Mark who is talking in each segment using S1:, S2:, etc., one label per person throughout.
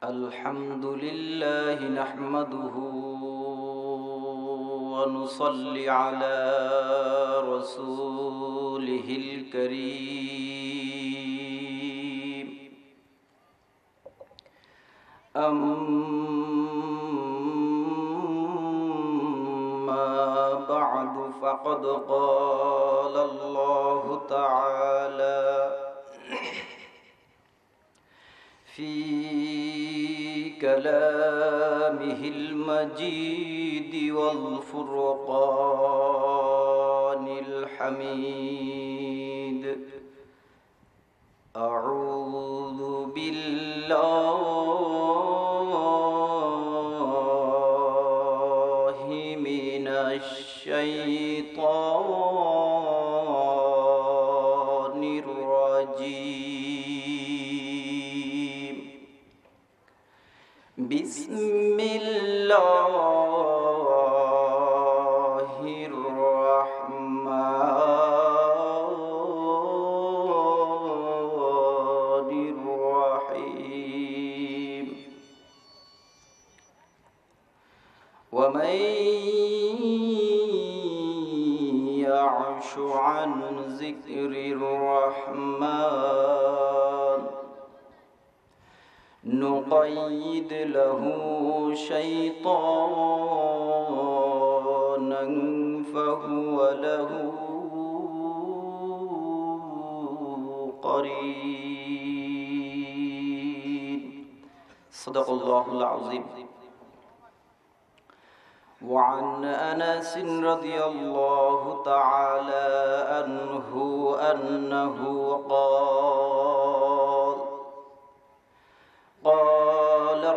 S1: الحمد لله نحمده ونصلي على رسوله الكريم أما بعد فقد قال الله تعالى في كلامه المجيد والفرقان الحميد أعوذ بالله من الشيطان الرجيم بسم الله الرحمن الرحيم ومن يعش عن ذكر الرحمن نقيد له شيطانا فهو له قرين صدق الله العظيم وعن أنس رضي الله تعالى عنه أنه قال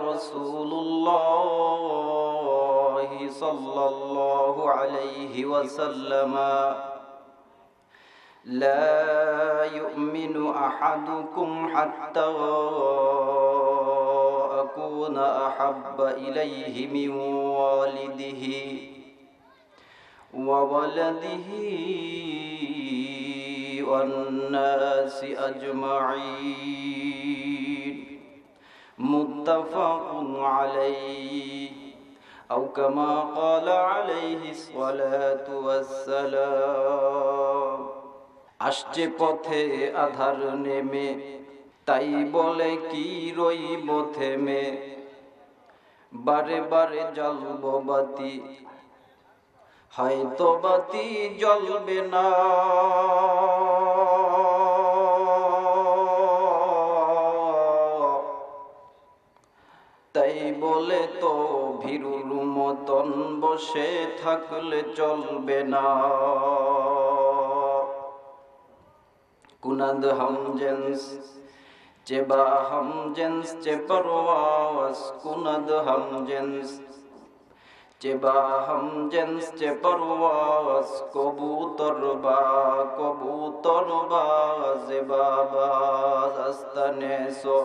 S1: رسول الله صلى الله عليه وسلم لا يؤمن أحدكم حتى أكون أحب إليه من والده وولده والناس أجمعين متفق عليه أو كما قال عليه الصلاة والسلام আসছে পথে আধার নেমে তাই বলে কি রইব থেমে বারে বারে জ্বলব বাতি হয়তো বাতি জ্বলবে না তাই বলে তো ভীরুর মতন বসে থাকলে চলবে না কুনাদ হাম জেন্স চেবা হাম জেন্স চে পরওয়াস কুনাদ হাম জেন্স চেবা হাম জেন্স চে পরওয়াস কবুতর বা জেবাবা আস্তানে সো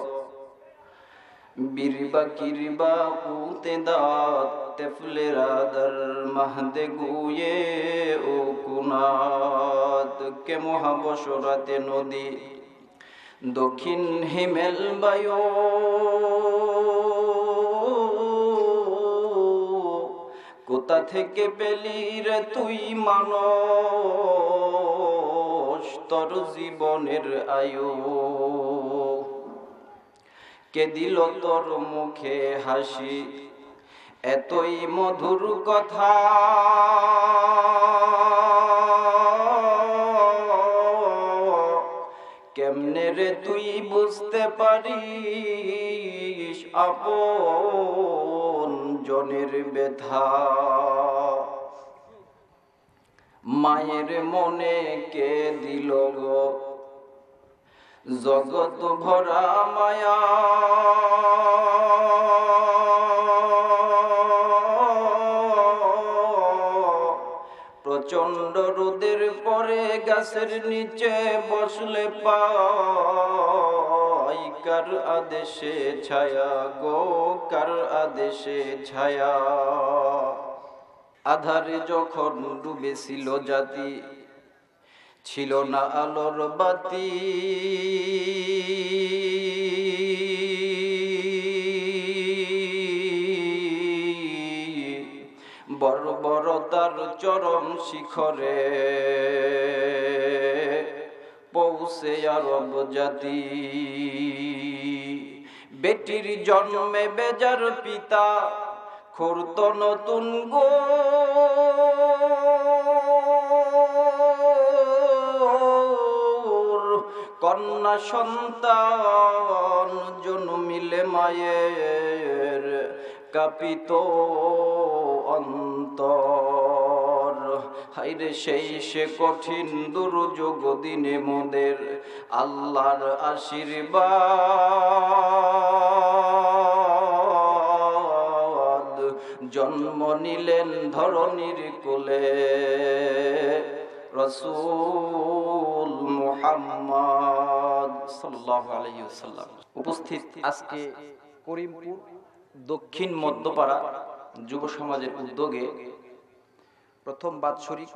S1: বিরবা কিরবা উতে দাত তেফলেরা দর মাহদে গুয়ে ও কুনাত কে মহাবসরাতে নদী দক্ষিণ হিমেল বায়ু কোথা থেকে পেলি রে তুই মানুষ তোর জীবনের আয়ু কে দিল তোর মুখে হাসি এতই মধুর কথা কেমনে রে তুই বুঝতে পারিস আপন জনের ব্যথা মায়ের মনে কে দিল গো জগৎ ভরা মায়া প্রচন্ড রোদের পরে গাছের নিচে বসলে পাই কার আদেশে ছায়া গো কার আদেশে ছায়া আধারে যখন ডুবেছিল জাতি ছিল না আলোর বাতি সফলতার চরম শিখরে পৌঁছে আরব জাতি। বেটির জন্মে বেজার পিতা খুরত নতুন গো, কন্যা সন্তান জন্মিলে মায়ের কাঁপিত অন্তর। হাইরে সেই সে কঠিন দুর্যোগ দিনে মোদের আল্লাহর আশীর্বাদ জন্ম নিলেন ধরণীর কোলে রাসূল মুহাম্মদ সাল্লাল্লাহু আলাইহি ওয়াসাল্লাম। উপস্থিত আজকে করিমপুর দক্ষিণ মধ্যপাড়া যুব সমাজের উদ্যোগে প্রথম বাৎসরিক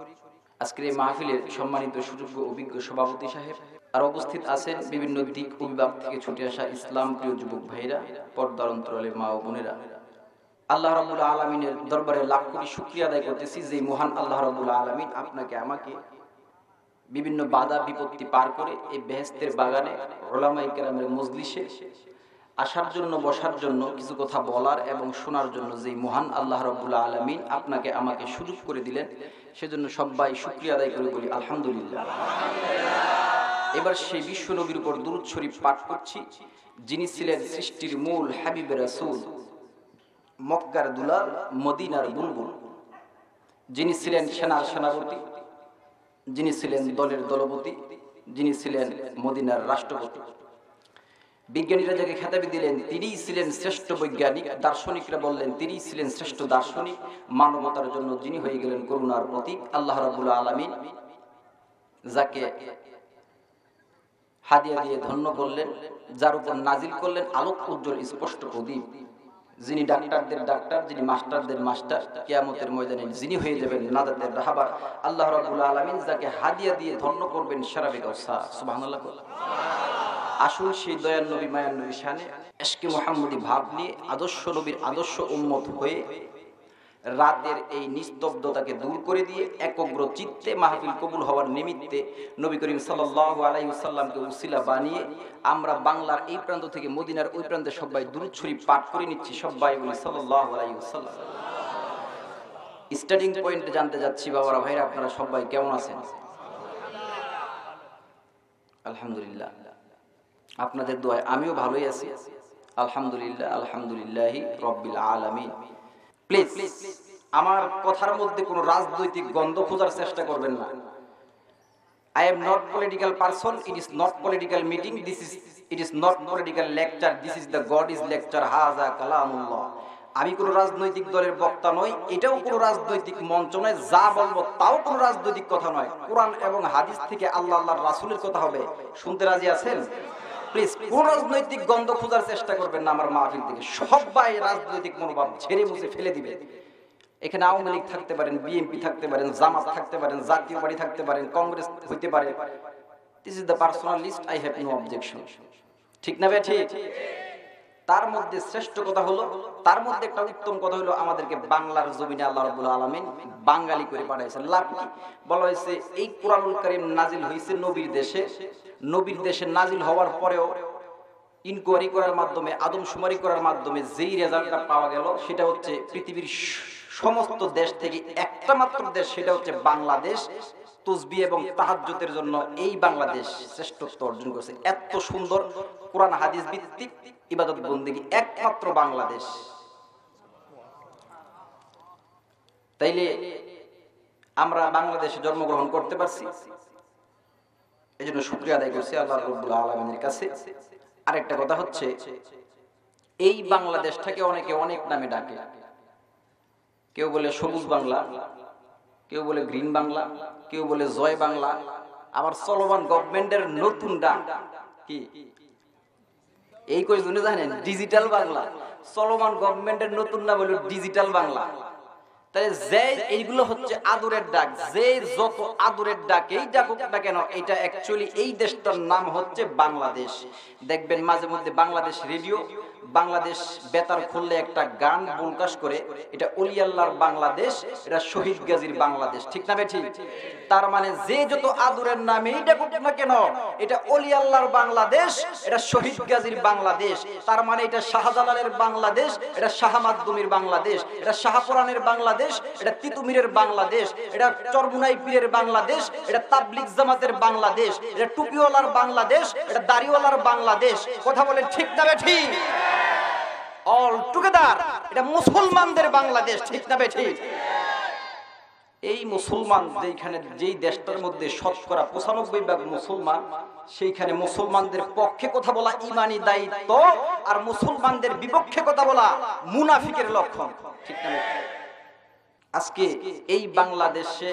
S1: আজকের এই মাহফিলের সম্মানিত সুযোগ্য অভিজ্ঞ সভাপতি সাহেব, আর উপস্থিত আছেন বিভিন্ন দিক ও বিভাগ থেকে ছুটে আসা ইসলাম প্রিয় যুবক ভাইরা, পর্দার অন্তরালের মা ও বোনেরা। আল্লাহ রাব্বুল আলামিনের দরবারে লাখ কোটি শুকরিয়া আদায় করতেছি যে মহান আল্লাহ রাব্বুল আলামিন আপনাকে আমাকে বিভিন্ন বাধা বিপত্তি পার করে এই বেহেশতের বাগানে উলামায়ে কেরামের মজলিসে আসার জন্য, বসার জন্য, কিছু কথা বলার এবং শোনার জন্য যে মহান আল্লাহ রাব্বুল আলামিন আপনাকে আমাকে সুযোগ করে দিলেন, সেজন্য সবাই শুকরিয়া আদায় করে বলি আলহামদুলিল্লাহ। এবার সেই বিশ্ব নবীর উপর দুরূদ শরীফ পাঠ করছি, যিনি ছিলেন সৃষ্টির মূল হাবিবে রাসূল, মক্কার দুলাল, মদিনার বুলবুল, যিনি ছিলেন সেনার সেনাপতি, যিনি ছিলেন দলের দলপতি, যিনি ছিলেন মদিনার রাষ্ট্রপতি। বিজ্ঞানীরা যাকে খেতাবি দিলেন তিনিই ছিলেন শ্রেষ্ঠ বৈজ্ঞানিক, দার্শনিকরা বললেন তিনিই ছিলেন শ্রেষ্ঠ দার্শনিক, মানবতার জন্য যিনি হয়ে গেলেন করুণার প্রতীক। আল্লাহ রাব্বুল আলামিন যাকে হাদিয়া দিয়ে ধন্য করলেন, যার উপর নাজিল করলেন আলোক উজ্জ্বল স্পষ্ট প্রদীপ, যিনি ডাক্তারদের ডাক্তার, যিনি মাস্টারদের মাস্টার, কিয়ামতের ময়দানে যিনি হয়ে যাবেন নাজাতের রাহবার, আল্লাহ রাব্বুল আলামিন যাকে হাদিয়া দিয়ে ধন্য করবেন শারাবে কাউসার। সুবহানাল্লাহ। আসুন সেই দয়ার নবী, মায়ার নবী শানে ইশকে মুহাম্মদী ভাব নিয়ে আদর্শ নবীর আদর্শ উম্মত হয়ে রাতের এই নিস্তব্ধতাকে দূর করে দিয়ে একগ্র চিত্তে মাহফিল কবুল হওয়ার নিমিত্তে নবী করিম সাল্লাল্লাহু আলাইহি ওয়াসাল্লামকে উসিলা বানিয়ে আমরা বাংলার এই প্রান্ত থেকে মদিনার ওই প্রান্তে সবাই দুরূদ শরীফ পাঠ করে নিচ্ছি। সবাই বলি সাল্লাল্লাহু আলাইহি ওয়াসাল্লাম। স্টার্টিং পয়েন্টে জানতে যাচ্ছি, বাবারা ভাইরা আপনারা সবাই কেমন আছেন? আলহামদুলিল্লাহ, আপনাদের দোয়ায় আমিও ভালোই আছি আলহামদুলিল্লাহ। আলহামদুলিল্লাহি রাব্বিল আলামিন। প্লিজ আমার কথার মধ্যে কোনো রাজনৈতিক গন্ধ খোঁজার চেষ্টা করবেন না। I am not political person, it is not political meeting, it is not political lecture, this is the God's lecture, হাযা কালামুল্লাহ। আমি কোনো রাজনৈতিক দলের বক্তা নই, এটাও কোনো রাজনৈতিক মঞ্চ নয়, যা বলবো তাও কোনো রাজনৈতিক কথা নয়। কোরআন এবং হাদিস থেকে আল্লাহ আল্লাহর রাসূলের কথা হবে। শুনতে রাজি আছেন? প্লিজ কোন রাজনৈতিক গন্ধ খোঁজার চেষ্টা করবেন না আমার মাহফিল থেকে। সবাই রাজনৈতিক মনোভাব ঝেড়ে মুছে ফেলে দিবে। এখানে আওয়ামী লীগ থাকতে পারেন, বিএনপি থাকতে পারেন, জামাত থাকতে পারেন, জাতীয় পার্টি থাকতে পারেন, কংগ্রেস হইতে পারে। This is the personal list, I have no objection. ঠিক না ভাই? ঠিক। তার মধ্যে শ্রেষ্ঠ কথা হলো, তার মধ্যে একটা উত্তম কথা হলো, আমাদেরকে বাংলার জমিনে আল্লাহ রাব্বুল আলামিন বাঙালি করে পাঠাইছেন। লাভ কি? বলা হয়েছে এই কোরআনুল কারীম নাজিল হয়েছে নবীর দেশে। নবীর দেশে নাজিল হওয়ার পরেও ইনকোয়ারি করার মাধ্যমে, আদমশুমারি করার মাধ্যমে যেই রেজাল্টটা পাওয়া গেল সেটা হচ্ছে পৃথিবীর সমস্ত দেশ থেকে একটা মাত্র দেশ, সেটা হচ্ছে বাংলাদেশ। তাসবিহ এবং তাহাজ্জুদের জন্য এই বাংলাদেশ শ্রেষ্ঠত্ব অর্জন করেছে। এত সুন্দর কোরআন হাদিস ভিত্তিক ইবাদত বন্দেগী একমাত্র বাংলাদেশ। তাইলে আমরা বাংলাদেশে জন্মগ্রহণ করতে পারছি, এজন্য শুকরিয়া আদায় করছি আল্লাহ রাব্বুল আলামিনের কাছে। আরেকটা কথা হচ্ছে, এই বাংলাদেশটাকে অনেকে অনেক নামে ডাকে। কেউ বলে সবুজ বাংলা, কেউ বলে গ্রিন বাংলা, কেউ বলে জয় বাংলা। আবার চলমান গভর্নমেন্টের নতুন ডাক কি এই কয়জনে জানেন? ডিজিটাল বাংলা। চলমান গভর্নমেন্টের নতুন নাম হলো ডিজিটাল বাংলা। তাই যে এইগুলো হচ্ছে আদরের ডাক, যে যত আদরের ডাক এই ডাকুক না কেন, এটা অ্যাকচুয়ালি এই দেশটার নাম হচ্ছে বাংলাদেশ। দেখবেন মাঝে মধ্যে বাংলাদেশ রেডিও, বাংলাদেশ বেতার খুললে একটা গান ব্রডকাস্ট করে, এটা ওলি আল্লাহর বাংলাদেশ, এটা শহীদ গাজীর বাংলাদেশ, ঠিক না ঠিক? তার মানে যে যত আদরের নামেই ডাকুক না কেন, এটা ওলি আল্লাহর বাংলাদেশ, এটা শহীদ গাজীর বাংলাদেশ। তার মানে এটা শাহজালালের বাংলাদেশ, এটা শাহ মাকদুমের বাংলাদেশ, এটা শাহপুরানের বাংলাদেশ, এটা তিতুমিরের বাংলাদেশ, এটা চরমুনাই পীরের বাংলাদেশ, এটা তাবলিগ জামাতের বাংলাদেশ, এটা টুপিওয়ালার বাংলাদেশ, এটা দাড়িওয়ালার বাংলাদেশ। কথা বলেন ঠিক না ঠিক? অল টুগেদার এটা মুসলমানদের বাংলাদেশ, ঠিক না ঠিক? এই মুসলমান যেখানে, যেই দেশটার মধ্যে শতকরা 95% মুসলমান, সেইখানে মুসলমানদের পক্ষে কথা বলা ইমানি দায়িত্ব, আর মুসলমানদের বিপক্ষে কথা বলা মুনাফিকের লক্ষণ, ঠিক না? আজকে এই বাংলাদেশে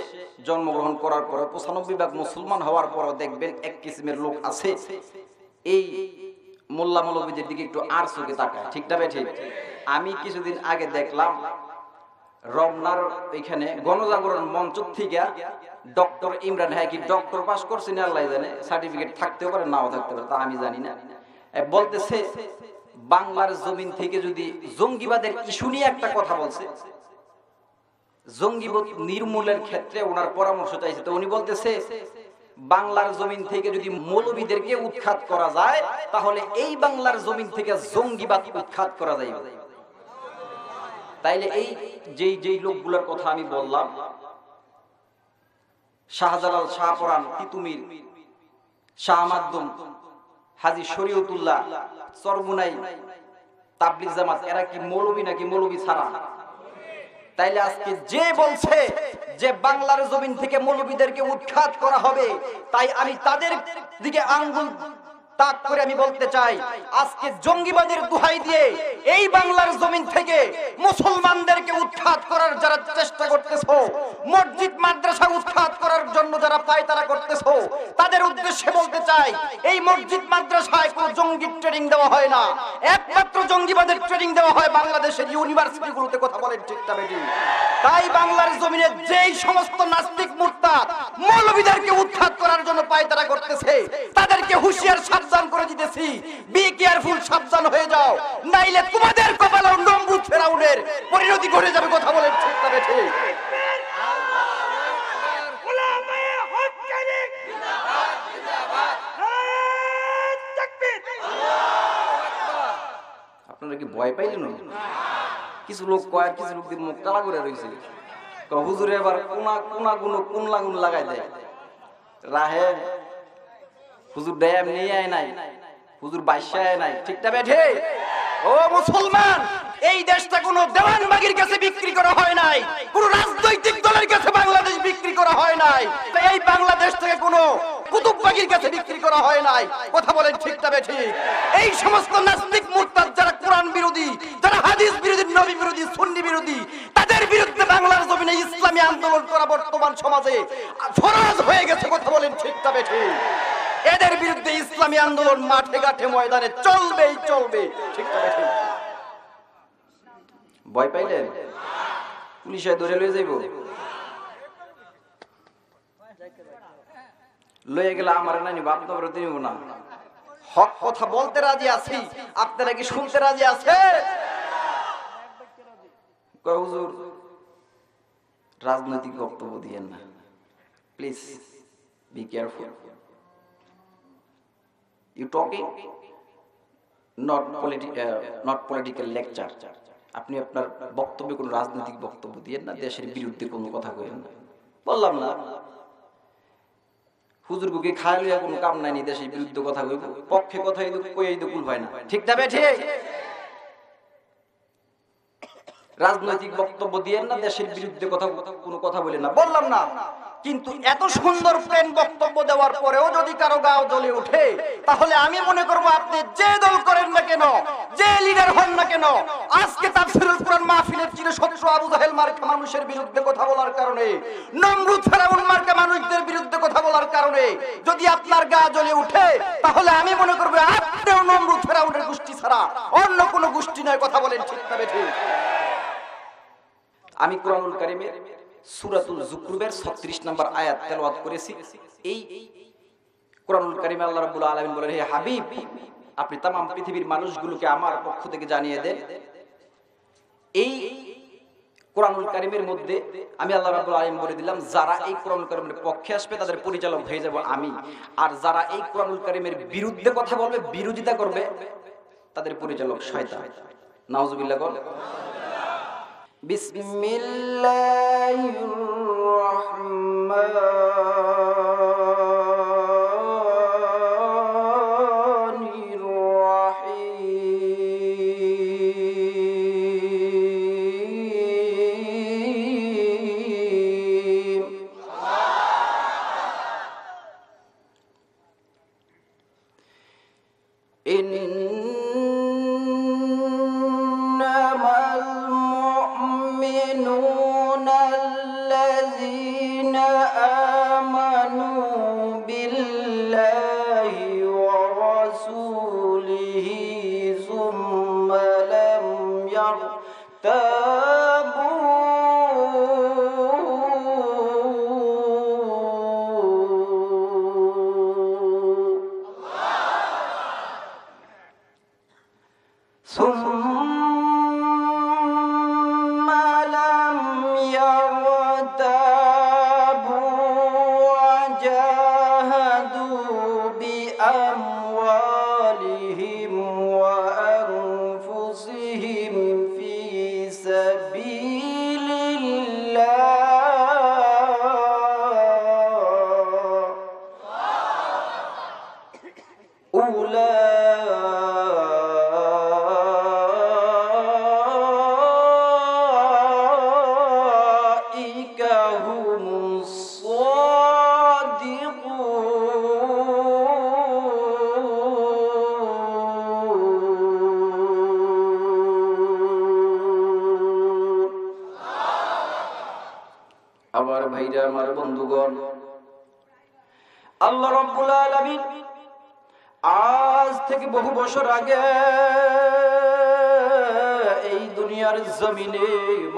S1: জন্মগ্রহণ করার পর 95% মুসলমান হওয়ার পরও দেখবেন এক কিসিমের লোক আছে এই মোল্লা মৌলবীদের দিকে একটু আর চোখে তাকায়, ঠিক না ঠিক? আমি কিছুদিন আগে দেখলাম রমনার এখানে গণজাগরণ মঞ্চ থেকে ডক্টর ইমরান, হ্যাঁ কি ডক্টর পাস করছেন আল্লাহ জানে, সার্টিফিকেট থাকতেও পারে নাও থাকতে পারে, তা আমি জানি না, বলতেছে বাংলার জমিন থেকে যদি জঙ্গিবাদের ইস্যু নিয়ে একটা কথা বলছে, জঙ্গিবাদ নির্মূলের ক্ষেত্রে ওনার পরামর্শ চাইছে, তো উনি বলতেছে বাংলার জমিন থেকে যদি মৌলবীদেরকে উৎখাত করা যায়, তাহলে এই বাংলার জমিন থেকে জঙ্গিবাদ উৎখাত করা যাবে। তাইলে এই যেই লোকগুলোর কথা আমি বললাম, শাহজালাল, শাহপরান, তিতুমির, শাহ মাকদুম, হাজী শরীয়তুল্লাহ, চরমুনাই, তাবলিগ জামাত, এরা কি মৌলবী নাকি মৌলবী ছাড়া? তাইলে আজকে যে বলছে যে বাংলার জমিন থেকে মৌলবীদেরকে উৎখাত করা হবে, তাই আমি তাদের দিকে আঙ্গুল তাক করে আমি বলতে চাই, আজকে জঙ্গিবাদের দোহাই দিয়ে এই বাংলার জমিন থেকে মুসলমানদেরকে উৎখাত করার যারা চেষ্টা করতেছো, মসজিদ মাদ্রাসা উৎখাত করার জন্য যারা পায়তারা করতেছো, তাদের উদ্দেশ্যে বলতে চাই, এই মসজিদ মাদ্রাসায় কোনো জঙ্গি ট্রেনিং দেওয়া হয় না, একমাত্র জঙ্গিবাদের ট্রেনিং দেওয়া হয় বাংলাদেশের ইউনিভার্সিটিগুলোতে। কথা বলেন ঠিক না বেটি? তাই বাংলার জমিনে যেই সমস্ত নাস্তিক মুরতাদ মৌলবীদেরকে উৎখাত করার জন্য পায়তারা করতেছে, তাদেরকে হুঁশিয়ার সাবধান করে দিতেছি, বি কেয়ারফুল, সাবধান হয়ে যাও, নাইলে তোমাদের কপালে নমরুদ ফেরাউনের পরিণতি ঘটে যাবে। কথা বলেন ঠিক না বেটি? আপনারা কি ভয় পাইলেন? কিছু লোক কয়, কিছু লোক মুখ কালা করে রয়েছে, হুজুরে এবার কোন লাগুন লাগাই দেয় রাহে, হুজুর ড্যাম নিয়ে আয় নাই, হুজুর বাইশায় নাই, ঠিক না বেঠে? ও মুসলমান, এই দেশটা কোনো দেওয়ানবাগির কাছে বিক্রি করা হয় নাই, কোন রাজনৈতিক দলের কাছে বাংলাদেশ বিক্রি করা হয় নাই, এই বাংলাদেশ থেকে কোনো কুতুববাগির কাছে বিক্রি করা হয় নাই। কথা বলেন ঠিক না বেঠে? এই সমস্ত নাস্তিক মুরতাদ যারা কোরআন বিরোধী, যারা হাদিস বিরোধী, নবী বিরোধী, সুন্নি বিরোধী, তাদের বিরুদ্ধে বাংলার জমিনে ইসলামী আন্দোলন করা বর্তমান সমাজে ফরজ হয়ে গেছে। কথা বলেন ঠিক না বেঠে? এদের বিরুদ্ধে ইসলামী আন্দোলন মাঠে ঘাটে ময়দানে চলবেই চলবে, ঠিক না বেঠে? ভয় পাইলেন? পুলিশে ধরে লয়ে যাইব, লয়ে গেলে আমার না নিব, আপনার নিব না। হক কথা বলতে রাজি আছি, আপনারা কি শুনতে রাজি আছে? হুজুর রাজনৈতিক বক্তব্য দিয়েন না, please be careful, you talking not political lecture. আপনি আপনার বক্তব্যে কোনো রাজনৈতিক বক্তব্য দিয়েন না, দেশের বিরুদ্ধে কোনো কথা কইেন না। বললাম না হুজুর গুকে খায় লইয়া কোনো কাম নাই, দেশের বিরুদ্ধে কথা কইব, পক্ষে কথা কইই তো কুল পায় না, ঠিক না বেঠে? রাজনৈতিক বক্তব্য দিয়েন না, দেশের বিরুদ্ধে কোনো কথা বলেন না, বললাম না। কিন্তু এত সুন্দর প্লেন বক্তব্য দেওয়ার পরেও যদি কারো গাও জ্বলে ওঠে, তাহলে আমি মনে করব আপনি যে দল করেন না কেন, যে লিডার হন না কেন, আজকে তাফসীরুল কুরআন মাহফিলের চিরশত্রু আবু জাহেল মার্কা মানুষের বিরুদ্ধে কথা বলার কারণে, নমরুদ ফেরাউন মার্কা মানুষদের বিরুদ্ধে কথা বলার কারণে যদি আপনার গা জ্বলে ওঠে, তাহলে আমি মনে করব আপনিও নমরুদ ফেরাউনের গোষ্ঠী ছাড়া অন্য কোনো গোষ্ঠী নয়। কথা বলেন ঠিক না বেঠিক? আমি কোরআনুল কারীমের সূরাতুল যুখরুফের 36 নম্বর আয়াত তেলাওয়াত করেছি। এই কোরআনুল কারীমে আল্লাহ রাব্বুল আলামিন বলেন, হে হাবিব, আপনি তামাম পৃথিবীর মানুষগুলোকে আমার পক্ষ থেকে জানিয়ে দেন, এই কোরআনুল কারীমের মধ্যে আমি আল্লাহ রাব্বুল আলামিন বলে দিলাম, যারা এই কোরআনুল কারীমের পক্ষে আসবে তাদের পরিচালক হয়ে যাব আমি, আর যারা এই কোরআনুল কারীমের বিরুদ্ধে কথা বলবে, বিরোধিতা করবে, তাদের পরিচালক শয়তান। নাউজুবিল্লাহ। বল বিসমিল্লাহির রাহমানির রহিম। ইন্নামাল মুমিনুনা আল্লাযীনা আমানু বিল্লাহি ওয়া রাসূলিহি সুম্মা লাম ইয়ারতাবু ثم لم يرتابوا وجاهدوا بأموالهم وأنفسهم في سبيل الله أولئك هم الصادقون। আমার ভাইরা, আমার বন্ধুগণ, আল্লাহ রাব্বুল আলামিন আজ থেকে বহু বছর আগে এই দুনিয়ার জমিনে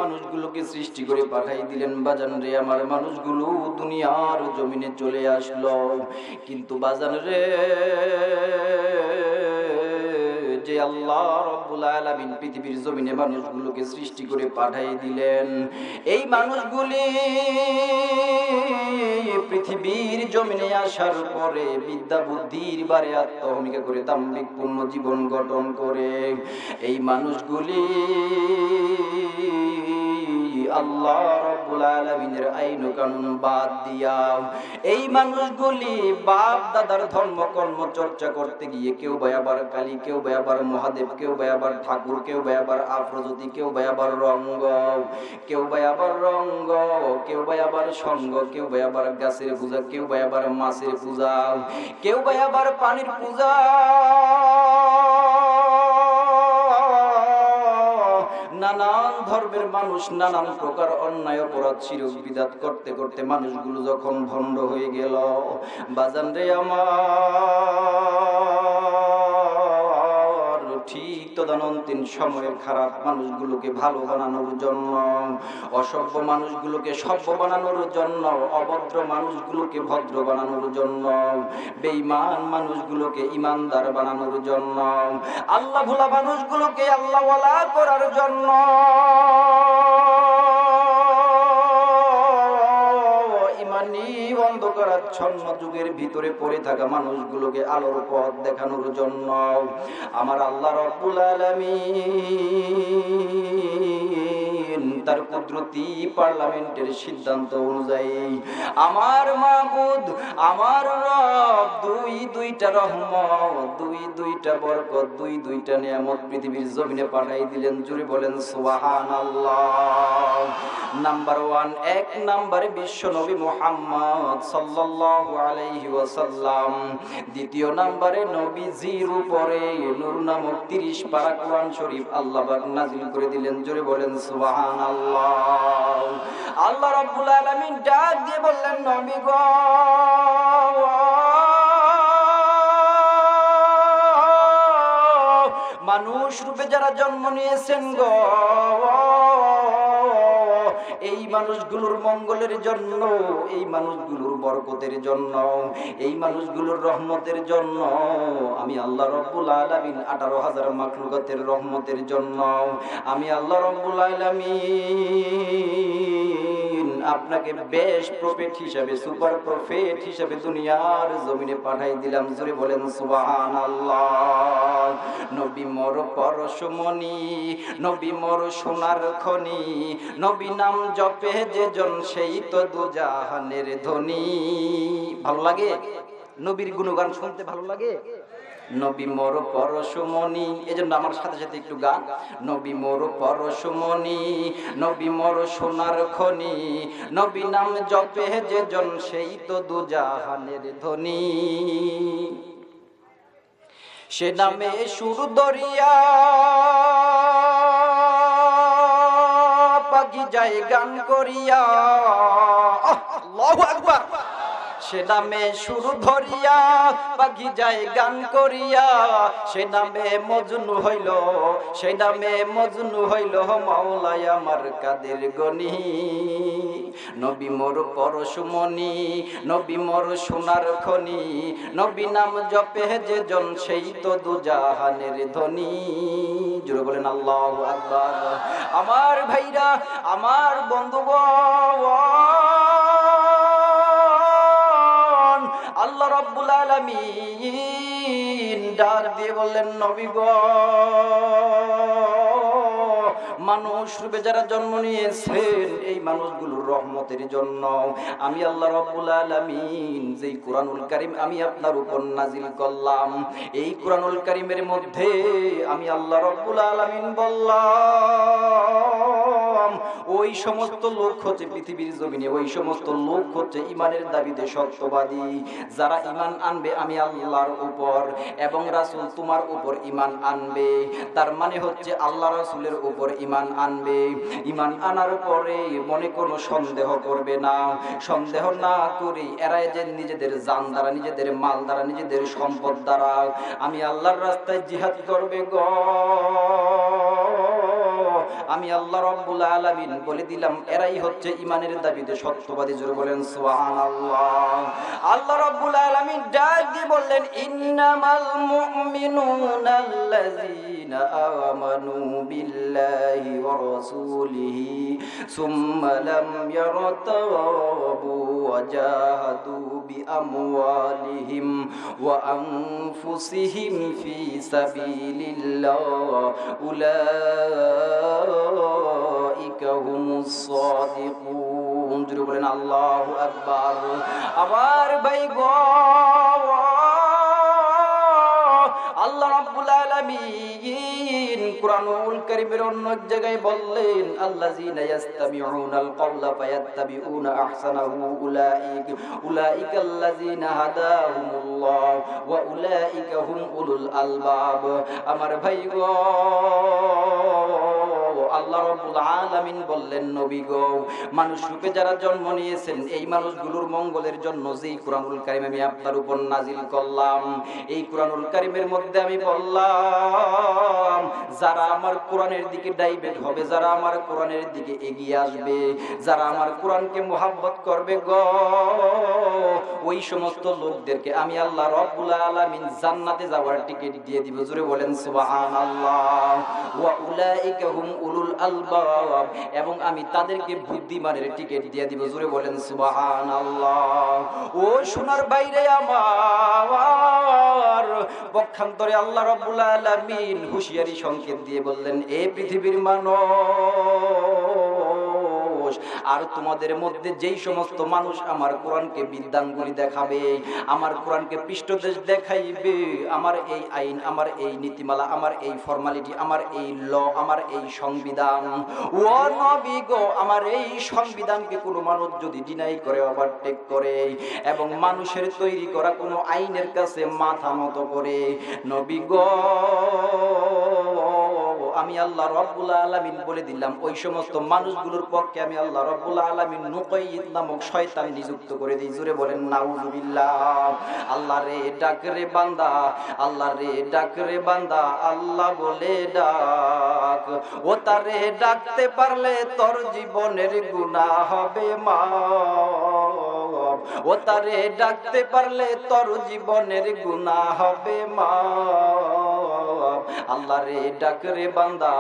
S1: মানুষগুলোকে সৃষ্টি করে পাঠাই দিলেন। বাজান রে, আমার মানুষগুলো দুনিয়ার জমিনে চলে আসলো, কিন্তু বাজান রে, যে আল্লাহ রাব্বুল আলামিন পৃথিবীর জমিনে মানুষগুলোকে সৃষ্টি করে পাঠাই দিলেন, এই মানুষগুলি পৃথিবীর জমিনে আসার পরে বিদ্যা বুদ্ধির বারে আত্মহমিকা করে দাম্ভিক পূর্ণ জীবন গঠন করে এই মানুষগুলি আল্লাহ রাব্বুল আলামিনের আইন কানুন বাদ দিয়া এই মানুষগুলি বাপ দাদার ধর্ম কর্ম চর্চা করতে গিয়ে কেউ বা আবার কালী, কেউ বা আবার মহাদেব, কেউ বা আবার ঠাকুর, কেউ বা আবার আফ্রোজ্যোতি, কেউ বা আবার রঙ্গ, কেউ বা আবার রঙ্গ, কেউ বা আবার সঙ্গ, কেউ বা আবার গাছের পূজা, কেউ বা আবার মাছের পূজা, কেউ বা আবার পানির পূজা, নানান ধর্মের মানুষ নানান প্রকার অন্যায় অপরাধ শিরক বিদাত করতে করতে মানুষগুলো যখন ভণ্ড হয়ে গেল, বাজান রে আমার, ঠিক তদানীন্তন সময়ের খারাপ মানুষগুলোকে ভালো বানানোর জন্য, অসভ্য মানুষগুলোকে সভ্য বানানোর জন্য, অভদ্র মানুষগুলোকে ভদ্র বানানোর জন্য, বেঈমান মানুষগুলোকে ঈমানদার বানানোর জন্য, আল্লাহ ভোলা মানুষগুলোকে আল্লাহওয়ালা করার জন্য ইমানি অন্ধকারাচ্ছন্ন যুগের ভিতরে পড়ে থাকা মানুষগুলোকে আলোর পথ দেখানোর জন্য আমার আল্লাহ রাব্বুল আলামিন তার কুদরতি পার্লামেন্টের সিদ্ধান্ত অনুযায়ী আমার মাবুদ, আমার রব দুইটা রহমত, দুইটা বরকত, দুইটা নিয়ামত পৃথিবীর জমিনে পাঠাই দিলেন। জুড়ে বলেন সুবহানাল্লাহ। নাম্বার 1, এক নম্বরে বিশ্ব নবী মুহাম্মদ সাল্লাল্লাহু আলাইহি ওয়াসাল্লাম। দ্বিতীয় নম্বরে নবীজির উপরে নূর নামক 30 পারা কোরআন শরীফ আল্লাহ পাক নাযিল করে দিলেন। জোরে বলেন সুবহানাল্লাহ। আল্লাহ রাব্বুল আলামিন ডাক দিয়ে বললেন, নবী গো, মানুষ রূপে যারা জন্ম নিয়েছেন গো, এই মানুষগুলোর মঙ্গলের জন্য, এই মানুষগুলোর বরকতের জন্য, এই মানুষগুলোর রহমতের জন্য আমি আল্লাহ রব্বুল আলামিন 18,000 মাখলুকাতের রহমতের জন্য আমি আল্লাহ রব্বুল আলামিন আপনাকে বেস্ট প্রফেট হিসাবে, সুপার প্রফেট হিসাবে দুনিয়ার জমিনে পাঠাই দিলাম। জোরে বলেন সুবহানাল্লাহ। নবী মোর পরশমণি, নবী মোর সোনার খনি, নবী নাম জপে যে জন সেই তো দুজাহানের ধনী। ভালো লাগে নবীর গুণগান শুনতে? ভালো লাগে? নবী মোর পরশমণি, এজন্য আমার সাথে সাথে একটু গান। নবী মোর পরশমণি, নবী মোর সোনার খনি, নবী নাম জপে যে জন সেই তো দুজাহানের ধনী। সে নামে সুর দরিয়া পাখি যায় গান করিয়া। আল্লাহু আকবার। সে নামে সুর ধরিয়া পাখি যায় গান করিয়া। সে নামে মজনু হইল, সে নামে মজনু হইল মাওলায় আমার কাদের গনি। নবী মোর পরশমণি, নবী মোর সোনার খনি, নবী নাম জপে যে জন সেই তো দুজাহানের ধনী। জোরে বলেন আল্লাহু আকবার। আমার ভাইরা, আমার বন্ধুগণ, আল্লাহ রাব্বুল আলামিন ডাক দিয়ে বললেন, নবী গো, মানুষ রূপে যারা জন্ম নিয়েছেন এই মানুষগুলোর রহমতের জন্য আমি আল্লাহ রাব্বুল আলামিন যেই কোরআনুল কারীম আমি আপনার উপর নাজিল করলাম, এই কোরআনুল কারীমের মধ্যে আমি আল্লাহ রাব্বুল আলামিন বললাম ওই সমস্ত লোক হচ্ছে পৃথিবীর জমিনে, ওই সমস্ত লোক হচ্ছে ইমানের দাবিতে সত্যবাদী, যারা ইমান আনবে আমি আল্লাহর উপর এবং রাসূল তোমার উপর ইমান আনবে। তার মানে হচ্ছে আল্লাহ রাসূলের উপর ইমান আনবে। ইমান আনার পরে মনে কোনো সন্দেহ করবে না। সন্দেহ না করে এরা যে নিজেদের জান দ্বারা, নিজেদের মাল দ্বারা, নিজেদের সম্পদ দ্বারা আমি আল্লাহর রাস্তায় জিহাদ করবে গো। আমি আল্লাহ রাব্বুল আলামিন বলে দিলাম এরাই হচ্ছে ইমানের দাবিতে সত্যবাদী। জোরে বলেন সুবহানাল্লাহ। আল্লাহ রাব্বুল আলামিন ডাক দিয়ে বললেন, ইন্নামাল মুমিনুনা আল্লাযীনা আমানু বিল্লাহি ওয়া রাসূলিহি সুম্মা লাম ইয়ারতাবু ওয়া জাহাদু বিআমওয়ালিহিম ওয়া আনফুসিহিম ফি সাবিলিল্লাহ উলাইকা হুমুস সাদিকুন। জোরে বলেন আল্লাহু আকবার। আবার ভাই গো, আল্লাহ রাব্বুল আলামিন কুরআনুল কারীমের অন্য এক জায়গায় বললেন, আল্লাযীনা ইয়াস্তামিউনাল কাওলা ফায়াত্তাবিউনা আহসানাহু উলাইকা আল্লাযীনা হাদাহুমুল্লাহ ওয়া উলাইকা হুম উলুল আলবাব। আমার ভাই গো, আল্লাহ রাব্বুল আলামিন বললেন, নবী গো, মানুষ রূপে যারা জন্ম নিয়েছেন এই মানুষগুলোর মঙ্গলের জন্য যেই কুরআনুল কারীম আমি আপনার উপর নাজিল করলাম, এই কুরআনুল কারীমের মধ্যে আমি বললাম যারা আমার কোরআনের দিকে ডাইভেট হবে, যারা আমার কোরআনের দিকে এগিয়ে আসবে, যারা আমার কোরআনকে মুহাব্বত করবে গো, ওই সমস্ত লোকদেরকে আমি আল্লাহ রাব্বুল আলামিন জান্নাতে যাওয়ার টিকিট দিয়ে দিব। জোরে বলেন সুবহানাল্লাহ। ওয়া উলাইকা হুম উলুল আলবাব, এবং আমি তাদেরকে বুদ্ধিমানের টিকিট দিয়ে দিব। জোরে বলেন সুবহানাল্লাহ। ও সোনার বাইরে আমার পক্ষান্তরে আল্লাহ রাব্বুল আলামিন হুঁশিয়ারি সংকেত দিয়ে বললেন, এ পৃথিবীর মানুষ, আর তোমাদের মধ্যে যেই সমস্ত মানুষ আমার কোরআনকে বিদ্যাঙ্গুলি দেখাবে, আমার কোরআনকে পৃষ্ঠদেশ দেখাইবে, আমার এই আইন, আমার এই নীতিমালা, আমার এই ফর্মালিটি, আমার এই ল, আমার এই সংবিধান, ও নবী গো, আমার এই সংবিধানকে কোনো মানুষ যদি ডিনাই করে, ওভারটেক করে এবং মানুষের তৈরি করা কোনো আইনের কাছে মাথা নত করে, নবী গো আমি আল্লাহ রব্বুল আলামিন বলে দিলাম, ওই সমস্ত মানুষগুলোর পক্ষে আমি আল্লাহ রব্বুল আলামিন নুকাইয়িদ নামক শয়তান নিযুক্ত করে দিই। জোরে বলেন নাউযুবিল্লাহ। আল্লাহ রে ডাক রে বান্দা, আল্লাহ রে ডাক রে বান্দা, আল্লাহ বলে ডাক। ও তারে ডাকতে পারলে তোর জীবনের গুনাহ হবে মাফ। ও তারে ডাকতে পারলে তোর জীবনের গুনাহ হবে মাফ। আল্লাহ রে ডাক রে বান্দা,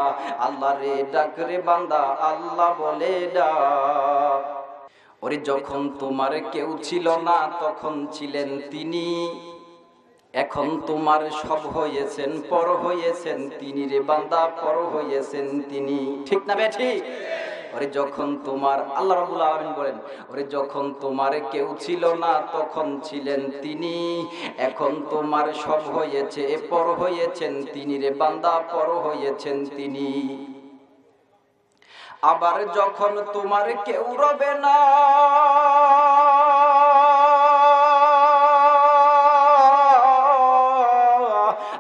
S1: আল্লাহ রে ডাক রে বান্দা, আল্লাহ বলে ডাক। ওরে যখন তোমার কেউ ছিল না তখন ছিলেন তিনি, এখন তোমার সব হয়েছেন, পর হয়েছেন তিনি রে বান্দা, পর হয়েছেন তিনি। ঠিক না বেঠিক? ওরে যখন তোমার, আল্লাহ রাব্বুল আলামিন বলেন, ওরে যখন তোমার কেউ ছিল না তখন ছিলেন তিনি, এখন তোমার সব হয়েছে, পর হয়েছেন তিনি রে বান্দা, পর হয়েছেন তিনি। আবার যখন তোমার কেউ রবে না,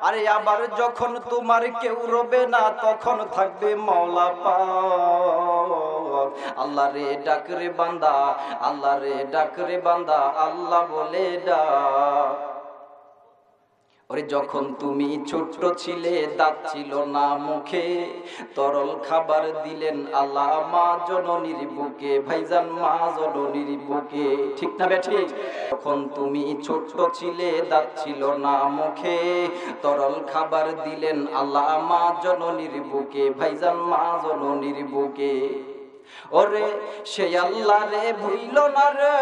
S1: আরে আবার যখন তোমার কেউ রবে না তখন থাকবে মাওলা পাক। আল্লাহ রে ডাক রে বান্দা, আল্লাহ রে ডাক রে বান্দা, আল্লাহ বলে ডাক। ওরে যখন তুমি ছোট্ট ছিলে, দাঁত ছিল না মুখে, তরল খাবার দিলেন আল্লাহ মা জননীর বুকে, ভাইজান মা জননীর বুকে। ঠিক না বেঠিক? যখন তুমি ছোট্ট ছিলে, দাঁত ছিল না মুখে, তরল খাবার দিলেন আল্লাহ মা জননীর বুকে, ভাইজান মা জননীর বুকে। ওরে সেই আল্লাহ রে ভুইল না রে,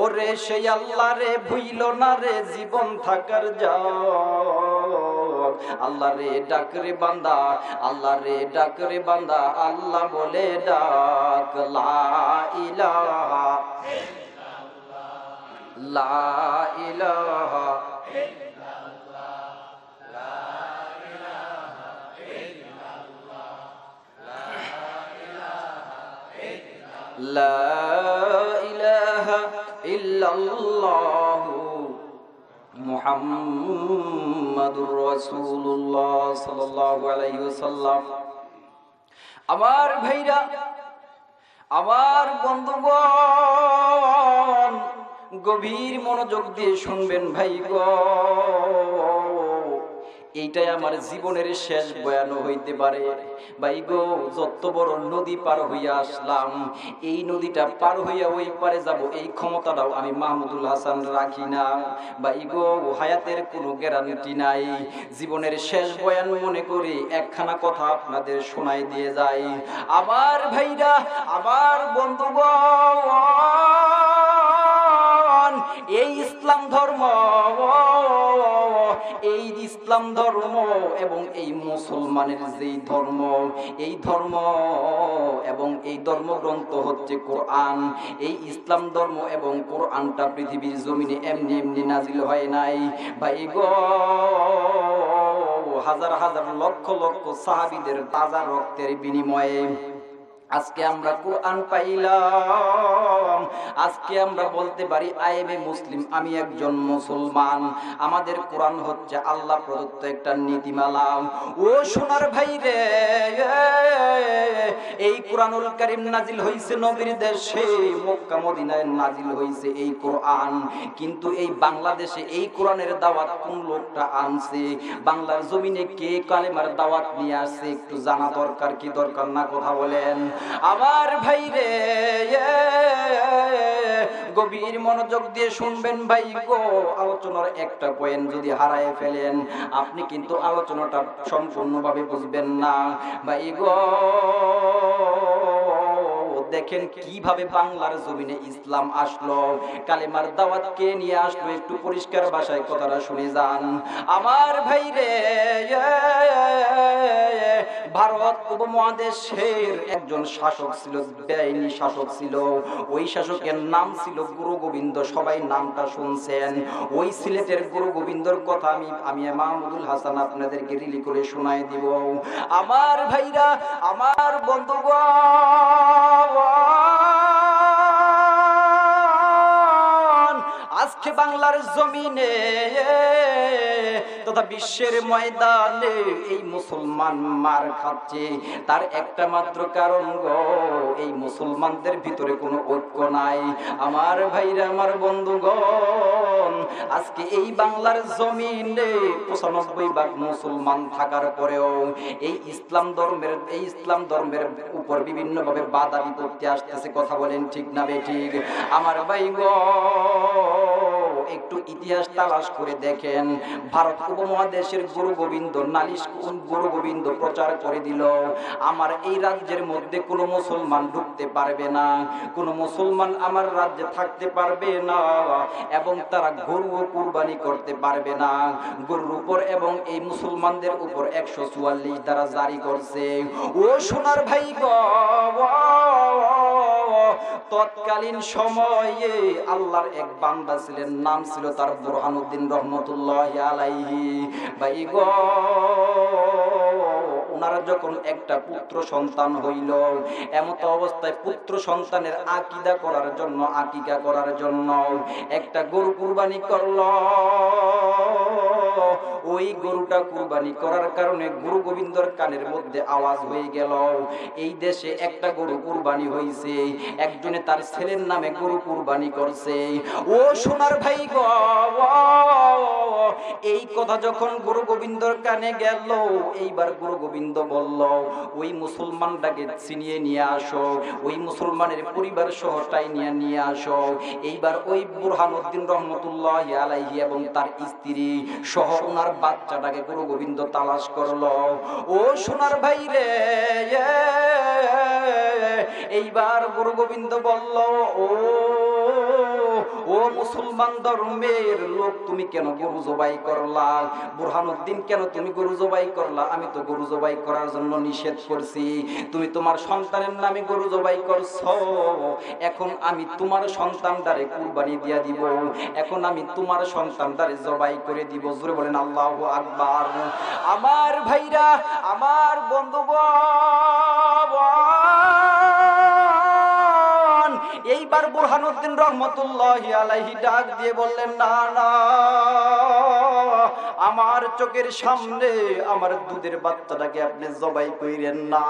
S1: ওরে সেই আল্লাহ রে ভুইল না রে, জীবন থাকার যাক। আল্লাহ রে ডাক রে বান্দা, আল্লাহ রে ডাক রে বান্দা, আল্লাহ বলে ডাক। লা ইলাহা ইল্লাল্লাহ, লা ইলাহা ইল্লাল্লাহ, লা ইলাহা ইল্লাল্লাহ, লা ইলাহা ইল্লাল্লাহ, লা ইলাহা ইল্লাল্লাহু মুহাম্মাদুর রাসূলুল্লাহ সাল্লাল্লাহু আলাইহি ওয়াসাল্লাম। আমার ভাইরা, আমার বন্ধুগণ, গভীর মনোযোগ দিয়ে শুনবেন ভাই গো। এইটাই আমার জীবনের শেষ বয়ান হইতে পারে ভাই গো। যত বড় নদী পার হইয়া আসলাম, এই নদীটা পার হইয়া ওই পারে যাব, এই ক্ষমতাটাও আমি মাহমুদুল হাসান রাখি না ভাই গো। হায়াতের কোনো গ্যারান্টি নাই। জীবনের শেষ বয়ান মনে করে একখানা কথা আপনাদের শোনাই দিয়ে যাই। আমার ভাইরা, আমার বন্ধুগণ, এই ইসলাম ধর্ম, এই ইসলাম ধর্ম এবং এই মুসলমানের যেই ধর্ম, এই ধর্ম এবং এই ধর্মগ্রন্থ হচ্ছে কোরআন। এই ইসলাম ধর্ম এবং কোরআনটা পৃথিবীর জমিনে এমনি এমনি নাজিল হয় নাই ভাই গো। হাজার হাজার লক্ষ লক্ষ সাহাবীদের তাজা রক্তের বিনিময়ে আজকে আমরা কোরআন পাইলাম। আজকে আমরা বলতে পারি আই এম এ মুসলিম, আমি একজন মুসলমান। আমাদের কোরআন হচ্ছে আল্লাহ প্রদত্ত একটা নীতিমালা। ও সোনার ভাই রে, এই কোরআনুল কারীম নাজিল হইছে নবীর দেশে, মক্কা মদিনায় নাজিল হইছে এই কোরআন। কিন্তু এই বাংলাদেশে এই কোরআনের দাওয়াত কোন লোকটা আনছে? বাংলার জমিনে কে কালেমার দাওয়াত নিয়ে আসছে? একটু জানা দরকার কি দরকার না? কথা বলেন আমার ভাই রে। গভীর মনোযোগ দিয়ে শুনবেন ভাই গো। আলোচনার একটা পয়েন্ট যদি হারায় ফেলেন, আপনি কিন্তু আলোচনাটা সম্পূর্ণভাবে বুঝবেন না ভাই গো। দেখেন কিভাবে বাংলার জমিনে ইসলাম আসলো, কালেমার দাওয়াত কে নিয়ে আসলো, একটু পরিষ্কার ভাষায় কথাটা শুনে যান আমার ভাই রে। ভারত উপমহাদেশের একজন শাসক ছিল, বেআইনি শাসক ছিল। ওই শাসকের নাম ছিল গুরু গোবিন্দ। সবাই নামটা শুনছেন। ওই সিলেটের গুরু গোবিন্দর কথা আমি মাহমুদুল হাসান আপনাদেরকে রিলি করে শোনায় দিব আমার ভাইরা, আমার বন্ধুগণ। আজকে আজকে বাংলার জমিনে তথা বিশ্বের ময়দানে এই মুসলমান মার খাচ্ছে, তার একটা মাত্র কারণ গো, এই মুসলমানদের ভিতরে কোনো ঐক্য নাই। আমার ভাইরা, আমার বন্ধুগণ, আজকে এই বাংলার জমিনে ৯৫% মুসলমান থাকার পরেও এই ইসলাম ধর্মের উপর বিভিন্ন ভাবে বাধা বিপত্তি আসতেছে। কথা বলেন ঠিক না বেঠিক? আমার ভাই গো, একটু ইতিহাস তালাশ করে দেখেন। ভারত উপমহাদেশের গুরু গোবিন্দ গুরু গোবিন্দ প্রচার করে দিল, আমার এই রাজ্যের মধ্যে কোনো মুসলমান ঢুকতে পারবে না, কোনো মুসলমান আমার রাজ্যে থাকতে পারবে না, এবং তারা গরু কুরবানি করতে পারবে না। গরুর উপর এবং এই মুসলমানদের উপর ১৪৪ দ্বারা জারি করছে। ও সোনার ভাই গো, তৎকালীন সময়ে আল্লাহর এক বান্দা ছিলেন, নাম ছিল তার বুরহানুদ্দিন রহমতুল্লাহি আলাইহি। ভাই গো, ওনারা যখন একটা পুত্র সন্তান হইল, এমত অবস্থায় পুত্র সন্তানের আকিদা করার জন্য, আকিকা করার জন্য একটা গরু কুরবানি করলো। ওই গরুটা কুরবানি করার কারণে গুরু গোবিন্দর কানের মধ্যে আওয়াজ হয়ে গেল, এই দেশে একটা গরু কুরবানি হইছে, একজনে তার ছেলের নামে গরু কুরবানি করছে। ও সোনার ভাই গো, এই কথা যখন গুরু গোবিন্দর কানে গেল, এইবার গুরু গোবিন্দ বলল, ওই মুসলমানটাকে ছিনিয়ে নিয়ে আসো, ওই মুসলমানের পরিবার সহটাই নিয়ে আসো। এইবার ওই বুরহানুদ্দিন রহমতুল্লাহি আলাইহি এবং তার স্ত্রী সহ ওনার বাচ্চাটাকে গুরু গোবিন্দ তালাশ করলো। ও সোনার ভাই রে, এইবার গুরু গোবিন্দ বলল, ও মুসলমান ধর্মের লোক, তুমি কেন গরু জবাই করলা? বুরহানুদ্দিন, কেন তুমি গরু জবাই করলা? আমি তো গরু জবাই করার জন্য নিষেধ করছি, তুমি তোমার সন্তানের নামে গরু জবাই করছো, এখন আমি তোমার সন্তানটারে কুরবানি দিয়া দিব, এখন আমি তোমার সন্তানটারে জবাই করে দিব। জোরে বলেন আল্লাহু আকবার। আমার ভাইরা, আমার বন্ধুগণ, এইবার বুরহানুদ্দিন রহমতুল্লাহি আলাইহি ডাক দিয়ে বললেন, না না, আমার চোখের সামনে আমার দুধের বাচ্চাটাকে আপনি জবাই কইরেন না।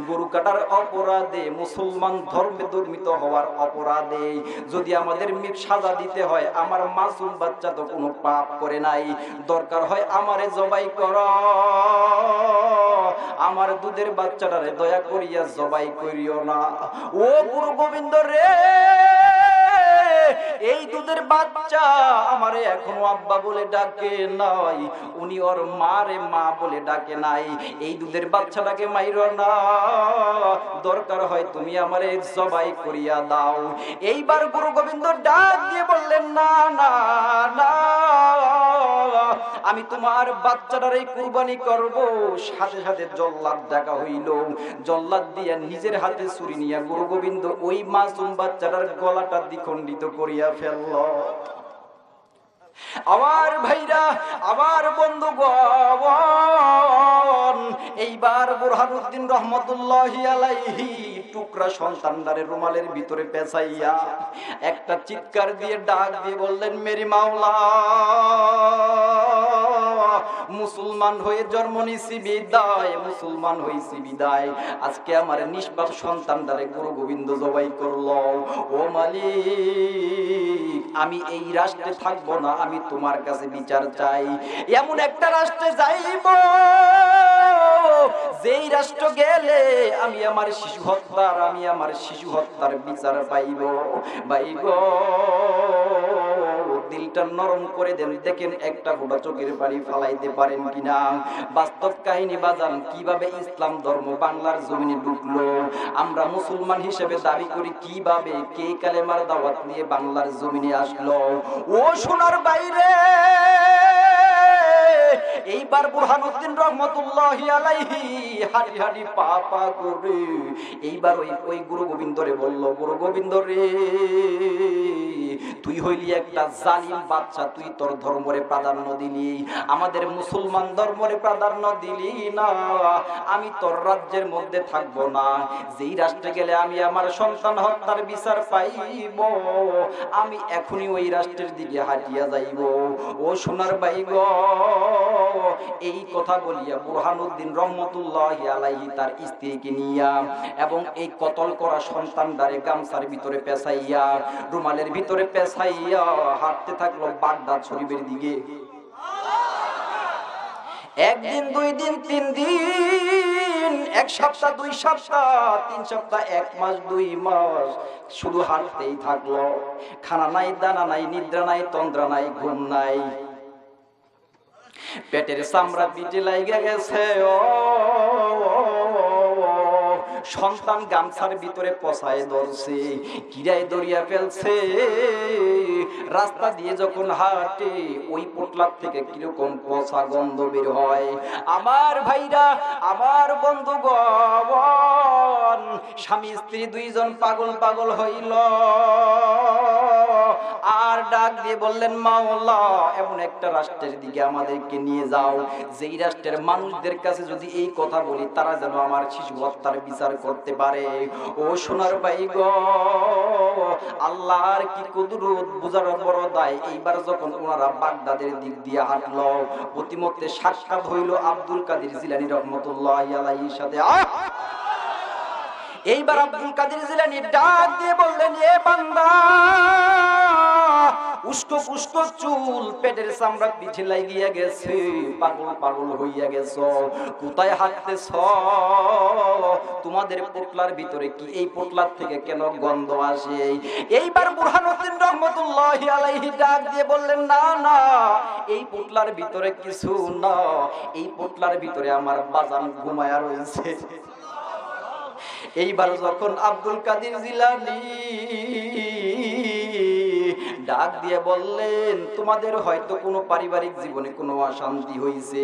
S1: গরু কাটার অপরাধে, মুসলমান ধর্মে ধর্মিত হওয়ার অপরাধে যদি আমাদের সাজা দিতে হয়, আমার মাসুম বাচ্চা তো কোনো পাপ করে নাই, দরকার হয় আমারে জবাই কর, আমার দুধের বাচ্চাটারে দয়া করিয়া জবাই করিও না। ও গুরু গোবিন্দ রে, এই দুধের বাচ্চা আমারে এখনো আব্বা বলে ডাকে নাই, উনি ওর মারে মা বলে ডাকে নাই, এই দুধের বাচ্চাটাকে মাইরো না, দরকার হয় তুমি আমারে জবাই করিয়া দাও। এইবার গুরু গোবিন্দ ডাক দিয়ে বললেন, না না না, আমি তোমার বাচ্চাটারে কুরবানি করব। সাথে সাথে জল্লাদ ডাকা হইল, জল্লাদ দিয়া নিজের হাতে ছুরি নিয়া গুরু গোবিন্দ ওই মাসুম বাচ্চাটার গলাটা দ্বিখণ্ডিত করিয়া ফেলল। আমার ভাইরা, আমার বন্ধুগণ, এইবার বুরহানুদ্দিন রহমতুল্লাহি আলাইহি টুকরা সন্তানদারে রুমালের ভিতরে পেঁচাইয়া একটা চিৎকার দিয়ে ডাক দিয়ে বললেন, মেরি মাওলা, মুসলমান হয়ে জন্ম নিছি বিদায়, মুসলমান হইছি বিদায়, আজকে আমার নিষ্পাপ সন্তানদারে গুরু গোবিন্দ জবাই করলো। ও মালিক, আমি এই রাষ্ট্রে থাকবো না, আমি তোমার কাছে বিচার চাই। এমন একটা রাষ্ট্রে যাইব যেই রাষ্ট্র গেলে আমি আমার শিশু হত্যার বিচার পাইব। ভাই গো, দিলটা নরম করে দেন, দেখেন একটা ফোঁটা চোখের পানি ফালাইতে পারেন কিনা। বাস্তব কাহিনী বাজান, কিভাবে ইসলাম ধর্ম বাংলার জমিনে ঢুকলো, আমরা মুসলমান হিসেবে দাবি করি কিভাবে, কে কালেমার দাওয়াত নিয়ে বাংলার জমিনে আসলো। ও সোনার বাইরে, এইবার এইবার বুরহানুদ্দিন রহমতুল্লাহি আলাইহি হাঁটি হাঁটি পা পা করে এইবার ওই গুরু গোবিন্দরে বলল, গুরু গোবিন্দ রে, তুই হইলি একটা জালিম বাচ্চা, তুই তোর ধর্মরে প্রাধান্য দিলি, আমাদের মুসলমান ধর্মরে প্রাধান্য দিলি না। আমি তোর রাজ্যের মধ্যে থাকবো না, যেই রাষ্ট্রে গেলে আমি আমার সন্তান হত্যার বিচার পাইব, আমি এখনই ওই রাষ্ট্রের দিকে হাঁটিয়া যাইব। ও সোনার ভাই গো, এই কথা বলিয়া বুরহানুদ্দিন রহমতুল্লাহি আলাইহি তার স্ত্রীকে নিয়া এবং এই কতল করা সন্তানদারে গামছার ভিতরে পেছাইয়া, রুমালের ভিতরে পেছাইয়া হাঁটতে থাকলো বাগদাদ শরীফের দিকে। একদিন, দুই দিন, তিন দিন, এক সপ্তাহ, দুই সপ্তাহ, তিন সপ্তাহ, এক মাস, দুই মাস শুধু হাঁটতেই থাকলো। খানা নাই, দানা নাই, নিদ্রা নাই, তন্দ্রা নাই, ঘুম নাই, পেটের চামড়া পিঠে লাইগা গেছে। ও সন্তান গামছার ভিতরে পচায় ধরছে, কিরায় দরিয়া ফেলছে। রাস্তা দিয়ে যখন হাঁটে ওই পোটলার থেকে কিরকম পচা গন্ধ বের হয়। আমার ভাইরা, আমার বন্ধুগণ, স্বামী স্ত্রী দুইজন পাগল পাগল হইল আর ডাক দিয়ে বললেন, মাওলা, এমন একটা রাষ্ট্রের দিকে আমাদেরকে নিয়ে যাও, যেই রাষ্ট্রের মানুষদের কাছে যদি এই কথা বলি তারা যেন আমার শিশু হত্যার বিচার করতে পারে। ও সোনার ভাই গো, আল্লাহর কি কুদরত বুঝার বড় দায়। এইবার যখন ওনারা বাগদাদের দিক দিয়ে হাঁটলো, প্রতিমধ্যে সাক্ষাৎ হইল আব্দুল কাদের জিলানী রহমতুল্লাহি আলাইহির সাথে। এইবার আব্দুল কাদের জিলানী ডাক দিয়ে বললেন, এ বান্দা, উস্কো উস্কো চুল, পেটের চামড়া পিঠে লাগিয়া গেছে, পাগল পাগল হইয়া গেছ, কোথায় হাঁটতেছ? তোমাদের পোটলার ভিতরে কি, এই পোটলার থেকে কেন গন্ধ আসে? এইবার বুরহানুদ্দিন রহমতুল্লাহি আলাইহি ডাক দিয়ে বললেন, না না, এই পোটলার ভিতরে কিছু না, এই পোটলার ভিতরে আমার বাজান ঘুমায়া রয়েছে। এইবার যখন আব্দুল কাদের জিলানী ডাক দিয়ে বললেন, তোমাদের হয়তো কোনো পারিবারিক জীবনে কোনো অশান্তি হয়েছে,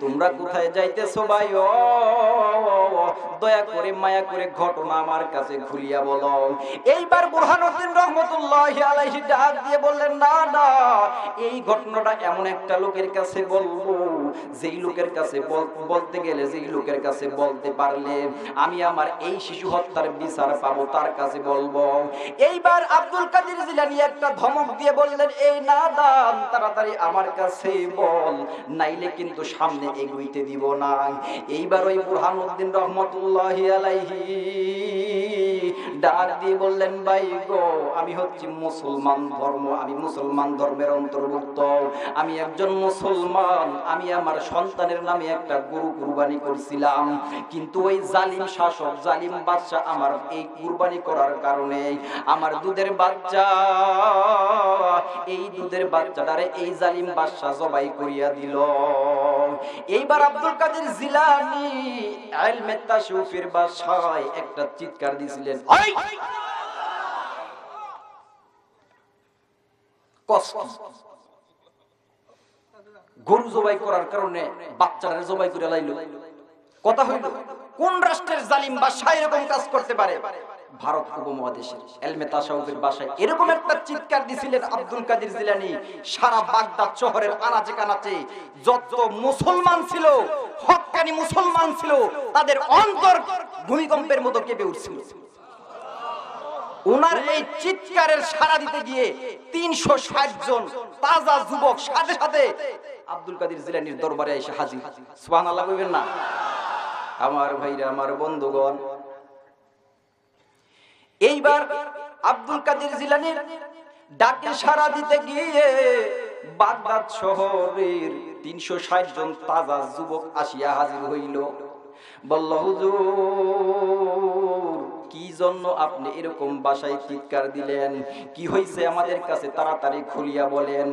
S1: তোমরা কোথায় যাইতেছো ভাই? দয়া করে মায়া করে ঘটনা আমার কাছে খুলিয়া বলো। এইবার বুরহানুদ্দিন রহমতুল্লাহি আলাইহি ডাক দিয়ে বললেন, না না, এই ঘটনাটা এমন একটা লোকের কাছে বলবো, যেই লোকের কাছে বলতে গেলে, যেই লোকের কাছে বলতে পারলে আমি আমার এই শিশু হত্যার বিচার পাবো, তার কাছে বলবো। এইবার আব্দুল কাদের জিলানী একটা ধমক দিয়ে বললেন, এই নাদান, তাড়াতাড়ি আমার কাছে বল, নাইলে কিন্তু সামনে এগোইতে দিব না। এইবার ওই বুরহানুদ্দিন রহমতুল্লাহি আলাইহি ডাক দিয়ে বললেন, ভাই গো, আমি হচ্ছি মুসলমান ধর্ম, আমি মুসলমান ধর্মের অন্তর্ভুক্ত, আমি একজন মুসলমান, আমি আমার সন্তানের নামে একটা গরু কুরবানি করছিলাম, কিন্তু ওই জালিম শাসক, জালিম বাদশা আমার এই কুরবানি করার কারণে আমার দুধের বাচ্চা, এই দুধের বাচ্চাটারে এই জালিম বাদশা জবাই করিয়া দিল। এইবার আব্দুল কাদের জিলানী ইলমে তাশাউফের ভাষায় একটা চিৎকার দিয়েছিলেন, গরু জবাই করার কারণে বাচ্চারা জবাই করে লাইলো। কথা হইল, কোন রাষ্ট্রের জালিম বাদশা এরকম কাজ করতে পারে? ভারত উপমহাদেশের ইলমে তাশাউফের ভাষায় এরকম একটা চিৎকার দিছিলেন আব্দুল কাদের জিলানী। সারা বাগদাদ শহরের আনাচে কানাচে যত মুসলমান ছিল, হক্কানি মুসলমান ছিল, তাদের অন্তর ভূমিকম্পের মতো কেঁপে উঠছিল। ওনার এই চিৎকারের সাড়া দিতে গিয়ে ৩৬০ জন তাজা যুবক সাথে সাথে আব্দুল কাদের জিলানীর দরবারে এসে হাজির। সুবহানাল্লাহ বলবেন না? আমার ভাইরা, আমার বন্ধুগণ, এইবার আব্দুল কাদের জিলানীর ডাকে সাড়া দিতে গিয়ে বাগদাদ শহরের ৩৬০ জন তাজা যুবক আসিয়া হাজির হইল। বলল, হুজুর, কি জন্য আপনি এরকম ভাষায় চিৎকার দিলেন? কি হয়েছে আমাদের কাছে তাড়াতাড়ি খুলিয়া বলেন।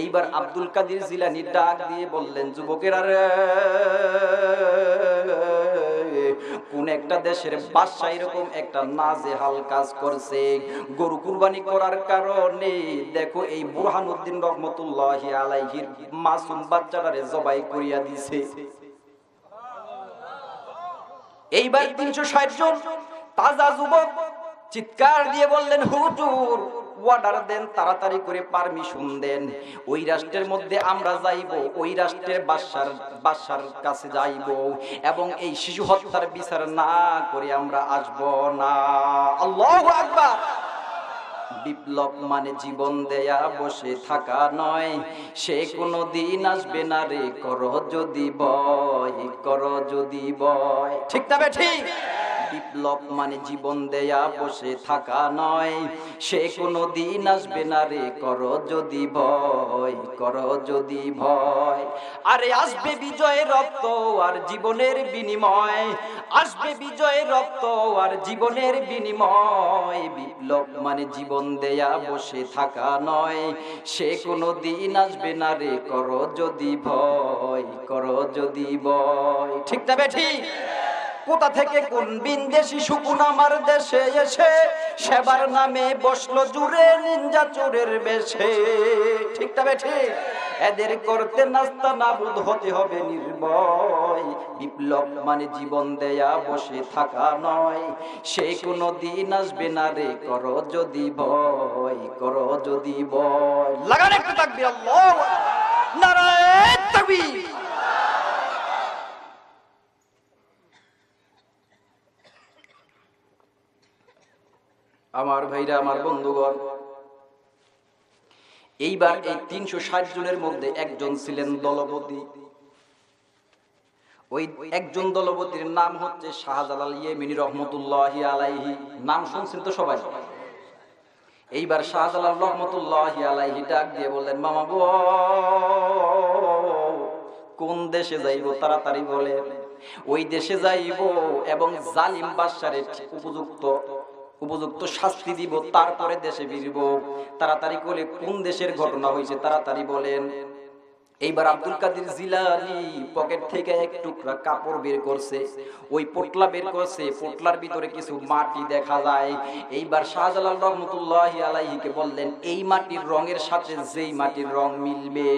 S1: এইবার আব্দুল কাদের জিলানী ডাক দিয়ে বললেন, যুবকেরা রে, কোন কোন একটা দেশের বাদশা এরকম একটা নাজেহাল কাজ করছে, গরু কুরবানি করার কারণে দেখো এই বুরহানুদ্দিন রহমতুল্লাহি আলাইহির মাসুম বাচ্চাটারে জবাই করিয়া দিছে। এইবার 360 জন তাজা যুবক চিৎকার দিয়ে বললেন, হুজুর অর্ডার দেন, তাড়াতাড়ি করে পারমিশন দেন, ওই রাষ্ট্রের মধ্যে আমরা যাইব, ওই রাষ্ট্রের বাদশার কাছে যাইব এবং এই শিশু হত্যার বিচার না করে আমরা আসব না। আল্লাহু আকবার। বিপ্লব মানে জীবন দেয়া বসে থাকা নয়, সে কোনো দিন আসবে না রে, করো যদি ভয়, করো যদি ভয়। ঠিক না ঠিক? বিপ্লব মানে জীবন দেয়া বসে থাকা নয়, সে কোনো দিন আসবে না রে, করো যদি ভয়, করো যদি ভয়। আরে আসবে বিজয়ের রক্ত আর জীবনের বিনিময়, আসবে বিজয়ের রক্ত আর জীবনের বিনিময়। বিপ্লব মানে জীবন দেয়া বসে থাকা নয়, সে কোনো দিন আসবে না রে, করো যদি ভয়, করো যদি ভয়। ঠিক না ঠিক? কোথা থেকে কোন বিন্দেশি শুকুন আমার দেশে এসে সেবার নামে বসলো জুড়ে নিনজা চোরের বেশে। ঠিক না ঠিক? এদের করতে নাস্তা নাবুদ হতে হবে নির্ভয়। বিপ্লব মানে জীবন দেয়া বসে থাকা নয়, সে কোনো দিন আসবে না রে, করো যদি ভয়, করো যদি ভয়। লাগান একটু তাকবীর, আল্লাহু আকবার, নারায়ে তাকবীর। আমার ভাইরা, আমার বন্ধুগণ, এইবার এই 360 জনের মধ্যে একজন ছিলেন দলপতি। ওই একজন দলপতির নাম হচ্ছে শাহজালাল ইয়েমেনি রহমতুল্লাহি আলাইহি। নাম শুনছেন তো সবাই? এইবার শাহজালাল রহমতুল্লাহি আলাইহি ডাক দিয়ে বললেন, মামা গো, কোন দেশে যাইব তাড়াতাড়ি বলেন। ওই দেশে যাইব এবং জালিম বাদশারে উপযুক্ত শাস্তি দিব, তারপরে দেশে ফিরব। তাড়াতাড়ি করে কোন দেশের ঘটনা হয়েছে তাড়াতাড়ি বলেন। এইবার আব্দুল কাদের জিলানী পকেট থেকে এক টুকরা কাপড় বের করছে, ওই পোটলা বের করছে, পোটলার ভিতরে কিছু মাটি দেখা যায়। এইবার শাহজালাল রহমতুল্লাহি আলাইহিকে বললেন, এই মাটির রঙের সাথে যেই মাটির রং মিলবে,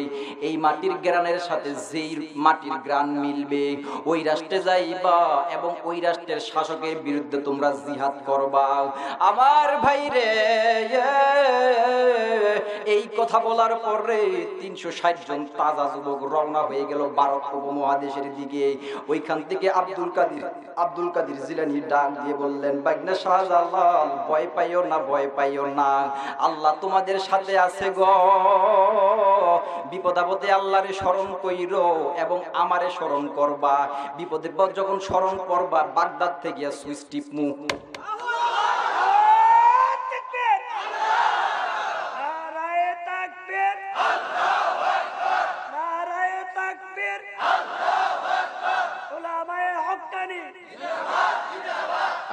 S1: এই মাটির গ্রানের সাথে যেই মাটির গ্রান মিলবে, ওই রাষ্ট্রে যাইবা এবং ওই রাষ্ট্রের শাসকের বিরুদ্ধে তোমরা জিহাদ করবা। আমার ভাই রে, এই কথা বলার পরে 360 জন তাজা যুবক রওনা হয়ে গেল ভারত উপমহাদেশের দিকে। ওইখান থেকে আব্দুল কাদের জিলানী ডাক দিয়ে বললেন, বাগনা শাহজালাল, ভয় পাইও না, ভয় পাইও না, আল্লাহ তোমাদের সাথে আছে গো। বিপদ আপদে আল্লাহরে স্মরণ কইরো এবং আমারে স্মরণ করবা। বিপদে যখন স্মরণ করবা, বাগদাদ থেকে সুইচ টিপমু।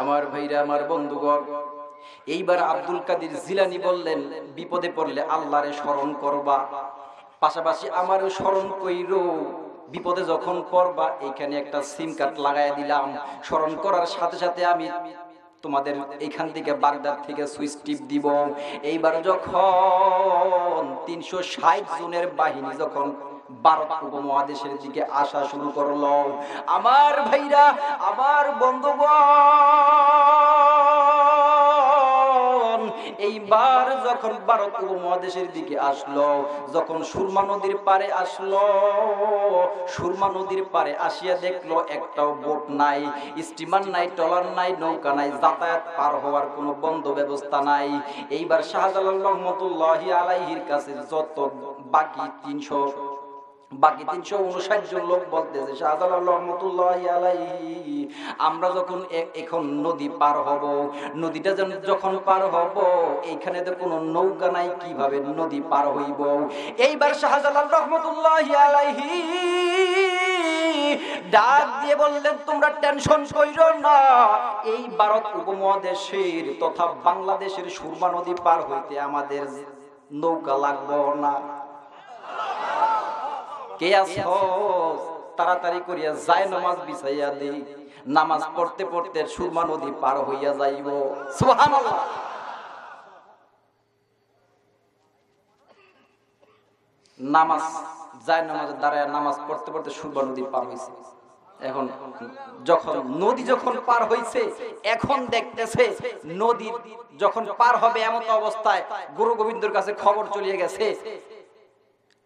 S1: আমার ভাইরা, আমার বন্ধুগণ, এইবার আব্দুল কাদের জিলানী বললেন, বিপদে পড়লে আল্লাহরে স্মরণ করবা, পাশাপাশি আমারও স্মরণ কইরো। বিপদে যখন পড়বা, এইখানে একটা সিম কার্ড লাগাই দিলাম, স্মরণ করার সাথে সাথে আমি তোমাদের এইখান থেকে বাগদাদ থেকে সুইচ টিপ দিব। এইবার যখন 360 জনের বাহিনী যখন ভারত উপমহাদেশের দিকে আসা শুরু করলো, আমার ভাইরা, আমার বন্ধুগণ, এইবার যখন ভারত উপমহাদেশের দিকে আসলো, যখন সুরমা নদীর পারে আসলো, সুরমা নদীর পারে আসিয়া দেখলো একটাও বোট নাই, স্টিমার নাই, ট্রলার নাই, নৌকা নাই, যাতায়াত পার হওয়ার কোনো বন্ধ ব্যবস্থা নাই। এইবার শাহজালাল রহমতুল্লাহি আলাইহির কাছে যত বাকি 359 জন লোক বলতেছে, শাহজালাল রহমতুল্লাহি আলাইহি, আমরা যখন এখন নদী পার হব, নদীটা যখন পার হব, এইখানে তো কোনো নৌকা নাই, কিভাবে নদী পার হইব? এইবার শাহজালাল রহমতুল্লাহি আলাইহি ডাক দিয়ে বললেন, তোমরা টেনশন কইরো না, এই ভারত উপমহাদেশের তথা বাংলাদেশের সুরমা নদী পার হইতে আমাদের নৌকা লাগবে না। কে আছো? তাড়াতাড়ি করিয়া যায় নামাজ বিছাইয়া দেই, নামাজ পড়তে পড়তে সুরমা নদী পার হইয়া যাইব। সুবহানাল্লাহ। নামাজ যায় নামাজের দাঁড়ায় নামাজ পড়তে পড়তে সুরমা নদী পার হইছে। এখন নদী যখন পার হইছে, এখন দেখতেছে নদী যখন পার হবে এমন অবস্থায় গুরু গোবিন্দর কাছে খবর চলিয়ে গেছে,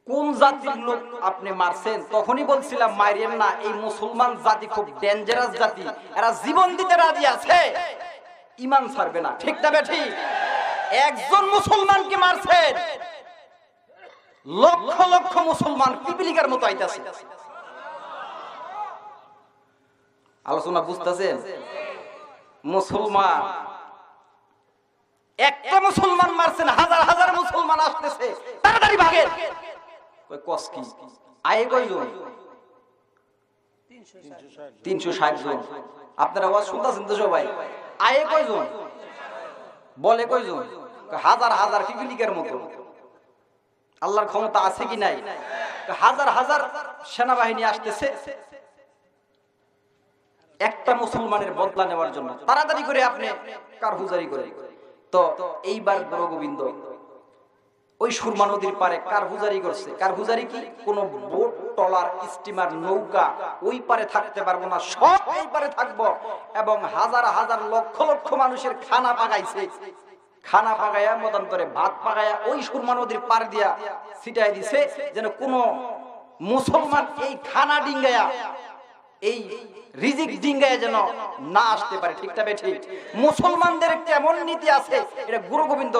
S1: কোন জাতির লোক আপনি মারছেন? তখনই বলছিলাম মারিয়েন না, এই মুসলমান জাতি খুব ডেঞ্জারাস জাতি, এরা জীবন দিতে রাজি আছে, ঈমান ছাড়বে না। ঠিক না বেঠি? একজন মুসলমানকে মারছেন, লক্ষ লক্ষ মুসলমান পিপিলিকার মতো আইতাছে। আলোচনা বুঝতেছেন? মুসলমান একটা মুসলমান মারছেন, হাজার হাজার মুসলমান আসতেছে, তাড়াতাড়ি ভাগেন। কই কস কি? আয়ে কয়জন? 360 জন। আপনারা আওয়াজ শুনতেছেন তো সবাই? আয়ে কয়জন? বলে কয়জন? হাজার হাজার পিপিলিকার মতো। আল্লাহর ক্ষমতা আছে কি নাই? হাজার হাজার সেনাবাহিনী আসতেছে একটা মুসলমানের বদলা নেওয়ার জন্য। তাড়াতাড়ি করে আপনি কারগুজারি করে। তো এইবার গুরু গোবিন্দ ওই সুরমা নদীর পারে কারগুজারি করছে। কারগুজারি কি? কোন বোট, ট্রলার, স্টিমার, নৌকা ওই পারে থাকতে পারবো না, সব এই পারে থাকবো। এবং হাজার হাজার লক্ষ লক্ষ মানুষের খানা পাকাইছে। খানা পাকাইয়া মতান্তরে ভাত পাকাইয়া ওই সুরমা নদীর পার দিয়া ছিটাই দিছে, যেন কোন মুসলমান এই খানা ডিঙ্গায়া, এই রিজিক ডিঙ্গায় যেন না আসতে পারে। ঠিকটা বেঠিক? মুসলমানদের কেমন নীতি আছে এটা গুরু গোবিন্দ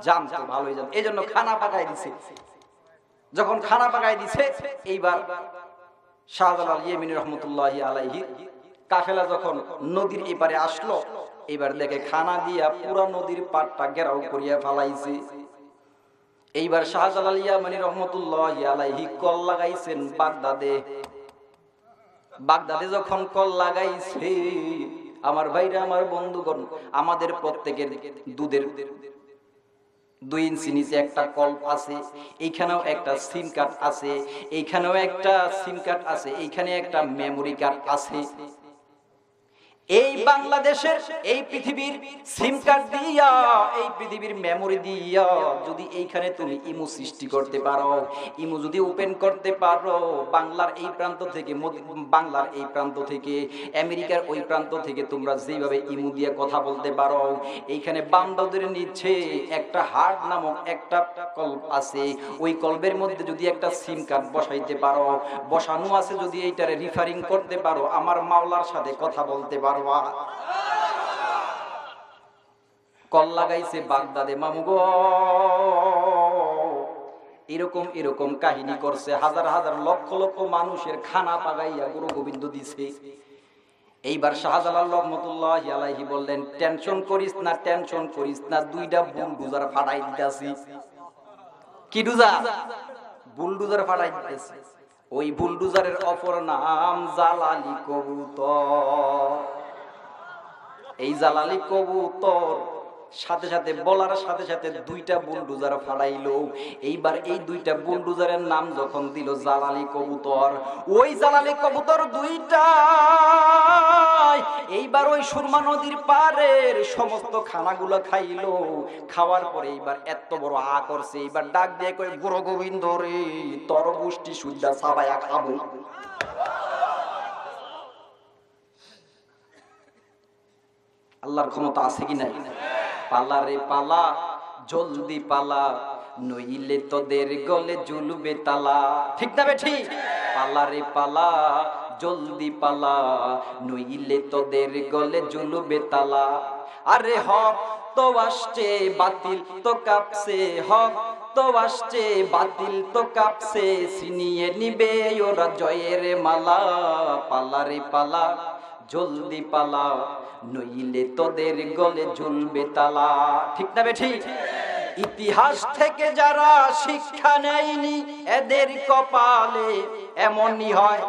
S1: জানতো, ভালোই জানতো। এই জন্য খানা পাকাই দিছে। যখন খানা পাকাই দিছে, এইবার শাহজালাল ইয়েমিনী রহমতুল্লাহি আলাইহি কাফেলা যখন নদীর এপারে আসলো, এইবার দেখে খানা দিয়া পুরা নদীর পাড়টা ঘেরাও করিয়া ফেলাইছে। এইবার শাহজালাল ইয়েমিনী রহমতুল্লাহি আলাইহি কল লাগাইছেন বাগদাদে। বাগদাদে যখন কল লাগাইছে, আমার ভাইরা, আমার বন্ধুগণ, আমাদের প্রত্যেকের দুধের 2 ইঞ্চি নিচে একটা কল আছে, এইখানেও একটা সিম কার্ড আছে, এইখানেও একটা সিম কার্ড আছে, এইখানে একটা মেমোরি কার্ড আছে। এই বাংলাদেশের, এই পৃথিবীর সিম কার্ড দিয়া, এই পৃথিবীর মেমোরি দিয়া যদি এইখানে তুমি ইমো সৃষ্টি করতে পারো, ইমো যদি ওপেন করতে পারো, বাংলার এই প্রান্ত থেকে, বাংলার এই প্রান্ত থেকে, আমেরিকার ওই প্রান্ত থেকে তোমরা যেভাবে ইমো দিয়ে কথা বলতে পারো, এইখানে বান্দাদের নিচে একটা হার্ট নামক একটা কল্প আছে, ওই কল্পের মধ্যে যদি একটা সিম কার্ড বসাইতে পারো, বসানো আছে যদি এইটারে রিফারিং করতে পারো, আমার মাওলার সাথে কথা বলতে পারো। কল লাগাইছে বাগদাদে। মামু গো, এরকম এরকম কাহিনী করছে, হাজার হাজার লক্ষ লক্ষ মানুষের খানা পাগাইয়া গুরু গোবিন্দ দিছে। এইবার শাহজালাল রহমতুল্লাহি আলাইহি বললেন, টেনশন করিস না, টেনশন করিস না, 2টা বুলডোজার ফাটাই দিতেছি। কি ডুজার? বুলডোজার ফাটাই দিতেছি। ওই বুলডোজারের অপর নাম জালালি কবুতর। এই জালালি কবুতর সাথে সাথে বলার সাথে সাথে 2টা বুলডোজার ফাড়াইলো। এইবার এই 2টা বুলডোজারের নাম যখন দিল জালালি কবুতর, ওই জালালি কবুতর 2টা এইবার ওই সুরমা নদীর পারের সমস্ত খানাগুলো খাইলো। খাওয়ার পরে এইবার এত বড় আ করছে, এইবার ডাক দিয়ে কই, গুরু গোবিন্দ রে, তর গোষ্ঠী সুদ্ধা সাবায়া খাবো। আল্লাহর ক্ষমতা আছে কি নাই? পালা রে পালা, জলদি পালা, নইলে তোদের গলে ঝুলবে তালা। ঠিক না বেঠি? পালা রে পালা, জলদি পালা, নইলে তোদের গলে ঝুলবে তালা। আরে হক তো আসছে, বাতিল তো কাঁপছে, হক তো আসছে, বাতিল তো কাঁপছে, ছিনিয়ে নিবে ওরা জয়ের মালা। পালা রে পালা, জলদি পালা, নইলে তোদের গলে ঝুলবে তালা। ঠিক না বেঠি? ইতিহাস থেকে যারা শিক্ষা নেয়নি, এদের কপালে এমনই হয়।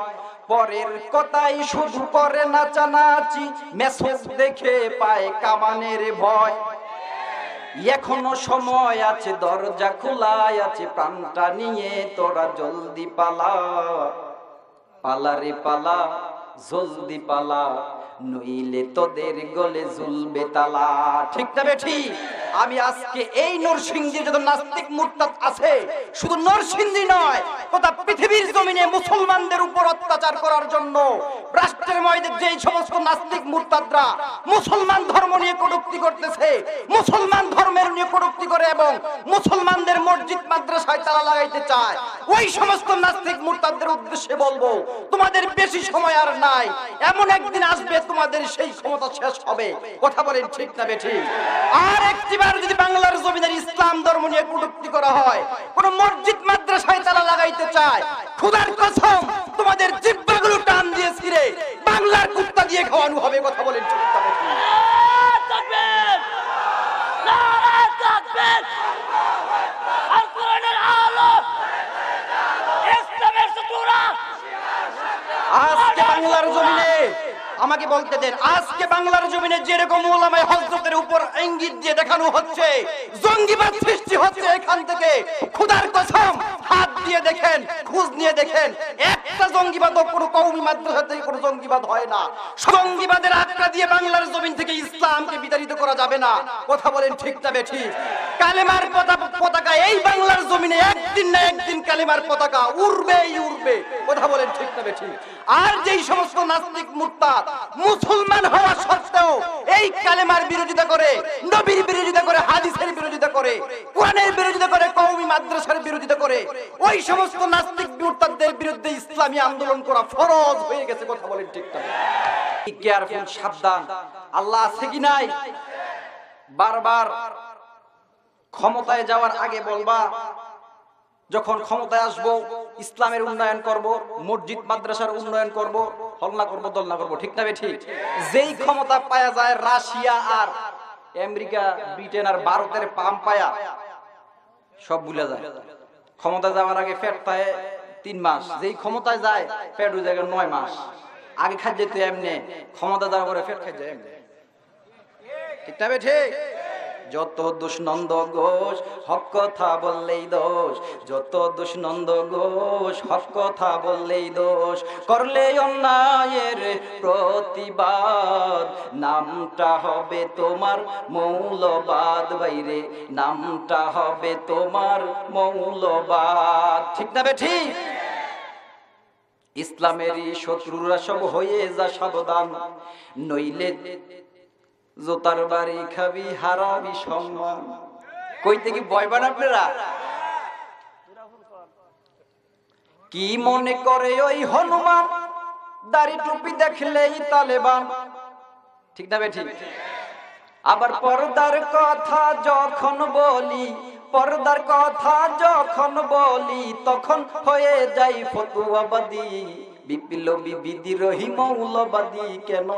S1: পরের কথাই শুধু করে নাচানাচি, মেসেজ দেখে পায় কামানের ভয়। এখনো সময় আছে, দরজা খোলাই আছে, প্রাণটা নিয়ে তোরা জলদি পালা। পালা রে পালা জলদি পালা, নইলে তোদের গলে ঝুলবে তালা। ঠিক না বেঠি? আমি আজকে এই নরসিংদীর যত নাস্তিক মুরতাদ আছে, শুধু নরসিংদী নয়, গোটা পৃথিবীর জমিনে মুসলমানদের উপর অত্যাচার করার জন্য রাষ্ট্রের ময়দানে যেই সমস্ত নাস্তিক মুরতাদরা মুসলমান ধর্ম নিয়ে কটূক্তি করতেছে, মুসলমান ধর্মের নিয়ে কটূক্তি করে এবং মুসলমানদের মসজিদ মাদ্রাসায় তালা লাগাইতে চায়, ওই সমস্ত নাস্তিক মুরতাদদের উদ্দেশ্যে বলবো, তোমাদের বেশি সময় আর নাই। এমন একদিন আসবে তোমাদের সেই ক্ষমতা শেষ হবে। কথা বলেন ঠিক না বেঠি? আর একটিবার যদি বাংলার জমিনের ইসলাম ধর্ম নিয়ে কটূক্তি করা হয়, কোন মসজিদ মাদ্রাসায় তালা লাগাইতে চায়, খোদার কসম তোমাদের জিহ্বাগুলো টান দিয়ে ছিঁড়ে বাংলার কুত্তা দিয়ে খাওয়ানো হবে। কথা বলেন ঠিক না বেঠি?
S2: তাকবীর! নারে তাকবীর! আল কোরআনের আলো! ইসলামের সুতরা!
S1: আজকে বাংলার জমিনে, আমাকে বলতে দেন, আজকে বাংলার জমিনে যেরকম ওলামায়ে হযরতের উপর ইঙ্গিত দিয়ে দেখানো হচ্ছে, জঙ্গিবাদ সৃষ্টি হচ্ছে এখান থেকে, খোদার কসম হাত দিয়ে দেখেন, খোঁজ নিয়ে দেখেন, একটা জঙ্গিবাদ কোনো কওমি মাদ্রাসা থেকে কোনো জঙ্গিবাদ হয় না। জঙ্গিবাদের আঁকড়া দিয়ে বাংলার জমিন থেকে ইসলামকে বিতাড়িত করা যাবে না। কথা বলেন ঠিক না বেঠিক? কালেমার পতাকা এই বাংলার জমিনে একদিন না একদিন কালেমার পতাকা উড়বেই উড়বে। কথা বলেন ঠিক না বেঠিক? আর যেই সমস্ত নাস্তিক মুরতাদ মুসলমান হওয়া সত্ত্বেও এই কালেমার বিরোধিতা করে, নবীর বিরোধিতা করে, হাদিসের বিরোধিতা করে, কোরআনের বিরোধিতা করে, কওমি মাদ্রাসার বিরোধিতা করে, ওই সমস্ত নাস্তিক মুরতাদদের বিরুদ্ধে ইসলামী আন্দোলন করা ফরজ হয়ে গেছে। কথা বলেন ঠিক না? কেয়ারফুল, সাবধান। আল্লাহ আছে কি নাই? বারবার ক্ষমতায় যাওয়ার আগে বলবা, যখন ক্ষমতায় আসবো ইসলামের উন্নয়ন করব, মসজিদ মাদ্রাসার উন্নয়ন করব, হল্লা করব, দল্লা করব। ঠিক না বেঠিক? যেই ক্ষমতা পায়া যায় রাশিয়া আর আমেরিকা, ব্রিটেন আর ভারতের পাম পায়া সব ভুলে যায়। ক্ষমতা যাওয়ার আগে পেট পায় 3 মাস, যেই ক্ষমতায় যায় পেট হয়ে যায় 9 মাস। আগে খাই যেত এমনি, ক্ষমতা যাওয়ার পরে পেট খাই যায় এমনি। ঠিক না বেঠিক? যত দোষ নন্দ ঘোষ, হক কথা বললেই দোষ। যত দোষ নন্দ ঘোষ, হক কথা বললেই দোষ। করলে অন্যায়ের প্রতিবাদ, নামটা হবে তোমার মৌলবাদ। বাইরে নামটা হবে তোমার মৌলবাদ। ঠিক না বেঠিক? ইসলামেরই শত্রুরা সব হয়ে যা সাবধান, নইলে জোতার বাড়ি খাবি, হারাবি সম্মান। কই থেকে ভয় পান আপনারা? কি মনে করে ওই হনুমান, দাড়ি টুপি দেখলেই তালেবান। ঠিক না বেঠিক? আবার পর্দার কথা যখন বলি, পর্দার কথা যখন বলি, তখন হয়ে যাই ফতুয়াবাদী, বিপ্লবী বিদ্রোহী মৌলবাদী। কেন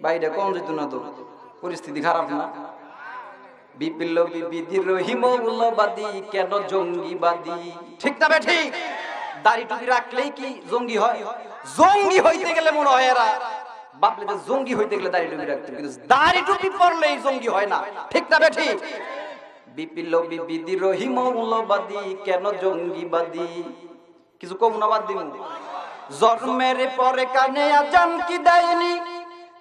S1: বাইরে কম যেত না তো? পরিস্থিতি খারাপ না? বিপ্লবী বিদ্রোহী মৌলবাদী, কেন জঙ্গিবাদী? ঠিক না বেঠিক? দাড়ি টুপি রাখলেই কি জঙ্গি হয়? জঙ্গি হইতে গেলে মনে হয় এরা ভাবলে যে জঙ্গি হইতে গেলে দাড়ি টুপি রাখতে, কিন্তু দাড়ি টুপি পরলেই জঙ্গি হয় না। ঠিক না বেঠিক? বিপ্লবী বিদ্রোহী মৌলবাদী, কেন জঙ্গিবাদী? কিছু কম না, বাদ দিন। জন্মের পরে কানে আজান কি দেয়নি,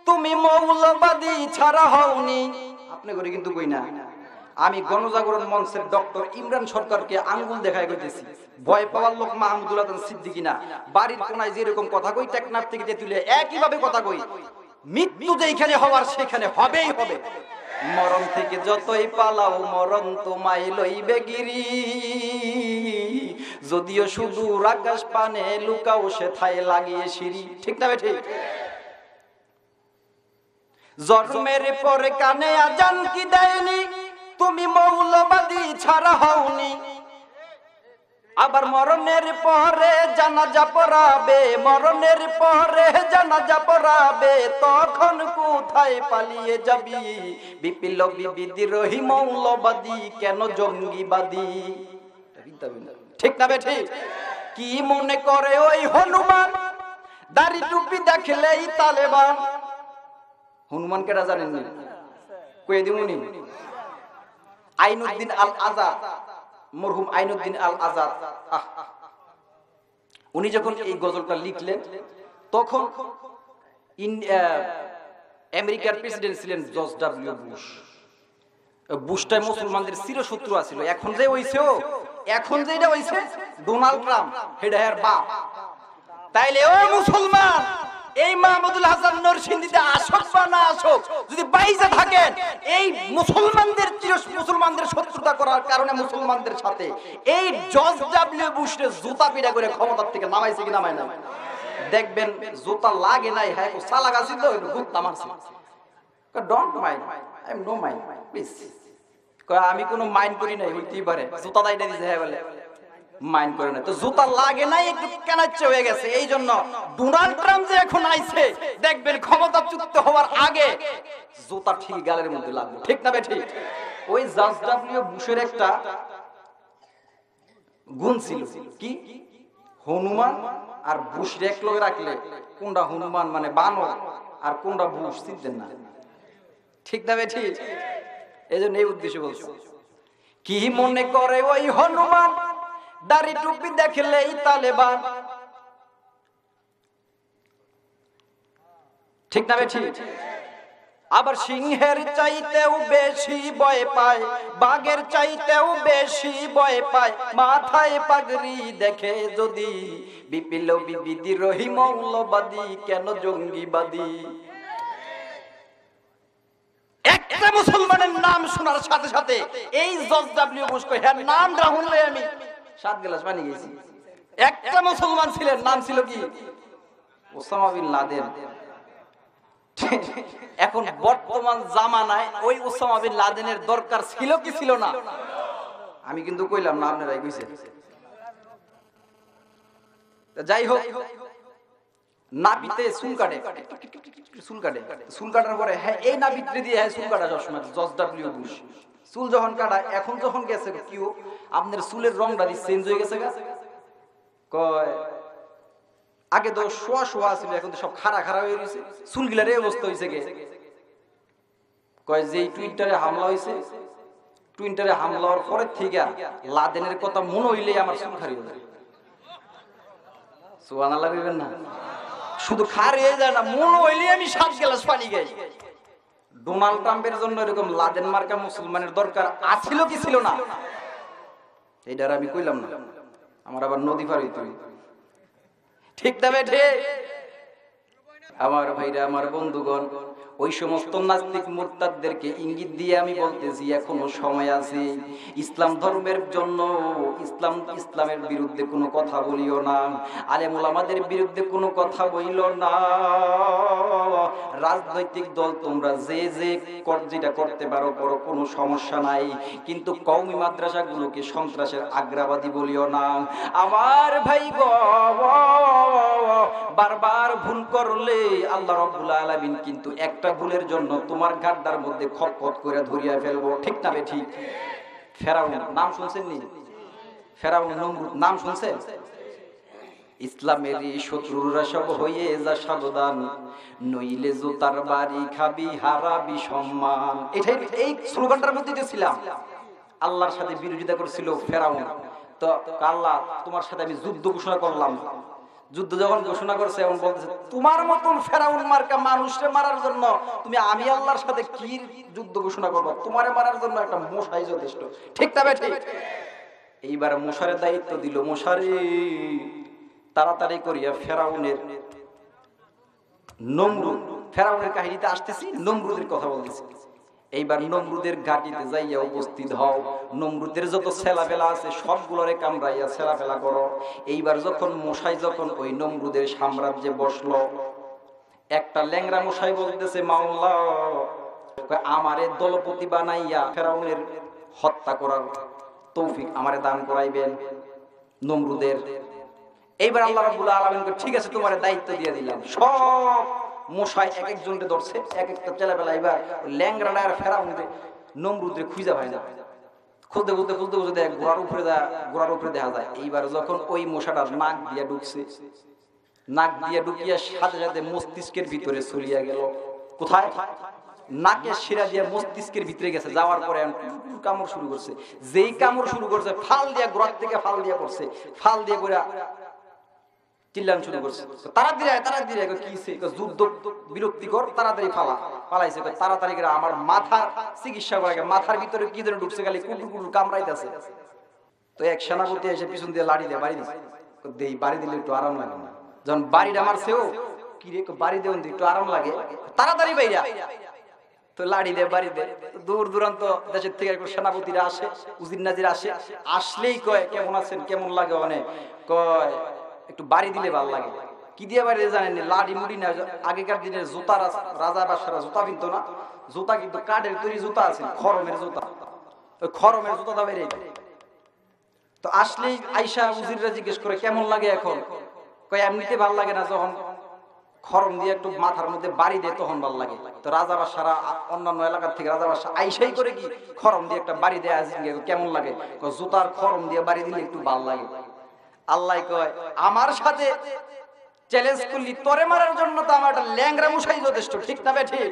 S1: তুমি মৌলবাদী ছাড়া হওনি। আপনি করে কিন্তু কই না। আমি গণজাগরণ মঞ্চের ডক্টর ইমরান সরকারকে আঙ্গুল দেখায় কইতেছি, ভয় পাওয়ার লোক মাহমুদুল হাসান সিদ্দিকী না। বাড়ির কোনায় যেরকম কথা কই, টেকনাফ থেকে তেতুলে একইভাবে কথা কই। মৃত্যু যেখানে হওয়ার সেখানে হবেই হবে। মরণ থেকে যতই পালাও, মরণ তোমায় লইবে গিরি। যদিও শুধু আকাশ পানে লুকাও, সেথায় লাগিয়ে সিঁড়ি। ঠিক না বেঠিক? জন্মের পরে কানে আজান কি দেয়নি, তুমি মৌলবাদী ছাড়া হওনি। আবার মরণের পরে জানাজা পড়াবে, মরণের পরে জানাজা পড়াবে, তখন কোথায় পালিয়ে যাবি? বিপ্লবী বিদ্রোহী মৌলবাদী, কেন জঙ্গিবাদী? ঠিক না বেঠিক? কি মনে করে ওই হনুমান, দাড়ি টুপি দেখলেই তালেবান? হনুমান কেটা জানেন না? কয়ে দিমুনি। আইনুদ্দিন আল আজাদ, মরহুম আইনুদ্দিন আল আজাদ, উনি যখন এই গজলটা লিখলেন তখন আমেরিকার প্রেসিডেন্ট ছিলেন জর্জ ডব্লিউ বুশ। বুশটাই মুসলমানদের চিরশত্রু আছিল। এখন যে এটা হইছে ডোনাল্ড ট্রাম্প, হেডা এর বাপ। তাইলে ও মুসলমান, এই মাহমুদুল হাসান নরসিংদীতে আসক বা না আসক, যদি বাইজে থাকেন, এই মুসলমানদের শত্রুতা করার কারণে মুসলমানদের সাথে এই জর্জ ডব্লিউ বুশকে জুতা পিটা করে ক্ষমতার থেকে নামাইছে কি নামায় না? দেখবেন জুতা লাগে নাই, হ্যাঁ সালাক আছে তো গুত্তা মারছে। Don't mind, I am no mind please. আমি কোনো মাইন্ড করি নাই, হইতেই পারে জুতা দাইটা দিছে, হ্যাঁ বলে মাইন্ড করে না। তো জুতা লাগে নাই, একটু কেনাচ্ছে হয়ে গেছে। এই জন্য ডোনাল্ড ট্রাম্প যে এখন আইছে, দেখবেন ক্ষমতাচ্যুত হওয়ার আগে জুতা ঠিক গালের মধ্যে লাগবে, ঠিক না বেঠিক? ওই জর্জ ডব্লিউ বুশের একটা গুণ ছিল কি, হনুমান আর বুশ এক লগে রাখলে কোনটা হনুমান মানে বানর আর কোনটা বুশ চিনতেন না, ঠিক না বেঠিক? এই জন্য এই উদ্দেশ্যে বলছো। কি মনে করে ওই হনুমান, দাড়ি টুপি দেখলেই তালেবান, ঠিক না বেঠিক? আবার সিংহের চাইতেও বেশি ভয় পায়, বাঘের চাইতেও বেশি ভয় পায়, মাথায় পাগড়ি দেখে যদি বিপ্লবী বিদ্রোহী মৌলবাদী কেন জঙ্গিবাদী। একটা মুসলমানের নাম শোনার সাথে সাথে এই জর্জ ডব্লিউ বুশ কই, হ্যাঁ নাম রাহুল ভাই, আমি 7 গ্লাস পানি গেছি। একটা মুসলমান ছিলেন, নাম ছিল কি? Osama bin Laden. এখন বর্তমান জামানায় ওই ওসামা বিন লাদেনের দরকার ছিল কি ছিল না? আমি কিন্তু কইলাম না, আপনারাই কইছেন। যাই হোক, নাবিতে চুল কাটে, চুল কাটার পরে হ্যাঁ এই নাবিতে দিয়ে হ্যাঁ চুল কাটা সবসময় জর্জ ডব্লিউ বুশ। চুল যখন কাটায়, এখন যখন গেছে কিও আপনার চুলের রংটা চেঞ্জ হয়ে গেছে, কয় আগে তো শোয়া ছিল, এখন তো সব খাড়া হয়ে গেছে, চুলগুলার এই অবস্থা হয়েছে গে। কয় যে টুইটারে হামলা হয়েছে, টুইটারে হামলা হওয়ার পরের থেকে লাদেনের কথা মনে হইলেই আমার চুল খারি হয়ে যায়। সুবহানাল্লাহ কইবেন না? শুধু খার হয়ে যায় না, মনে হইলেই আমি 7 গ্লাস পানি খাই। ডোনাল্ড ট্রাম্পের জন্য এরকম লাদেন মার্কা মুসলমানের দরকার আছিল কি ছিল না? এইটার আমি কইলাম না, আমার আবার নদী পার হইতে হইবে, ঠিক না বেঠে? আমার ভাইরা, আমার বন্ধুগণ, ওই সমস্ত নাস্তিক মুরতাদদেরকে ইঙ্গিত দিয়ে আমি বলতেছি এখনো সময় আছে। ইসলাম ধর্মের জন্য, ইসলামের বিরুদ্ধে কোনো কথা বলিও না, আলেম ওলামাদের বিরুদ্ধে কোনো কথা বইল না। রাজনৈতিক দল তোমরা যে যেটা করতে পারো করো, কোনো সমস্যা নাই, কিন্তু কওমি মাদ্রাসাগুলোকে সন্ত্রাসের আগ্রাবাদী বলিও না। আমার ভাই গো, বারবার ভুল করলে আল্লাহ রাব্বুল আলামিন কিন্তু একটা ভুলের জন্য তোমার গাড্ডার মধ্যে খটখট করে ধরিয়া ফেলবো, ঠিক না বেঠিক? ফেরাউন নাম শুনছেন নি? ফেরাউন নমরুদ নাম শুনছেন? ইসলামের শত্রুরা সব হয়ে যা সাবধান, নইলে জুতার বাড়ি খাবি, হারাবি সম্মান। এটাই এই স্লোগানটার মধ্যে যে ছিলাম। আল্লাহর সাথে বিরোধিতা করছিল ফেরাউন, তো আল্লাহ তোমার সাথে আমি যুদ্ধ ঘোষণা করলাম। যুদ্ধ যখন ঘোষণা করছে, এমন বলতেছে তোমার মতন ফেরাউন মার্কা মানুষকে মারার জন্য তুমি আমি আল্লাহর সাথে কি যুদ্ধ ঘোষণা করবো? তোমারে মারার জন্য একটা মশাই যথেষ্ট, ঠিক না বেঠিক? এইবার মশারের দায়িত্ব দিল, মশারে তাড়াতাড়ি করিয়া ফেরাউনের ফেরাউনের কাহিনীতে আসতেছি, নমরুদের কথা বলতেছি। এইবার নমরুদের ঘাটিতে যাইয়া উপস্থিত হও, নমরুদের যত ছেলাপেলা আছে সবগুলোরে কামড়াইয়া ছেলাপেলা করো। এইবার যখন মশাই যখন ওই নমরুদের সাম্রাজ্যে বসলো, একটা ল্যাংরা মশাই বলতেছে মাওলা আমারে দলপতি বানাইয়া ফেরাউনের হত্যা করার তৌফিক আমারে দান করাইবেন নমরুদের। এইবার আল্লাহ রাব্বুল আলামিন ঠিক আছে তোমার দায়িত্ব দিয়ে দিলাম। সব মশাই এক একজনকে ধরছে, এক একটা ছেলেবেলা। এবার ল্যাংরাটা আর ফেরাউনকে নমরুদে খুঁজে পায় না, খুঁজতে খুঁজতে ঘোড়ার উপরে দেখা যায়। এইবার যখন ওই মশাটা নাক দিয়ে ঢুকছে, নাক দিয়ে ঢুকিয়া সাথে সাথে মস্তিষ্কের ভিতরে চলিয়া গেল। কোথায়? নাকের শিরা দিয়ে মস্তিষ্কের ভিতরে গেছে। যাওয়ার পরে কামড় শুরু করছে। যেই কামড় শুরু করছে ফাল দিয়া, গোড়ার থেকে ফাল দিয়া করছে, ফাল দিয়ে করে চিল্লান শুরু করছে, তাড়াতাড়ি আয়, তাড়াতাড়ি আয়। কি যুদ্ধ বিরক্তিকর, তাড়াতাড়ি পালাইছে। তাড়াতাড়ি করে আমার মাথার চিকিৎসা করে, মাথার ভিতরে কি যেন ঢুকছে, খালি কুকুর কুকুর কামড়াইতেছে। তো এক সেনাপতি এসে পিছন দিয়ে লাড়ি দিয়ে বাড়ি দিছে। দেই বাড়ি দিলে একটু আরাম লাগে না, যখন বাড়িটা মারছেও কি রে বাড়ি দেন একটু আরাম লাগে, তাড়াতাড়ি বাইরা। তো লাড়ি দে বাড়ি দে। দূর দূরান্ত দেশের থেকে সেনাপতিরা আসে, উজির নাজির আসে, আসলেই কয় কেমন আছেন, কেমন লাগে, অনেক কয় একটু বাড়ি দিলে ভালো লাগে। কি দিয়ে বাড়ি জানেন, লাড়ি মুড়ি না। আগেকার দিনের জুতা, রাজা বাদশারা জুতা কিনতো না, জুতা কিন্তু কাঠের তৈরি জুতা আছে, খরমের জুতা। ওই খরমের জুতাটা বেরিয়ে যায়। তো আসলেই আইসা উজিররা জিজ্ঞেস করে কেমন লাগে এখন, কয় এমনিতে ভাল লাগে না, যখন খরম দিয়ে একটু মাথার মধ্যে বাড়ি দেয় তখন ভাল লাগে। তো রাজা বাদশারা অন্যান্য এলাকার থেকে রাজা বাদশা আইসাই করে কি খরম দিয়ে একটা বাড়ি দেয়, কেমন লাগে, জুতার খরম দিয়ে বাড়ি দিলে একটু ভাল লাগে। আল্লাহ কয় আমার সাথে চ্যালেঞ্জ করলি, তোরে মারার জন্য তো আমার একটা ল্যাংরা মশাই যথেষ্ট, ঠিক না বে ঠিক?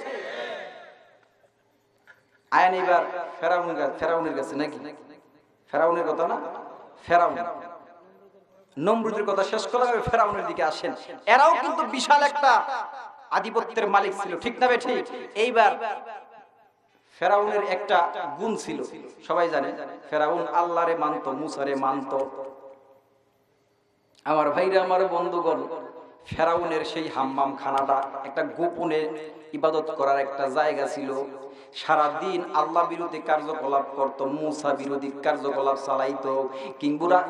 S1: আয়ান এবার ফেরাউনের কাছে, নাকি ফেরাউনের কথা না, ফেরাউন নমরুদের কথা শেষ করা হবে, ফেরাউনের দিকে আসেন। এরাও কিন্তু বিশাল একটা আধিপত্যের মালিক ছিল, ঠিক না বে ঠিক? এইবার ফেরাউনের একটা গুণ ছিল, সবাই জানে, ফেরাউন আল্লাহরে মানত, মুসারে মানত। আমার ভাইরা, আমার বন্ধুগণ, ফেরাউনের সেই হাম্মাম খানাটা একটা গোপনে ইবাদত করার একটা জায়গা ছিল। সারাদিন আল্লাহ বিরোধী কার্যকলাপ করত, মুসা বিরোধী কার্যকলাপ চালাইতো।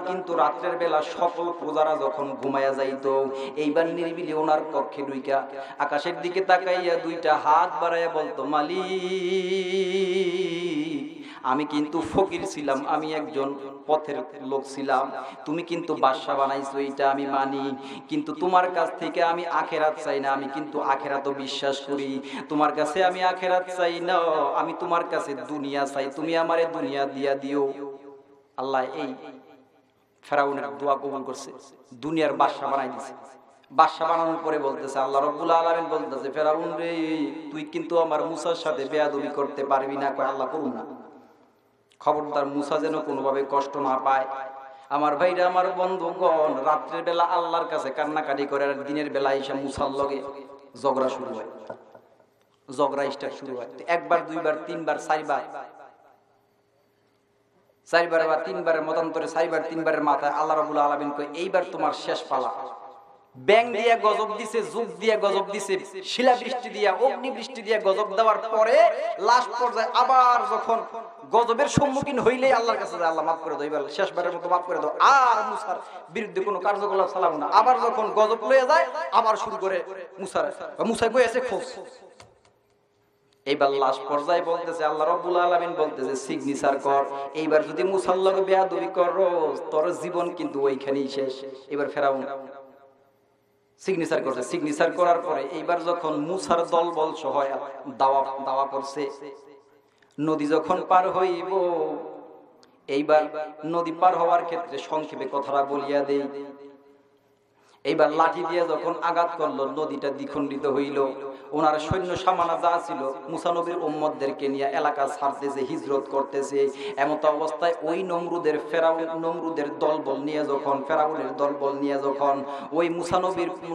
S1: কিন্তু রাত্রের বেলা সকল প্রজারা যখন ঘুমায়া যাইত, এইবার নিরিবিলি ওনার কক্ষে ঢুইকা আকাশের দিকে তাকাইয়া দুইটা হাত বাড়াইয়া বলতো, মালিক, আমি কিন্তু ফকির ছিলাম, আমি একজন পথের লোক ছিলাম, তুমি কিন্তু বাদশা বানাইছো, এটা আমি মানি, কিন্তু তোমার কাছ থেকে আমি আখেরাত চাই না, আমি কিন্তু আখেরাতও বিশ্বাস করি, তোমার কাছে আমি আখেরাত চাই না, আমি তোমার কাছে দুনিয়া চাই, তুমি আমারে দুনিয়া দিয়া দিও। আল্লাহ এই ফেরাউনের দোয়া কবুল করছে, দুনিয়ার বাদশা বানাই দিছে। বাদশা বানানোর পরে বলতেছে, আল্লাহ রাব্বুল আলামিন বলতেছে, ফেরাউন রে, তুই কিন্তু আমার মুসার সাথে বেয়াদবি করতে পারবি না। কয় আল্লাহ করুন না, খবরদার মুসা যেন কোনোভাবে কষ্ট না পায়। আমার ভাইরা, আমার বন্ধুগণ, রাত্রের বেলা আল্লাহর কাছে কান্নাকাটি করে, আর দিনের বেলা এসে মুসার লগে ঝগড়া শুরু হয়, ঝগড়া স্টার্ট শুরু হয়। একবার, দুইবার, তিনবার, চারবার বা তিনবারের মতান্তরে, চারবার তিনবারের মাথায় আল্লাহ রাব্বুল আলামিন কয়, এইবার তোমার শেষ পালা। ব্যাং দিয়ে গজব দিছে, যুগ দিয়ে গজব দিছে, শিলা বৃষ্টি দিয়া, অগ্নি বৃষ্টি দিয়া গজব দেওয়ার পরে লাস্ট পর্যায়ে আবার যখন গজবের সম্মুখীন হইলেই আল্লাহর কাছে আল্লাহ মাফ করে দাও, এবার শেষবারের মতো মাফ করে দাও, আর মুসার বিরুদ্ধে কোনো কার্যকলাপ চালাবো না। আবার যখন গজব লয়ে যায়, আবার শুরু করে মুসা কই আছে খোঁজ। এইবার লাস্ট পর্যায়ে বলতেছে, আল্লাহ রাব্বুল আলামিন বলতেছে, সিগনেচার কর, এইবার যদি মুসার লগে বেয়াদবি করো, তোর জীবন কিন্তু ওইখানেই শেষ। এবার ফেরাউন সিগনেচার করছে। সিগনেচার করার পরে এইবার যখন মুসার দলবল সহ দাওয়া করছে, নদী যখন পার হইব, এইবার নদী পার হওয়ার ক্ষেত্রে সংক্ষেপে কথাটা বলিয়া দেই। এইবার লাঠি দিয়ে যখন আঘাত করলো, নদীটা দ্বিখণ্ডিত হইল। ওনার সৈন্য সামানা যা ছিল, মুসা নবীর উম্মতদেরকে নিয়ে এলাকা ছাড়তেছে, হিজরত করতেছে। এমত অবস্থায় ওই নমরুদের দলবল নিয়ে যখন, ফেরাউনের দলবল নিয়ে যখন ওই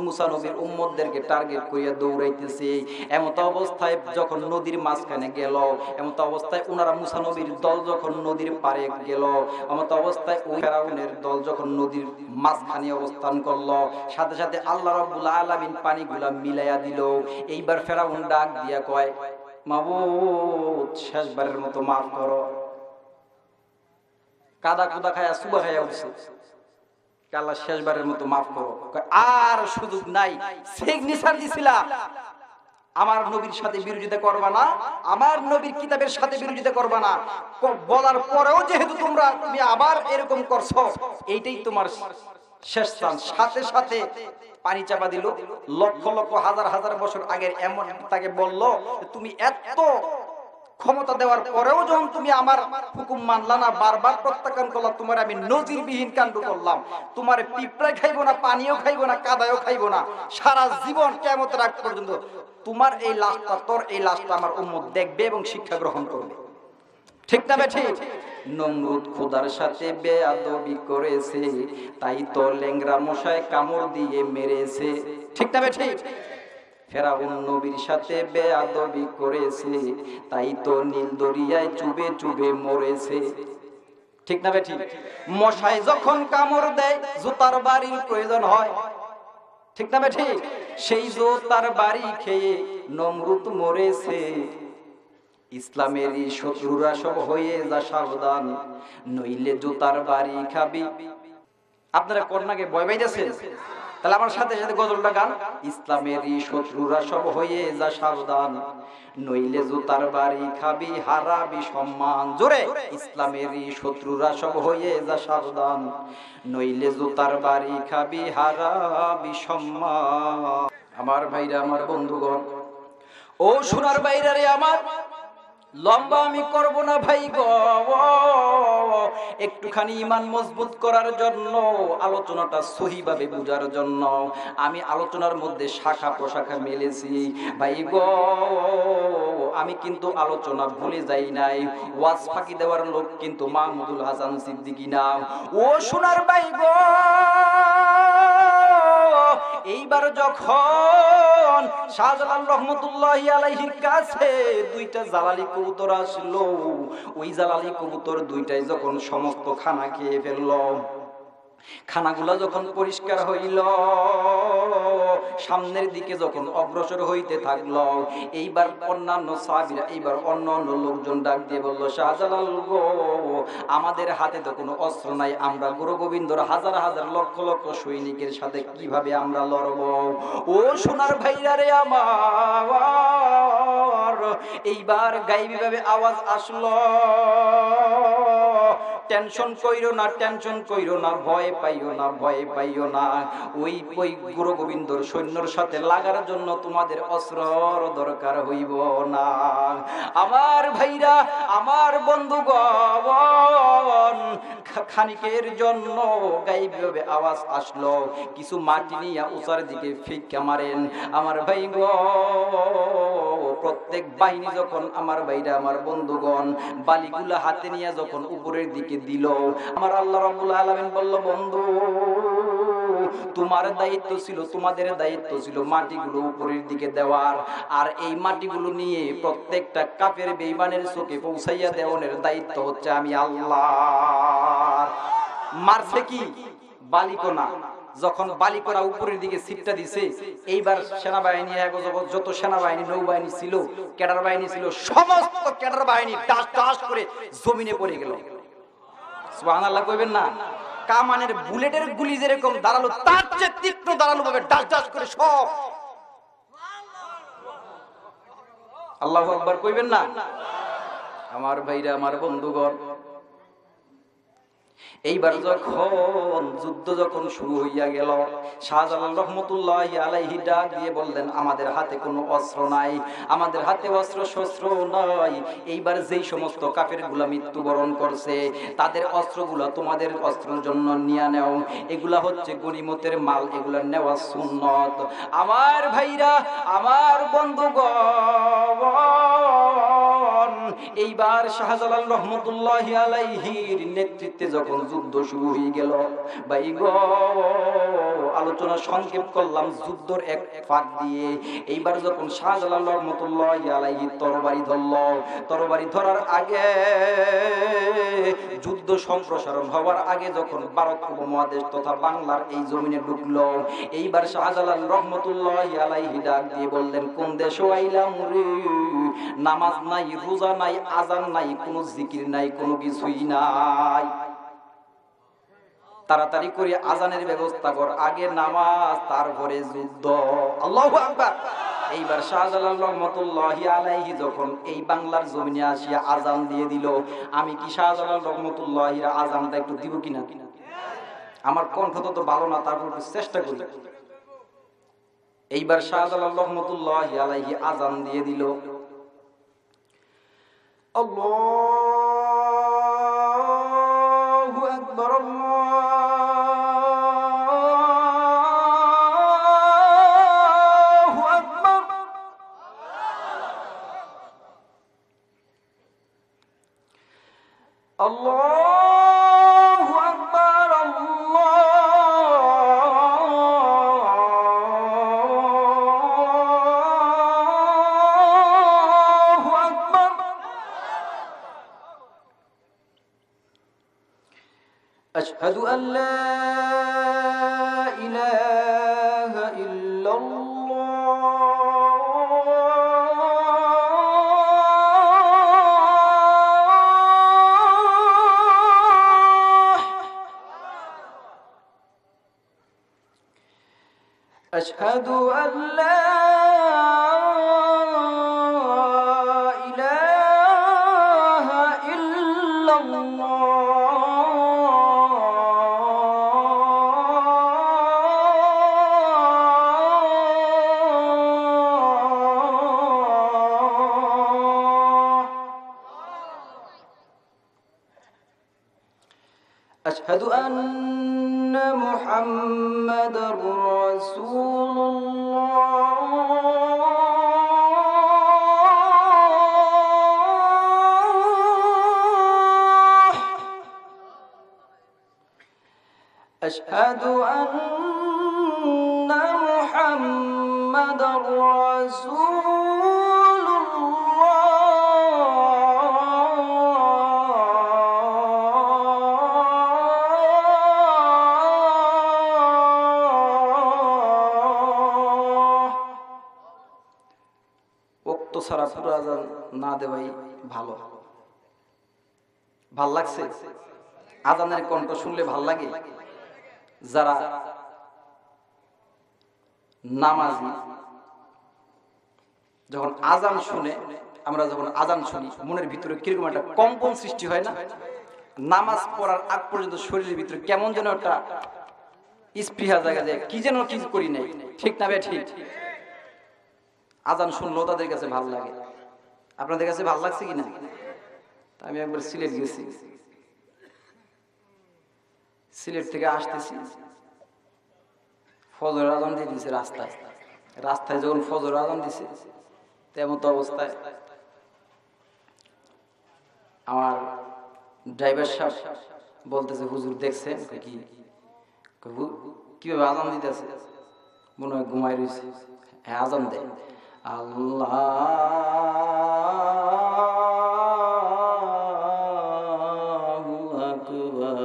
S1: মুসা নবীর উম্মতদেরকে টার্গেট করিয়া দৌড়াইতেছে, এমত অবস্থায় যখন নদীর মাঝখানে গেল, এমত অবস্থায় ওনারা মুসা নবীর দল যখন নদীর পারে গেল, এমত অবস্থায় ওই ফেরাউনের দল যখন নদীর মাঝখানে অবস্থান করলো, সাথে সাথে আল্লাহ রাব্বুল আলামিন পানিগুলা মিলাইয়া দিল। এইবার ফেরাউন ডাক দিয়া কয়, মাবুদ, শেষবারের মতো মাফ করো। কাদা কুদা খায়া সুবা খায়া উঠছে, আল্লাহ শেষবারের মতো মাফ করো। আর সুযোগ নাই, সিগনেচার দিছিলা, আমার নবীর সাথে বিরোধিতা করবা না, আমার নবীর কিতাবের সাথে বিরোধিতা করবা না, বলার পরেও যেহেতু তুমি আবার এরকম করছো, এইটাই তোমার শেষ চান্স। সাথে সাথে পানি চাপা দিল। লক্ষ লক্ষ হাজার হাজার বছর আগের এমন তাকে বলল, তুমি এত ক্ষমতা দেওয়ার পরেও যখন তুমি আমার হুকুম মানলা না, বারবার প্রত্যাখ্যান করলাম, তোমার আমি নজিরবিহীন কাণ্ড করলাম, তোমার পিঁপড়ায় খাইবো না, পানিও খাইবো না, কাদায়ও খাইবো না, সারা জীবন কিয়ামতের আগ পর্যন্ত তোমার এই লাশটা, তোর এই লাশটা আমার উম্মত দেখবে এবং শিক্ষা গ্রহণ করবে, ঠিক না বে ঠিক? নমরুদ খোদার সাথে বেয়াদবি করেছে, তাই তো ল্যাংড়া মশায় কামড় দিয়ে মেরেছে। ঠিক না ঠিক? ফেরাউন নবীর সাথে বেয়াদবি করেছে, তাই তো নীল দরিয়ায় চুবে চুবে মরেছে। ঠিক না ঠিক? মশায় যখন কামড় দেয় জুতার বাড়ির প্রয়োজন হয়। ঠিক না ঠিক? সেই জুতার বাড়ি খেয়ে নমরুদ মরেছে। ইসলামেরই শত্রুরা সব হয়ে যা সাবধান, নইলে জুতার বাড়ি খাবি। আপনারা কন্যাকে ভয় পাইতেছেন? তাহলে আমার সাথে সাথে গজলটা গান। ইসলামেরই শত্রুরা সব হয়ে যা সাবধান, নইলে জুতার বাড়ি খাবি, হারাবি সম্মান। জোরে, ইসলামেরই শত্রুরা সব হয়ে যা সাবধান, নইলে জুতার বাড়ি খাবি, হারাবি সম্মান। আমার ভাইরা, আমার বন্ধুগণ, ও সোনার বাইরা রে আমার, লম্বা আমি করব না ভাই গো, একটুখানি ঈমান মজবুত করার জন্য, আলোচনাটা সহিভাবে বুঝার জন্য আমি আলোচনার মধ্যে শাখা প্রশাখা মেলেছি ভাই গো। আমি কিন্তু আলোচনা ভুলে যাই নাই। ওয়াজ ফাঁকি দেওয়ার লোক কিন্তু মাহমুদুল হাসান সিদ্দিকী না। ও সোনার ভাই গো, এইবার যখন শাহজালাল রহমতুল্লাহি আলাইহির কাছে দুইটা জালালি কবুতর আসলো, ওই জালালি কবুতর দুইটাই যখন সমস্ত খানা খেয়ে ফেললো, খানাগুলা যখন পরিষ্কার হইল, সামনের দিকে যখন অগ্রসর হইতে থাকলো, এইবার অন্যান্য সাহাবীরা, এইবার অন্যান্য লোকজন ডাক দিয়ে বলল, শাহজালাল গো, আমাদের হাতে তো কোনো অস্ত্র নাই, আমরা গুরু গোবিন্দর হাজার হাজার লক্ষ লক্ষ সৈনিকের সাথে কিভাবে আমরা লড়ব? ও সোনার ভাইরা রে আমার, এইবার গায়েবী ভাবে আওয়াজ আসলো, টেনশন কইরো না, টেনশন কইরো না, ভয় পাইও না, ভয় পাইও না, ওই গুরু গোবিন্দর সৈন্যর সাথে লাগার জন্য তোমাদের অস্ত্রর দরকার হইব না। আমার ভাইরা, আমার বন্ধুগণ, খানিকের জন্য গায়েবীভাবে আওয়াজ আসলো, কিছু মাটি নিয়ে উচার দিকে ফিক্কা মারেন। আমার ভাই গো, প্রত্যেক বাহিনী যখন, আমার ভাইরা, আমার বন্ধুগণ, বালিগুলা হাতে নিয়ে যখন উপরের দিকে দিল, আমার আল্লাহ রাব্বুল আলামিন বলল, বন্ধু, তোমার দায়িত্ব ছিল, তোমাদের দায়িত্ব ছিল মাটিগুলো উপরের দিকে দেওয়ার, আর এই মাটিগুলো নিয়ে প্রত্যেকটা কাফের বেঈমানের চোখে পৌঁছাইয়া দেওয়ার দায়িত্ব হচ্ছে আমি আল্লাহর। মারছে কি? বালিকণা। যখন বালিকণা উপরের দিকে ছিটটা দিছে, এইবার সেনাবাহিনী, যত সেনাবাহিনী, নৌবাহিনী ছিল, ক্যাডার বাহিনী ছিল, সমস্ত ক্যাডার বাহিনী টাস টাস করে জমিনে পড়ে গেল। সুবহানাল্লাহ কইবেন না? কামানের বুলেটের গুলি যেরকম দাঁড়ালো, তার চেয়ে তীক্ষ্ণ দাঁড়ালো ভাবে ডাস ডাস করে সব। আল্লাহু আকবার কইবেন না? আমার ভাইরা, আমার বন্ধুগণ, এইবার যখন যুদ্ধ যখন শুরু হইয়া গেল, শাহজালাল রহমতুল্লাহি আলাইহি ডাক দিয়ে বললেন, আমাদের হাতে কোনো অস্ত্র নাই, আমাদের হাতে অস্ত্র শস্ত্র নাই। এইবার যেই সমস্ত কাফেরগুলা মৃত্যুবরণ করছে, তাদের অস্ত্রগুলা তোমাদের অস্ত্রের জন্য নিয়ে নেও, এগুলা হচ্ছে গনিমতের মাল, এগুলা নেওয়া সুন্নত। আমার ভাইরা, আমার বন্ধুগণ, এইবার শাহজালাল রহমতুল্লাহি আলাইহির নেতৃত্বে যখন যুদ্ধ শুরু হয়ে গেল, ভাই গো, আলোচনা সংক্ষেপ করলাম যুদ্ধর এক ফাঁক দিয়ে। এইবার যখন শাহজালাল রহমতুল্লাহি আলাইহি তরবারি ধরল, তরবারি ধরার আগে, যুদ্ধ সম্প্রসারণ হওয়ার আগে, যখন ভারত উপমহাদেশ তথা বাংলার এই জমিনে ঢুকলো, এইবার শাহজালাল রহমতুল্লাহি আলাইহি ডাক দিয়ে বললেন, কোন দেশে আইলাম রে? নামাজ নাই, রোজা নাই, আজান নাই, কোনো জিকির নাই, কোনো কিছুই নাই। তাড়াতাড়ি করে আজানের ব্যবস্থা কর, আগে নামাজ, তারপরে যুদ্ধ। আল্লাহু আকবার। এইবার শাহজালাল রহমতুল্লাহি আলাইহি যখন এই বাংলার জমিনে আসিয়া আজান দিয়ে দিল, আমি কি শাহজালাল রহমতুল্লাহির আজানটা একটু দিব কিনা? আমার কণ্ঠ তো ভালো না, তারপর একটু চেষ্টা করি। এইবার শাহজালাল রহমতুল্লাহি আলাইহি আজান দিয়ে দিল, আল্লাহু আকবার, আল্লাহু আকবার। আল্লাহ আশহাদু আল্লা ইলাহা ইল্লাল্লাহ আশহাদু আল্লা أشهد أن محمد رسول الله أشهد أن محمد رسول ছাড়া পুরো আজান না দেওয়াই ভালো। ভাল লাগছে? আজানের কণ্ঠ শুনলে ভাল লাগে? যারা নামাজি যখন আজান শুনে, আমরা যখন আজান শুনি মনের ভিতরে কিরকম একটা কম্পন সৃষ্টি হয় না? নামাজ পড়ার আগ পর্যন্ত শরীরের ভিতরে কেমন যেন একটা স্পৃহা জায়গা যায়, কি যেন কিছু করি নাই। ঠিক না ভাই? ঠিক। আজান শুনলেও তাদের কাছে ভালো লাগে। আপনাদের কাছে ভালো লাগছে কিনা? আমি একবার সিলেট গেছি, সিলেট থেকে আসতেছি, ফজর আজান দিয়ে দিয়েছে রাস্তায়। রাস্তায় যখন ফজর আজান দিছে তেমন তো অবস্থায় আমার ড্রাইভার সাহেব বলতেছে, হুজুর দেখছেন? কি কিভাবে আজান দিতেছে? মনে হয় ঘুমাই রয়েছে। হ্যাঁ, আজান দেয় আল্লাহু আকবার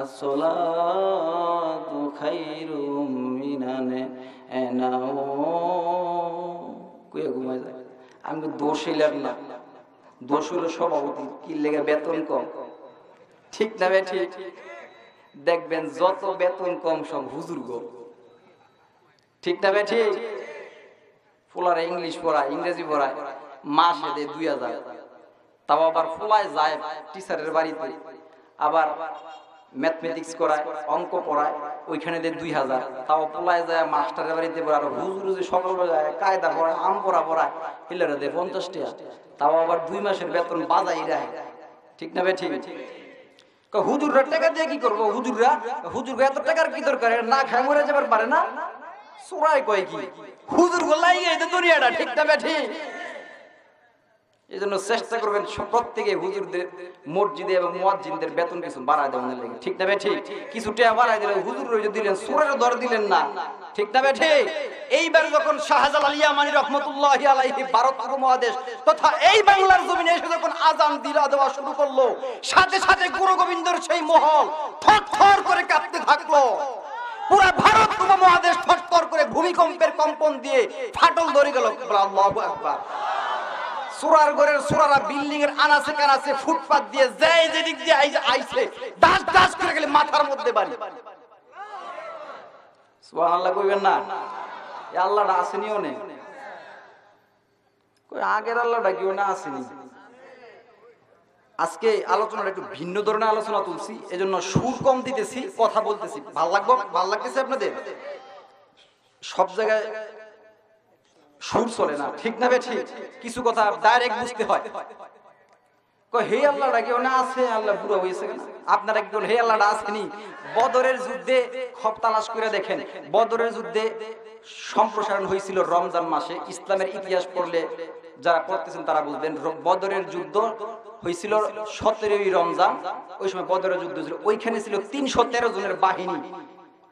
S1: আসসালাতু খায়রুম মিনান নাওম। কই ঘুমাই যায়? আমি দোষ হইলাম না, দোষ হলো সভাপতি, কি লেগে বেতন কম। ঠিক না ভাই? ঠিক। দেখবেন যত বেতন কম সব হুজুর গো। ঠিক না ভাই? ঠিক। ফুলারা ইংলিশ পড়ায়, ইংরেজি পড়ায়, মাসে দেয় 2000। তাও আবার ফুলায় যায় টিচারের বাড়িতে, আবার ম্যাথমেটিক্স করায়, অঙ্ক পড়ায়, ওইখানে দেয় 2000। তাও ফুলায় যায় মাস্টারের বাড়িতে পড়ায়। আর হুজুর যে সকালবেলা যায় কায়দা পড়ায়, আম পড়া পড়ায়, হিলারা দেয় 50 টাকা। তাও আবার 2 মাসের বেতন বাজাই রায়। ঠিক না ভাই? ঠিক। হুজুররা টাকা দিয়ে কি করবো? হুজুররা এত টাকার কি দরকার? না খায় মরে যাবার পারে না? সুরাই কয় কি হুজুর গোলাই এই দুনিয়াটা। ঠিক না ভাই? ঠিক। এই জন্য চেষ্টা করবেন প্রত্যেকে হুজুরদের মসজিদে এবং মুয়াজ্জিনদের বেতন কিছু বাড়ায় দেওয়ার লাগে। ঠিক না ভাই? ঠিক। কিছু টাকা বাড়ায় দিলেন, হুজুর দিলেন, সুরেরও দর দিলেন না। ঠিক না ভাই? ঠিক। এইবার যখন শাহজালাল ইয়ামানী রাহমাতুল্লাহি আলাইহি ভারত উপমহাদেশ তথা এই বাংলার জমিনে এসে যখন আজান দেওয়া শুরু করলো, সাথে সাথে গুরু গোবিন্দর সেই মহল থরথর করে কাঁপতে থাকলো। পুরো ভারত উপমহাদেশ থরথর করে ভূমিকম্পের কম্পন দিয়ে ফাটল ধরে গেল। আল্লাহু আকবার। সুরার ঘরের সুরারা বিল্ডিং এর আনাচে কানাচে ফুটপাত দিয়ে যায়, যেদিক দিয়ে আইছে দাস দাস করে গেলে মাথার মধ্যে বাড়ি। সুবহানাল্লাহ কইবেন না? এই আল্লাহটা আসেনিও নেই। কই আগের আল্লাহটা কিও না আসেনি। আজকে আলোচনাটা একটু ভিন্ন ধরনের আলোচনা তুলছি, এজন্য সুর কম দিতেছি, কথা বলতেছি। ভাল লাগতেছে আপনাদের? সব জায়গায় সুর চলে না। ঠিক না ভাই? ঠিক। কিছু কথা ডাইরেক্ট বুঝতে হয়। কই হে আল্লাহটা কেউ না আছে? আল্লাহ বুড়ো হয়েছে কেন? আপনারা কি কোন হে আল্লাহটা আসেনি? বদরের যুদ্ধে খব তালাশ করে দেখেন, বদরের যুদ্ধে সম্প্রসারণ হয়েছিল রমজান মাসে। ইসলামের ইতিহাস পড়লে যারা পড়তেছেন তারা বুঝবেন, বদরের যুদ্ধ হয়েছিল 17ই রমজান। ওই সময় বদরের যুদ্ধ ছিল। ওইখানে ছিল 313 জনের বাহিনী।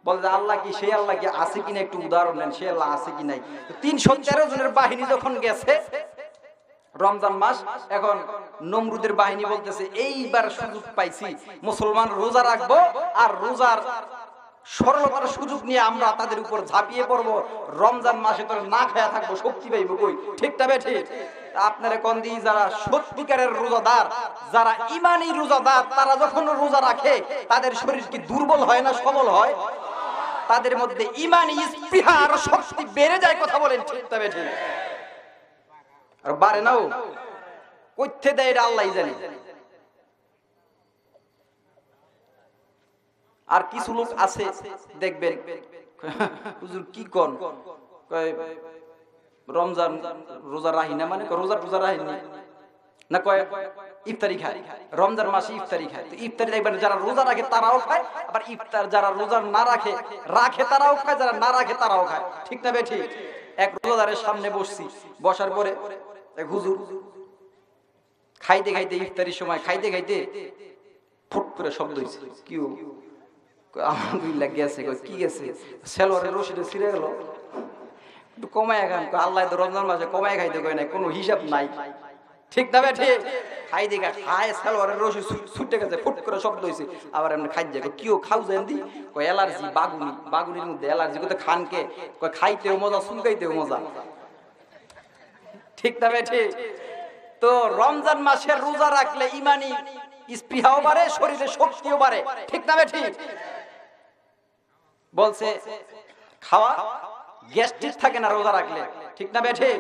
S1: বলে আল্লাহ কি, সেই আল্লাহ কি আছে কিনা একটু উদাহরণ নেন, সে আল্লাহ আছে কি নাই। 313 জনের বাহিনী যখন গেছে, রমজান মাস, এখন নমরুদের বাহিনী বলতেছে এইবার সুযোগ পাইছি, মুসলমান রোজা রাখবো আর রোজার সরলতার সুযোগ নিয়ে আমরা তাদের উপর ঝাঁপিয়ে পড়বো, রমজান মাসে তোর না খায়া থাকবো, শক্তি পাইবো কই। ঠিক না বেঠি? আপনারা কোন দিন যারা সত্যিকারের রোজাদার, যারা ইমানি রোজাদার, তারা যখন রোজা রাখে তাদের শরীর কি দুর্বল হয় না সবল হয়? তাদের মধ্যে ইমানি স্পৃহা আর শক্তি বেড়ে যায়। কথা বলেন ঠিক না বেঠি? আর বাড়ে নাও, কইতে দেয় এটা আল্লাহই জানে। আর কিছু লোক আছে দেখবেন, হুজুর কি কোন, কয় রমজান রোজা রাহি না, মানে রোজা রাহি না, কয় ইফতারি খায়, রমজান মাসে ইফতারি খায়। তো ইফতারি দেখবেন যারা রোজা রাখে তারাও খায়, আবার ইফতার যারা রোজা না রাখে তারাও খায়, যারা না রাখে তারাও খায়। ঠিক না বেঠি? এক রোজাদারের সামনে বসছি, বসার পরে এক হুজুর খাইতে খাইতে, ইফতারির সময় খাইতে খাইতে ফুট করে শব্দ হয়েছে, কি আলহামদুলিল্লাহ গেছে। কি গেছে? সেলোয়ারের রশিটা ছিঁড়ে গেল, একটু কমায় খান। আল্লাহ তো রমজান মাসে কমায় খাইতে কয় নাই, কোনো হিসাব নাই। ঠিক না বেঠি? খাই দেখা খায়, সেলোয়ারের রশি ছুটে গেছে, ফুট করে শব্দ হয়েছে। আবার এমনি খাই যায়, কিও খাও যেন দি, কয় অ্যালার্জি, বাগুনির মধ্যে অ্যালার্জি, কোথায় খানকে কয় খাইতেও মজা, চুলকাইতেও মজা। ঠিক না বেঠি? তো রমজান মাসের রোজা রাখলে ইমানি স্পৃহাও বাড়ে, শরীরে শক্তিও বাড়ে। ঠিক না বেঠি? বলছে খাওয়া গ্যাস্ট্রিক থাকে না রোজা রাখলে। ঠিক না বেঠি?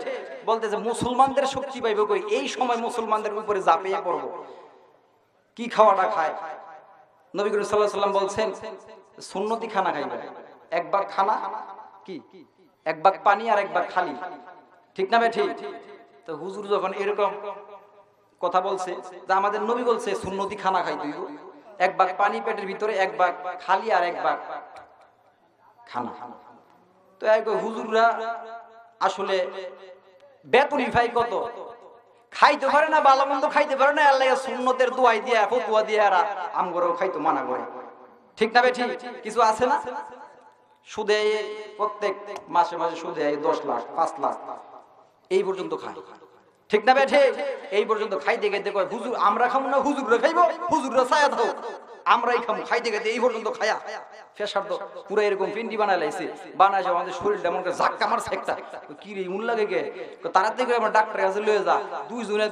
S1: বলতেছে মুসলমানদের শক্তি পাইবে কই, এই সময় মুসলমানদের উপরে ঝাঁপিয়ে পড়বো। কি খাওয়াটা খায়? নবী করিম সাল্লাল্লাহু আলাইহি ওয়াসাল্লাম বলছেন সুন্নতি খানা খাইবে। এক ভাগ খানা, কি এক ভাগ পানি আর এক ভাগ খালি। ঠিক না বেঠি? তো হুজুর যখন এরকম কথা বলছে, তা আমাদের নবী বলছে সুন্নতি খানা খাই তুই, এক ভাগ পানি পেটের ভিতরে, এক ভাগ খালি আর এক ভাগ খানা। তো এক হুজুররা আসলে বেতনি ভাই কত খাইতে পারে না, ভালো মন্দ খাইতে পারে না, আল্লাহ সুন্নতের দোয়াই দিয়া ফতুয়া দিয়া আমগরেও খাইতো মানা করে। ঠিক না বেঠি? কিছু আছে না সুদে, প্রত্যেক মাসে মাসে সুদে 10 লাখ 5 লাখ এই পর্যন্ত খায়। ঠিক না বেঠি? এই পর্যন্ত খাইতে খাইতে কয় হুজুর আমরা খাবো না, হুজুররা খাইবো, হুজুররা ছায়া দাও, আমরাই খাবো। খাইতে খাইতে এই পর্যন্ত খায়া ফেসার তো পুরো এরকম পিন্ডি বানায় লাইছে, বানাইছে আমাদের শরীরটা এমন করে ঝাক্কা মারছে একটা। কি রে মূল লাগে কে? তাড়াতাড়ি আমার ডাক্তারের কাছে লয়ে যা। দুইজনে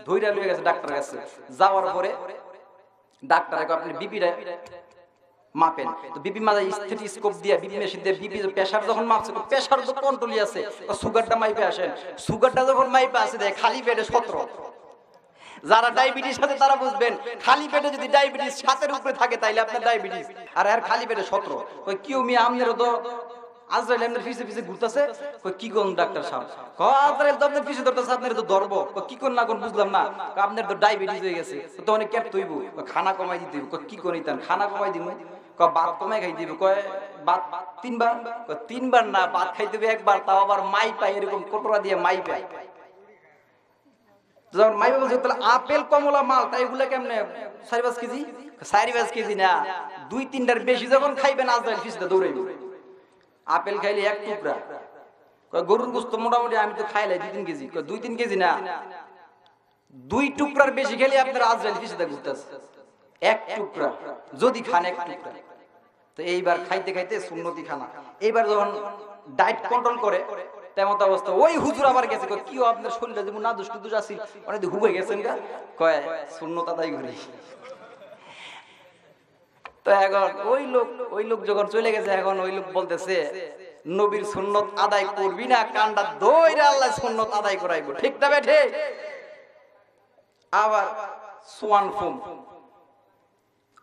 S1: ধইরা লয়ে গেছে ডাক্তারের কাছে। যাওয়ার পরে ডাক্তার আপনি বিপিটা মাপেন। তো বিপি মাঝে স্টেথোস্কোপ দিয়ে, বিপি মেশিন দিয়ে বিপি প্রেসার যখন মাপছে, প্রেসার তো কন্ট্রোলই আছে, সুগারটা মাইপে আসেন। সুগারটা যখন মাইপে আসে দেয় খালি পেটে 17। যারা ডায়াবেটিস আছে তারা বুঝবেন, খালি পেটে যদি ডায়াবেটিস 7-এর উপরে থাকে তাইলে আপনার ডায়াবেটিস, আর এর খালি পেটে 17। ওই কিউ মি আমনেরও তো আজরাইল এমনের পিছে পিছে ঘুরতেছে। কই কি কোন ডাক্তার সাহেব? আজরাইল তো আপনার পিছে ধরতেছে, আপনার তো ধরব। কি কোন না কোন বুঝলাম না। আপনার তো ডায়াবেটিস হয়ে গেছে, তো অনেক কেট তৈব, খানা কমাই দিতে হইব। কি কোন ইতান খানা কমাই দিব, ভাত কমাই খাই দিব। কয় ভাত 3 বার, 3 বার না, ভাত খাইতে হবে একবার, তাও আবার মাই পাই, এরকম কটোরা দিয়ে মাই পাই। যখন মাই বলছে তাহলে আপেল কমলা মালটা এগুলা কেমনে 4-5 কেজি? 4-5 কেজি না, 2-3টার বেশি যখন খাইবেন আজরাইল পিছনে দৌড়াইব। আপেল খাইলে 1 টুকরা, গরুর গোশত মোটামুটি আমি তো খাইলাই 2-3 কেজি। 2-3 কেজি না, 2 টুকরার বেশি খেলে আপনার আজরাইল পিছনে ঘুরতেছে। 1 টুকরা যদি খান, 1 টুকরা। তো এইবার খাইতে খাইতে সুন্নতি খানা, এইবার যখন ডায়েট কন্ট্রোল করে তেমন অবস্থা, ওই হুজুর আবার গেছে। কি আপনার শরীরে যেমন না দুষ্ট দুষ আসি অনেক হুবে গেছেন গা, কয় সুন্নত আদায় করি। তো এখন ওই লোক যখন চলে গেছে, এখন ওই লোক বলতেছে নবীর সুন্নত আদায় করবি না, কান্ডা দইরা আল্লাহ সুন্নত আদায় করাইবো। ঠিক না বেঠে? আবার সোয়ান ফুম,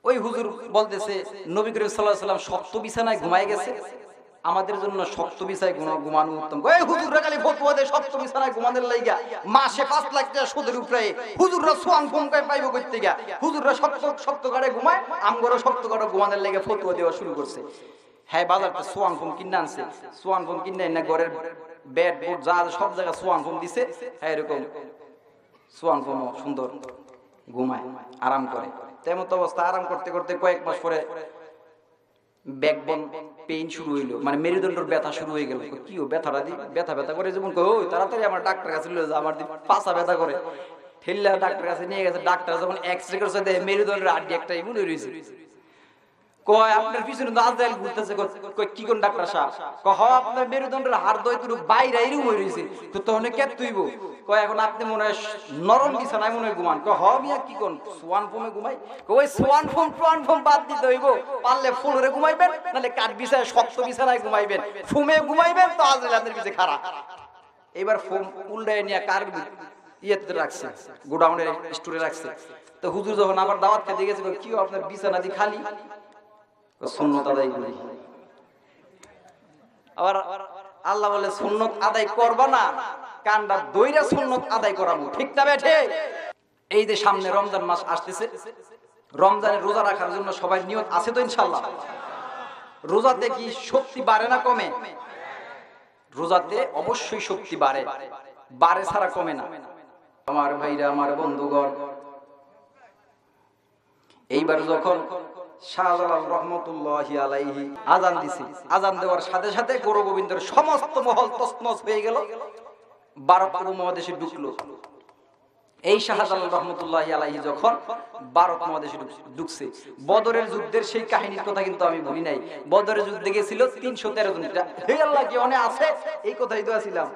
S1: ওই হুজুর বলতেছে নবী করিম সাল্লাল্লাহু আলাইহি ওয়াসাল্লাম শক্ত বিছানায় ঘুমায় গেছে, আমাদের জন্য শক্ত বিছানায় ঘুমানো উত্তম। ওই হুজুররা খালি ফতোয়া দেয় শক্ত বিছানায় ঘুমানোর লাইগা, মাসে 5 লাখ টাকা সুদের উপরে। হুজুররা সোয়ান ফুম কই পাইবো কই থেকে? হুজুররা শক্ত করে ঘুমায়, আমগরও শক্ত করে ঘুমানোর লাইগা ফতোয়া দেওয়া শুরু করছে। হ্যাঁ, বাজারতে সোয়ান ফুম কিনে আনছে, সোয়ান ফুম কিনে না ঘরের বেড বুট যা সব জায়গায় সোয়ান ফুম দিছে। হ্যাঁ, এরকম সোয়ান ফুম সুন্দর ঘুমায়, আরাম করে। তেমন অবস্থা আরাম করতে করতে কয়েক মাস পরে ব্যাকবোন পেইন শুরু হইলো, মানে মেরুদণ্ডের ব্যথা শুরু হয়ে গেল। কি ও ব্যথাটা দি ব্যথা ব্যথা করে যেমন ওই তাড়াতাড়ি আমার ডাক্তার কাছে লয়ে যা, আমার পাছা ব্যথা করে। ঠেল্লা ডাক্তার কাছে নিয়ে গেছে। ডাক্তার যখন এক্সরে করছে দেখে মেরুদণ্ডের হাড্ডি একটা এমন হয়েছে। কয় আপনার পিছনে তো আজরাইল ঘুরতেছে। কয় কি কোন ডাক্তার সাহেব? কয় হ আপনার মেরুদণ্ডের হাড় দই তুই বাইরে এরকম হয়ে রয়েছে, তো তখন কে তুইব? কয় এখন আপনি মনে হয় নরম বিছানায় মনে হয় ঘুমান। কয় হ মিয়া কি কোন সোয়ান ফোমে ঘুমাই? ওই সোয়ান ফোম টোয়ান ফোম বাদ দিতে হইব, পারলে ফ্লোরে ঘুমাইবেন, নাহলে কাঠ বিছানায় শক্ত বিছানায় ঘুমাইবেন। ফোমে ঘুমাইবেন তো আজরাইল আপনার পিছে খাড়া। এবার ফোম উল্টায় নিয়ে কার ইয়েতে রাখছে, গোডাউনের স্টোরে রাখছে। তো হুজুর যখন আবার দাওয়াত খেতে গেছে, কি আপনার বিছানা দি খালি? সুন্নত আদায় করি। আবার আল্লাহ বলে সুন্নত আদায় করবা না, কান্ডা দইরা সুন্নত আদায় করাবো। ঠিক না বেঠে? এই যে সামনে রমজান মাস আসতেছে, রমজানের রোজা রাখার জন্য সবাই নিয়ত আছে তো ইনশাআল্লাহ? রোজাতে কি শক্তি বাড়ে না কমে? রোজাতে অবশ্যই শক্তি বাড়ে, বাড়ে ছাড়া কমে না। আমার ভাইরা, আমার বন্ধুগণ, এইবার যখন শাহজালাল রহমতুল্লাহি আলাইহি আযান দিছে, আযান দেওয়ার সাথে সাথে গৌর গোবিন্দের সমস্ত মহল তছনছ হয়ে গেল, ভারত উপমহাদেশে ঢুকলো। এই শাহজালাল রহমতুল্লাহি আলাইহি যখন ভারত মহাদেশে ঢুকছে, বদরের যুদ্ধের সেই কাহিনীর কথা কিন্তু আমি ভুলি নাই। বদরের যুদ্ধে গেছিল 313 জন। হে আল্লাহ, কি অনে আছে? এই কথাই তো আছিলাম।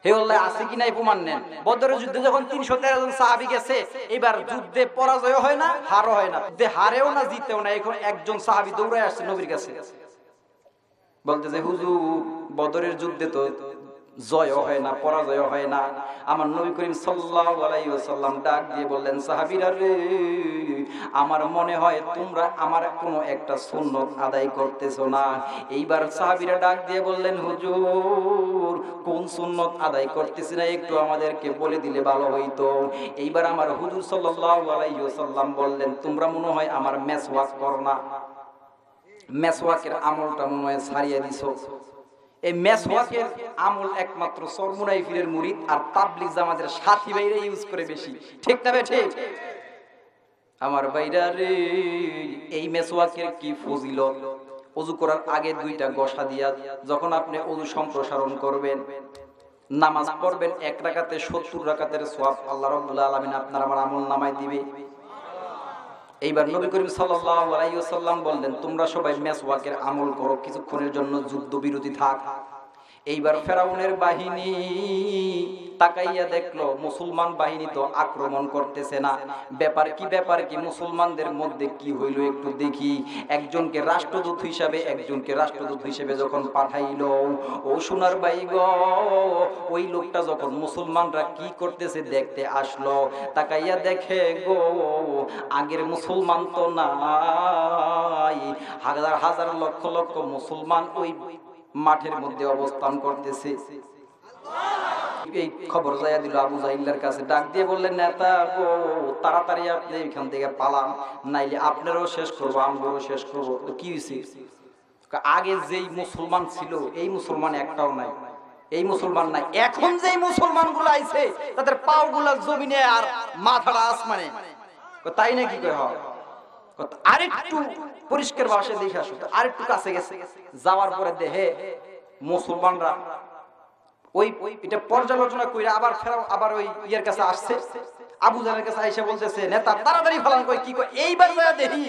S1: হে আল্লাহ, আছে কি নাই প্রমাণ নেন। বদরের যুদ্ধে যখন 313 জন সাহাবী গেছে, এবার যুদ্ধে পরাজয় হয় না, হারও হয় না, যুদ্ধে হারেও না, জিতেও না। এখন একজন সাহাবী দৌড়ায় আসছে নবীর কাছে, বলতেছে হুজুর, বদরের যুদ্ধে তো জয় হয় না, পরাজয় হয় না। আমার নবী করিম সাল্লাল্লাহু আলাইহি ওয়াসাল্লাম ডাক দিয়ে বললেন, সাহাবীরা রে, আমার মনে হয় তোমরা আমার কোনো একটা সুন্নত আদায় করতেছো না। এইবার সাহাবীরা ডাক দিয়ে বললেন, হুজুর, কোন সুন্নত আদায় করতেছি না একটু আমাদেরকে বলে দিলে ভালো হইতো। এইবার আমার হুজুর সাল্লাল্লাহু আলাইহি ওয়াসাল্লাম বললেন, তোমরা মনে হয় আমার মেসওয়াক করো না, মেসওয়াকের আমলটা মনে হয় ছাড়িয়ে দিছো। এই মেসওয়াকের আমল একমাত্র সরমুনাই পীরের মুরিদ আর তাবলিগ জামাতের সাথী ভাইরা ইউজ করে বেশি। ঠিক না বেঠে? আমার ভাইরা রে, এই মেসওয়াকের কি ফজিলত! ওযু করার আগে 2টা গসা দিয়া যখন আপনি ওযু সম্প্রসারণ করবেন, নামাজ পড়বেন, 1 রাকাতে 70 রাকাতের সওয়াব আল্লাহ রাব্বুল আলামিন আপনার আমার আমল নামায় দিবে। এইবার নবী করিম সাল্লাল্লাহু আলাইহি ওয়াসাল্লাম বললেন, তোমরা সবাই মেসওয়াকের আমল করো, কিছুক্ষণের জন্য যুদ্ধ বিরতি থাক। এইবার ফেরাউনের বাহিনী তাকাইয়া দেখলো মুসলমান বাহিনী তো আক্রমণ করতেছে না। ব্যাপার কি মুসলমানদের মধ্যে কি হইল একটু দেখি। একজনকে রাষ্ট্রদূত হিসেবে যখন পাঠাইলো, ও সোনার ভাই গো, ওই লোকটা যখন মুসলমানরা কি করতেছে দেখতে আসলো, তাকাইয়া দেখে গো, আগের মুসলমান তো নাই, হাজার হাজার লক্ষ লক্ষ মুসলমান ওই মাঠের মধ্যে অবস্থান করতেছে। এই খবর যাইয়া দিল আবু জাহিলের কাছে। ডাক দিয়ে বললেন, নেতা গো, তাড়াতাড়ি আপনি এখান থেকে পালান, নাইলে আপনারও শেষ করবো, আমরাও শেষ করবো। তো কি হয়েছে? আগে যেই মুসলমান ছিল এই মুসলমান একটাও নাই, এই মুসলমান নাই। এখন যেই মুসলমান গুলো আইছে তাদের পাও গুলা জমিনে আর মাথাটা আসমানে। তাই নাকি? হয় আরেকটু পরিষ্কার ভাষায় দেখে আসো। আরেকটু কাছে গেছে, যাওয়ার পরে দেখে মুসলমানরা ওই এটা পর্যালোচনা করে আবার ফেরাও, আবার ওই ইয়ের কাছে আসছে, আবু জাহেলের কাছে আইসা বলতেছে, নেতা তাড়াতাড়ি ফালান। কই কি কয়? এইবার যা দেখি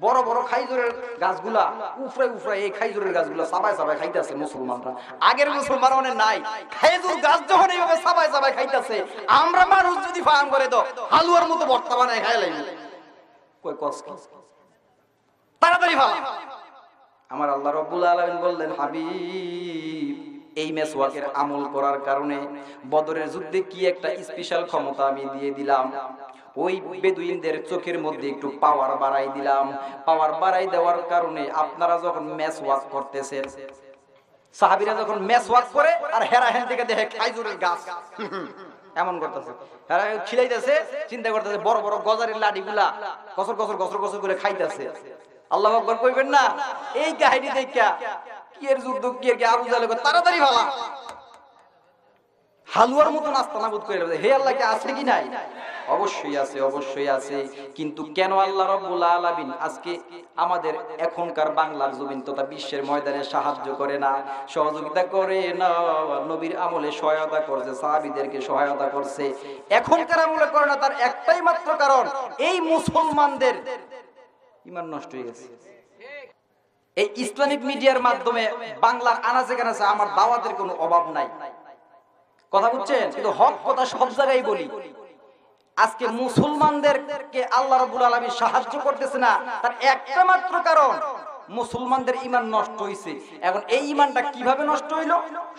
S1: বড় বড় খাইজুরের গাছগুলা উফরে এই খাইজুরের গাছগুলা সাবাই সাবাই খাইতেছে মুসলমানরা। আগের মুসলমান মানে নাই, খাইজুর গাছ যখন এইভাবে সাবাই সাবাই খাইতেছে, আমরা মানুষ যদি ফার্ম করে তো হালুয়ার মতো ভর্তা বানায় খাই লাগবে। কই কষ্ট, তাড়াতাড়ি ফালা। আমার আল্লাহ রাব্বুল আলামিন বললেন, হাবিব, এই মেসওয়াকের আমল করার কারণে বদরের যুদ্ধে কি একটা স্পেশাল ক্ষমতা আমি দিয়ে দিলাম। ওই বেদুইনদের চোখের মধ্যে একটু পাওয়ার বাড়াই দিলাম। পাওয়ার বাড়াই দেওয়ার কারণে আপনারা যখন মেসওয়াক করতেছেন, সাহাবীরা যখন মেসওয়াক করে আর হেরা হেন থেকে দেখে খাইজুরের গাছ এমন করতেছে, হেরা খিলাইতেছে, চিন্তা করতেছে বড় বড় গজারের লাঠিগুলা গসর গসর গসর গসর করে খাইতেছে। আল্লাহু আকবার কইবেন না? এই কাহিনী দেখা কি এর যুদ্ধ, কি এর কি আবু জাহেল তাড়াতাড়ি ভালা। হালুয়ার মতো নাস্তানাবুদ করে দেবে। হে আল্লাহ কি আছে কি নাই? অবশ্যই আছে, অবশ্যই আছে। কিন্তু কেন আল্লাহ রাব্বুল আলামিন আজকে আমাদের এখনকার বাংলার জমিন তথা বিশ্বের ময়দানে সাহায্য করে না, সহযোগিতা করে না? নবীর আমলে সহায়তা করছে, সাহাবীদেরকে সহায়তা করছে, এখনকার আমলে করে না। তার একটাই মাত্র কারণ, এই মুসলমানদের ঈমান নষ্ট হয়ে গেছে। এই ইসলামিক মিডিয়ার মাধ্যমে বাংলার আনাচে কানাচে আমার দাওয়াতের কোনো অভাব নাই, কথা বুঝছেন? কিন্তু হক কথা সব জায়গায় বলি। আজকে মুসলমানদেরকে আল্লাহ রাব্বুল আলামিন সাহায্য করতেছে না, তার একটা মাত্র কারণ, মুসলমানদের ঈমান নষ্ট হইছে। এখন এই ঈমানটা কিভাবে নষ্ট হইল?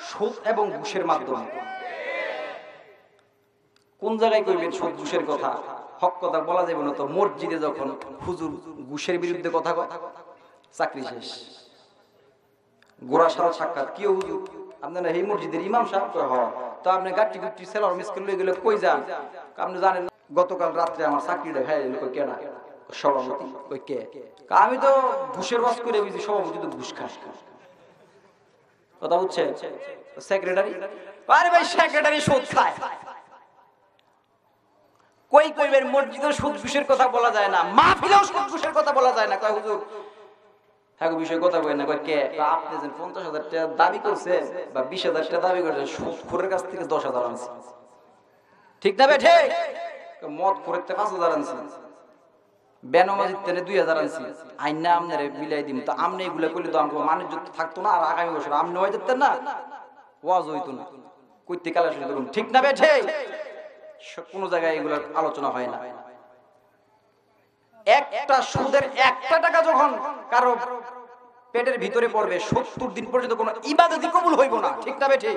S1: সুদ এবং ঘুষের মাধ্যমে। কোন জায়গায় কইবেন সুদ ঘুষের কথা? হক কথা বলা যাবে না তো। মসজিদে যখন হুজুর ঘুষের বিরুদ্ধে কথা কয়, চাকরি শেষ। গোড়া সারা সাক্ষাৎ, কি হুজুর আপনারা এই মসজিদের ইমাম সাহেব? হয় তো আপনি গাটি গুটি সেলার মিস করলে গেলে কই যান? আপনি জানেন গতকাল রাত্রে আমার চাকরিটা খাই কই কেনা সভাপতি কই কে? আমি তো ঘুষের বাস করে বুঝি সভাপতি তো ঘুষ খাস। কথা বুঝছেন? সেক্রেটারি, আরে ভাই সেক্রেটারি সুদ খায়। কই কইবেন মসজিদে সুদ ঘুষের কথা বলা যায় না, মাহফিলেও সুদ ঘুষের কথা বলা যায় না। কয় হুজুর হ্যাঁ বিষয়ে কথা বলেন না। কে? আপনি যে 50,000 টাকা দাবি করছেন বা 20,000 টাকা দাবি করছেন, সুদখোরের কাছ থেকে 10,000 আনছি, ঠিক না বেঠে? মদ খোরের থেকে 5,000 আনছি, বেনামাজির থেকে 2,000 আনছি, আইনা আপনারে মিলাই দিম। তো আপনি এগুলা করলে তো আমার মানুষ থাকতো না, আর আগামী বছর আপনি হয়ে যেতেন না, ওয়াজ হইতো না, কইতে কালেকশন করুন, ঠিক না বেঠে? কোনো জায়গায় এগুলো আলোচনা হয় না। একটা সুদের একটা টাকা যখন কারো পেটের ভিতরে পড়বে, 70 দিন পর্যন্ত কোনো ইবাদতই কবুল হইব না, ঠিক না বেঠে?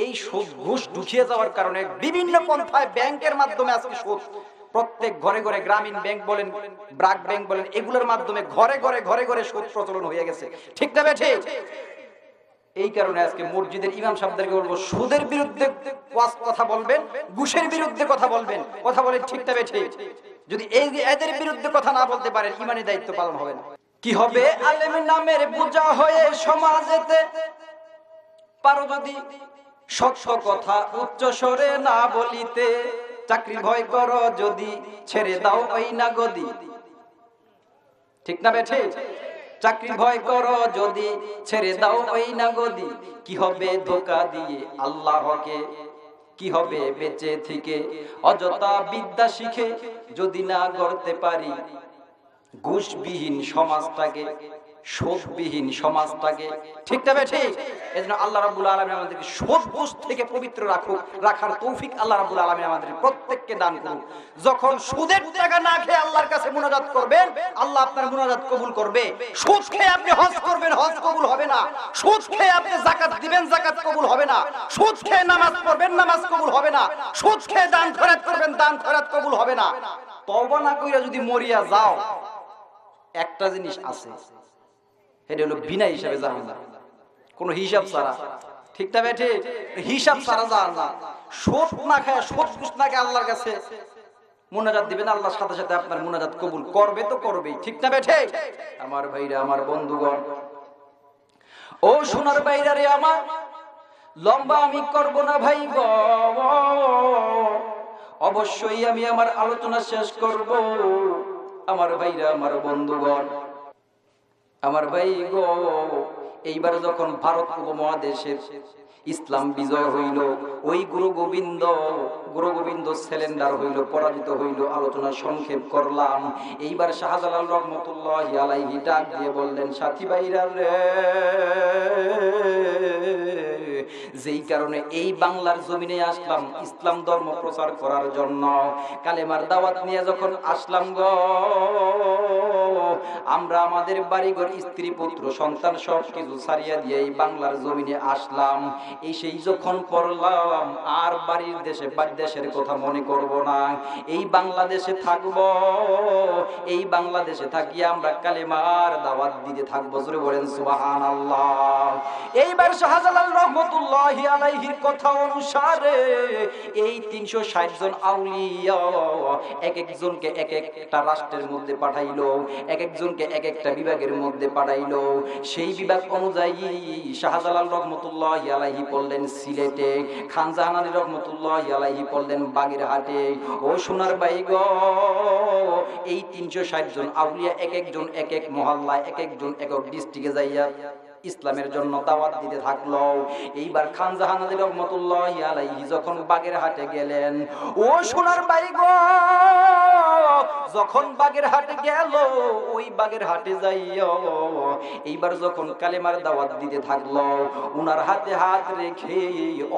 S1: এই সুদ ঘুষ ঢুকিয়ে যাওয়ার কারণে বিভিন্ন পন্থায় ব্যাংকের মাধ্যমে আজকে সুদ, প্রত্যেক ঘরে ঘরে, গ্রামীণ ব্যাংক বলেন, ব্র্যাক ব্যাংক বলেন, এগুলোর মাধ্যমে ঘরে ঘরে ঘরে ঘরে সুদ প্রচলন হয়ে গেছে, ঠিক না বেঠে? এই কারণে আজকে মসজিদের ইমাম সাহেবদেরকে বলবো, সুদের বিরুদ্ধে কথা বলবেন, ঘুষের বিরুদ্ধে কথা বলবেন, কথা বলেন, ঠিক না বেঠে? যদি এদের বিরুদ্ধে কথা না বলতে পারেন, ইমানি দায়িত্ব পালন হবে না। কি হবে আলেম নামের বোঝা হয়ে সমাজেতে, পারো যদি সত্য কথা উচ্চ স্বরে না বলিতে, চাকরি ভয় করো যদি ছেড়ে দাও ওই না গদি, ঠিক না বেঠে? চাকরি ভয় করো যদি ছেড়ে দাও ওই না গদি, কি হবে ধোঁকা দিয়ে আল্লাহকে, কি হবে বেঁচে থেকে অযথা বিদ্যা শিখে, যদি না গড়তে পারি ঘুষবিহীন সমাজটাকে, সুদবিহীন সমাজটাকে, ঠিক না বেঠে? এজন্য আল্লাহ রাব্বুল আলামিন আমাদেরকে সুদ ঘুষ থেকে পবিত্র রাখার তৌফিক আল্লাহ রাব্বুল আলামিন আমাদের প্রত্যেককে দান করুন। যখন সুদের টাকা না খেয়ে আল্লাহর কাছে মুনাজাত করবেন, আল্লাহ আপনার মুনাজাত কবুল করবে। সুদ খেয়ে আপনি হজ করবেন, হজ কবুল হবে না। সুদ খেয়ে আপনি যাকাত দিবেন, যাকাত কবুল হবে না। সুদ খেয়ে নামাজ পড়বেন, নামাজ কবুল হবে না। সুদ খেয়ে দান খয়রাত করবেন, দান খয়রাত কবুল হবে না। তওবা না কইরা যদি মরিয়া যাও, একটা জিনিস আছে, এটা হলো বিনা হিসাবে জাহান্নাম, কোনো হিসাব ছাড়া, ঠিক না বেঠে? হিসাব ছাড়া জাহান্নাম। সুদ না খায়, সুদ ঘুষ না খেয়ে আল্লাহর কাছে মুনাজাত দিবেন, আল্লাহর সাথে সাথে আপনার মুনাজাত কবুল করবে তো করবেই, ঠিক না বেঠে? আমার ভাইরা, আমার বন্ধুগণ, ও সোনার ভাইরা রে আমার, লম্বা আমি করব না ভাই গো, অবশ্যই আমি আমার আলোচনা শেষ করব। আমার ভাইরা, আমার বন্ধুগণ, আমার ভাই গো, এইবার যখন ভারত উপমহাদেশের ইসলাম বিজয় হইল, ওই গুরু গোবিন্দ সিলিন্ডার হইল, পরাজিত হইল, আলোচনা সংক্ষেপ করলাম। এইবার শাহজালাল রহমতুল্লাহি আলাইহি ডাক দিয়ে বললেন, সাথী ভাইরা রে, যেই কারণে এই বাংলার জমিনে আসলাম ইসলাম ধর্ম প্রচার করার জন্য, কালেমার দাওয়াত নিয়ে যখন আসলাম গো, আমরা আমাদের বাড়িঘর, স্ত্রী পুত্র সন্তান সব কিছু ছাড়িয়ে দিয়ে এই বাংলার জমিনে আসলাম। এই সেই যখন পড়লাম, আর বাড়ির দেশে দেশের কথা মনে করব না, এই বাংলাদেশে থাকব। এই বাংলাদেশে থাকিয়ে আমরা কালেমার দাওয়াত দিতে থাকবো। জোরে বলেন সুবহানাল্লাহ। এইবার শাহজালাল রহমতুল্লাহি আলাইহির কথা অনুসারে এই 360 জন আউলিয়া এক একজনকে এক একটা রাষ্ট্রের মধ্যে পাঠাইলো, এক একজনকে এক একটা বিভাগের মধ্যে পাঠাইলো। সেই বিভাগ অনুযায়ী শাহজালাল রহমতুল্লাহি আলাইহি পড়লেন সিলেটে, খান জাহান আলী রহমতুল্লাহি আলাইহি পড়লেন বাগেরহাটে। ও সোনার ভাই গো, এই 360 জন আউলিয়া এক একজন এক এক মহল্লায়, এক একজন এক এক ডিস্ট্রিক্টে যাইয়া ইসলামের জন্য দাওয়াত দিতে থাকলো। এইবার খান জাহান আলী রহমতুল্লাহি আলাইহি যখন বাগেরহাটে গেলেন, ও সোনার ভাই গো, যখন বাগেরহাটে গেল, ওই বাগেরহাটে যাইয়া এইবার যখন কালেমার দাওয়াত দিতে থাকলো, উনার হাতে হাত রেখে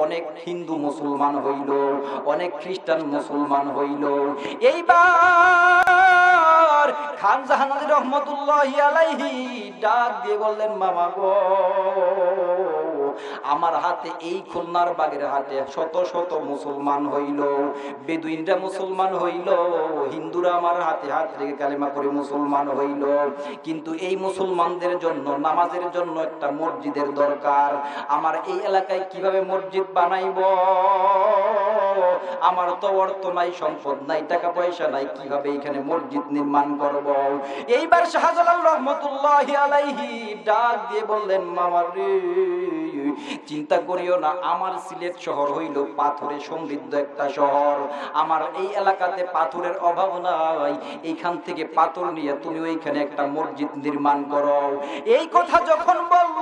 S1: অনেক হিন্দু মুসলমান হইল, অনেক খ্রিস্টান মুসলমান হইল। এইবার খান জাহান আলী রহমতুল্লাহি আলাইহি ডাক দিয়ে বললেন, মামা গো, আমার হাতে এই খুলনার বাগেরহাটে শত শত মুসলমান হইল, বেদুইনরা মুসলমান হইল, হিন্দুরা আমার হাতে হাত রেখে কালেমা করে মুসলমান হইল, কিন্তু এই মুসলমানদের জন্য নামাজের জন্য একটা মসজিদের দরকার। আমার এই এলাকায় কিভাবে মসজিদ বানাইব? আমার তো অর্থ নাই, সম্পদ নাই, টাকা পয়সা নাই, কিভাবে এখানে মসজিদ নির্মাণ করব? এইবার শাহজালাল রহমতুল্লাহি আলাইহি ডাক দিয়ে বললেন, মামা রে, চিন্তা করিও না, আমার সিলেট শহর হইল পাথরে সমৃদ্ধ একটা শহর, আমার এই এলাকাতে পাথরের অভাব নাই, এইখান থেকে পাথর নিয়ে তুমি ওইখানে একটা মসজিদ নির্মাণ করো। এই কথা যখন বলল,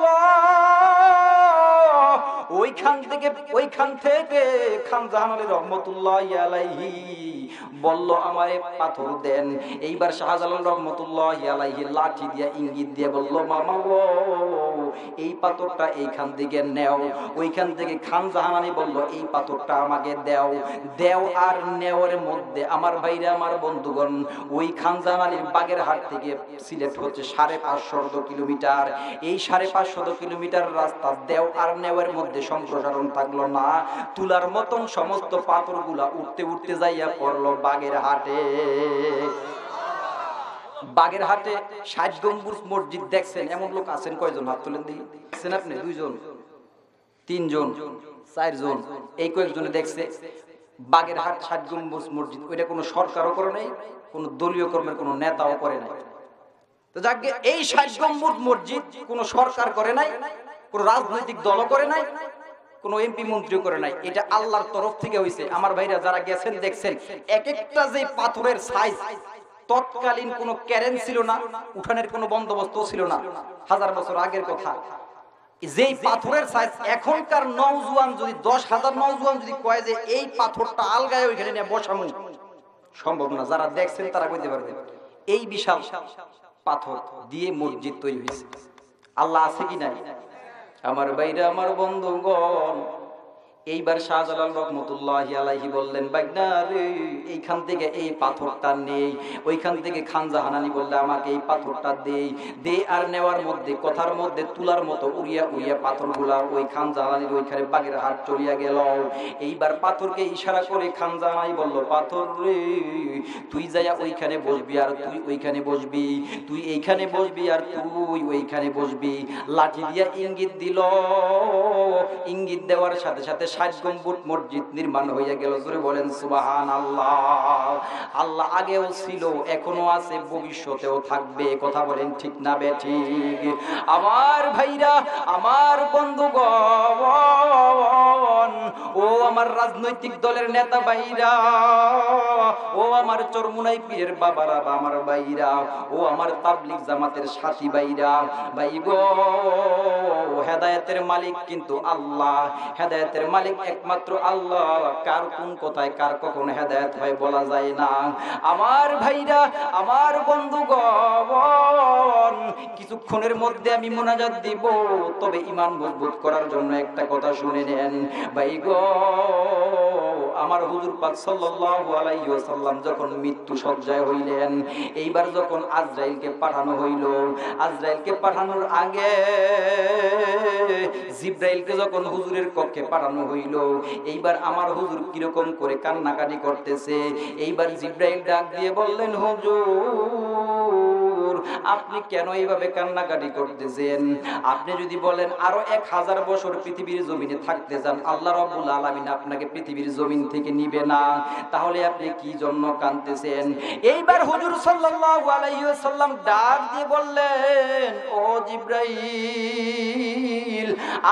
S1: ওইখান থেকে খান জাহান আলী রহমতুল্লাহি আলাইহি বলল, আমারে পাথর দেন। এইবার শাহজালাল রহমতুল্লাহি আলাইহি লাঠি দিয়ে ইঙ্গিত দিয়ে বলল, মামা গো, এই পাথরটা এইখান থেকে নেও। ওইখান থেকে খান জাহান আলী বলল, এই পাথরটা আমাকে দেও। দেও আর নেওয়ার মধ্যে আমার ভাইরা, আমার বন্ধুগণ, ওই খান জাহান আলীর বাগেরহাট থেকে সিলেট হচ্ছে 550 কিলোমিটার। এই 550 কিলোমিটার রাস্তা দেও আর নেওয়ার মধ্যে সম্প্রসারণ থাকলো না। তুলার মতন সমস্ত পাথরগুলা উঠতে উঠতে যাইয়া পড়লো বাগেরহাটে। বাগেরহাটে 60 গম্বুজ মসজিদ দেখছেন এমন লোক আছেন কয়জন? হাত তুলেন দেখি। দেখছেন আপনি? 2 জন, 3 জন, 4 জন, এই কয়েকজনে দেখছে বাগেরহাট 60 গম্বুজ মসজিদ। ওইটা কোনো সরকারও করে নাই, কোনো দলীয় কর্মের কোনো নেতাও করে নাই। তো যাকে এই 60 গম্বুজ মসজিদ কোনো সরকার করে নাই, কোনো রাজনৈতিক দলও করে নাই, কোন এমপি মন্ত্রীও করে নাই, এটা আল্লাহর তরফ থেকে হইছে। আমার ভাইরা যারা গেছেন দেখছেন, এক একটা যে পাথরের সাইজ, তৎকালীন কোনো কারেন্সি ছিল না, উঠানের কোনো বন্দোবস্ত ছিল না, 1000 বছর আগের কথা। যেই পাথরের সাইজ, এখনকার নওজোয়ান যদি 10,000 নওজোয়ান যদি কয় যে এই পাথরটা আলগায় ওইখানে নিয়ে বসামু, সম্ভব না। যারা দেখছেন তারা কইতে পারবে। এই বিশাল পাথর দিয়ে মসজিদ তৈরি হয়েছে। আল্লাহ আছে কি নাই? আমার ভাইরা, আমার বন্ধুগণ, এইবার শাহজালাল রহমতুল্লাহি আলাইহি বললেন, বাইনা রে, এইখান থেকে এই পাথরটা নেই। ওইখান থেকে খান জাহান আলী বললে, আমাকে এই পাথরটা দে আর নেওয়ার মধ্যে, কথার মধ্যে তুলার মতো উড়িয়া উড়িয়া পাথরগুলা ওই খান জাহান আলীর ওইখানে বাগেরহাট চলিয়া গেল। এইবার পাথরকে ইশারা করে খান জাহান আলী বলল, পাথর রে, তুই যাইয়া ওইখানে বসবি আর তুই ওইখানে বসবি, তুই এইখানে বসবি আর তুই ওইখানে বসবি। লাঠি দিয়া ইঙ্গিত দিল। ইঙ্গিত দেওয়ার সাথে সাথে 60 গম্বুজ মসজিদ নির্মাণ হইয়া গেল। জোরে বলেন সুবহানাল্লাহ। আল্লাহ আগেও ছিল, এখনো আছে, ভবিষ্যতেও থাকবে। কথা বলেন ঠিক না বেঠিক? আমার ভাইরা, আমার বন্ধুগণ, ও আমার রাজনৈতিক দলের নেতা ভাইরা, ও আমার চরমুনাই পীরের বাবারা, আমার ভাইরা, ও আমার তাবলিগ জামাতের সাথী ভাইরা, ভাই গো, হেদায়েতের মালিক কিন্তু আল্লাহ। হেদায়েতের মালিক একমাত্র আল্লাহ। কার কোন কোথায় কার কখন হেদায়েত হয় বলা যায় না। আমার ভাইরা, আমার বন্ধুগণ, কিছুক্ষণের মধ্যে আমি মুনাজাত দিব, তবে ঈমান মজবুত করার জন্য একটা কথা শুনে নেন। ভাই গো, আমার হুজুর পাক সাল্লাল্লাহু আলাইহি ওয়াসাল্লাম যখন মৃত্যু সজ্জায় হইলেন, এইবার যখন আজরাইলকে পাঠানো হইল, আজরাইলকে পাঠানোর আগে জিবরাইলকে যখন হুজুরের কক্ষে পাঠানো হইল, এইবার আমার হুজুর কিরকম করে কান্নাকাটি করতেছে। এইবার জিবরাইল ডাক দিয়ে বললেন, হুজুর, আপনি কেন এইভাবে কান্নাকাটি করতেছেন? আপনি যদি বলেন আরো 1000 বছর পৃথিবীর জমিনে থাকতে চান, আল্লাহ রাব্বুল আলামিন আপনাকে পৃথিবীর জমিন থেকে নিবে না, তাহলে আপনি কি জন্য কাঁদতেছেন? এইবার হুজুর সাল্লাল্লাহু আলাইহি ওয়াসাল্লাম ডাক দিয়ে বললেন, ও জিবরাইল,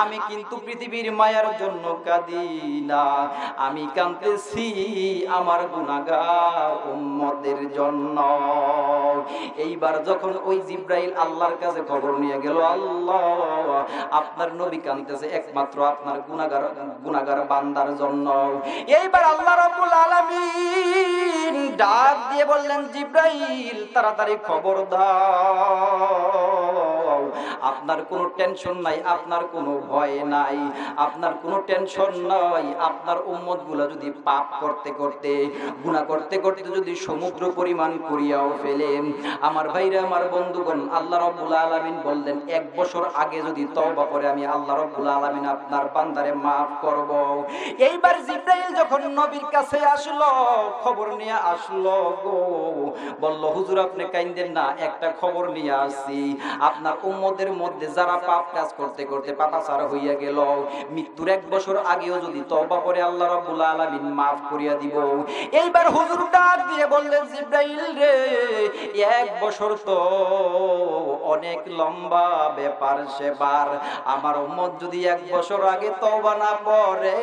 S1: আমি কিন্তু পৃথিবীর মায়ার জন্য কাঁদি না, আমি কাঁদতেছি আমার গুনাহগার উম্মতের জন্য। এইবার যখন ওই জিবরাইল আল্লাহর কাছে খবর নিয়ে গেল, আল্লাহ আপনার নবী কাঁদতেছে একমাত্র আপনার গুনাহগার বান্দার জন্য। এইবার আল্লাহ রাব্বুল আলামিন ডাক দিয়ে বললেন, জিবরাইল তাড়াতাড়ি খবর দাও, আপনার কোনো টেনশন নাই, আপনার কোনো ভয় নাই, আপনার কোনো টেনশন নাই। আপনার উম্মতগুলো যদি পাপ করতে করতে, গুনাহ করতে করতে যদি সমুদ্র পরিমাণ করিয়াও ফেলেন, আমার ভাইরা, আমার বন্ধুগণ, আল্লাহ রাব্বুল আলামিন বললেন 1 বছর আগে যদি তওবা করে আমি আল্লাহ রাব্বুল আলামিন আপনার বান্দারে maaf করব। এইবার জিবরাইল যখন নবীর কাছে আসলো, খবর নিয়ে আসলো গো, বলল হুজুর আপনি কাইন্দেন না, একটা খবর নিয়ে আসছি, আপনার উম্মতের মধ্যে যারা পাপ কাজ করতে করতে পাপাচার হইয়া গেল, মৃত্যুর 1 বছর আগেও যদি তওবা করে আল্লাহ রাব্বুল আলামিন maaf করিয়া দিব। এইবার হুজুর ডাক দিয়ে বললেন, জিবরাইল রে, 1 বছর তো অনেক লম্বা ব্যাপার সেবার, আমার উম্মত যদি 1 বছর আগে তওবা না করে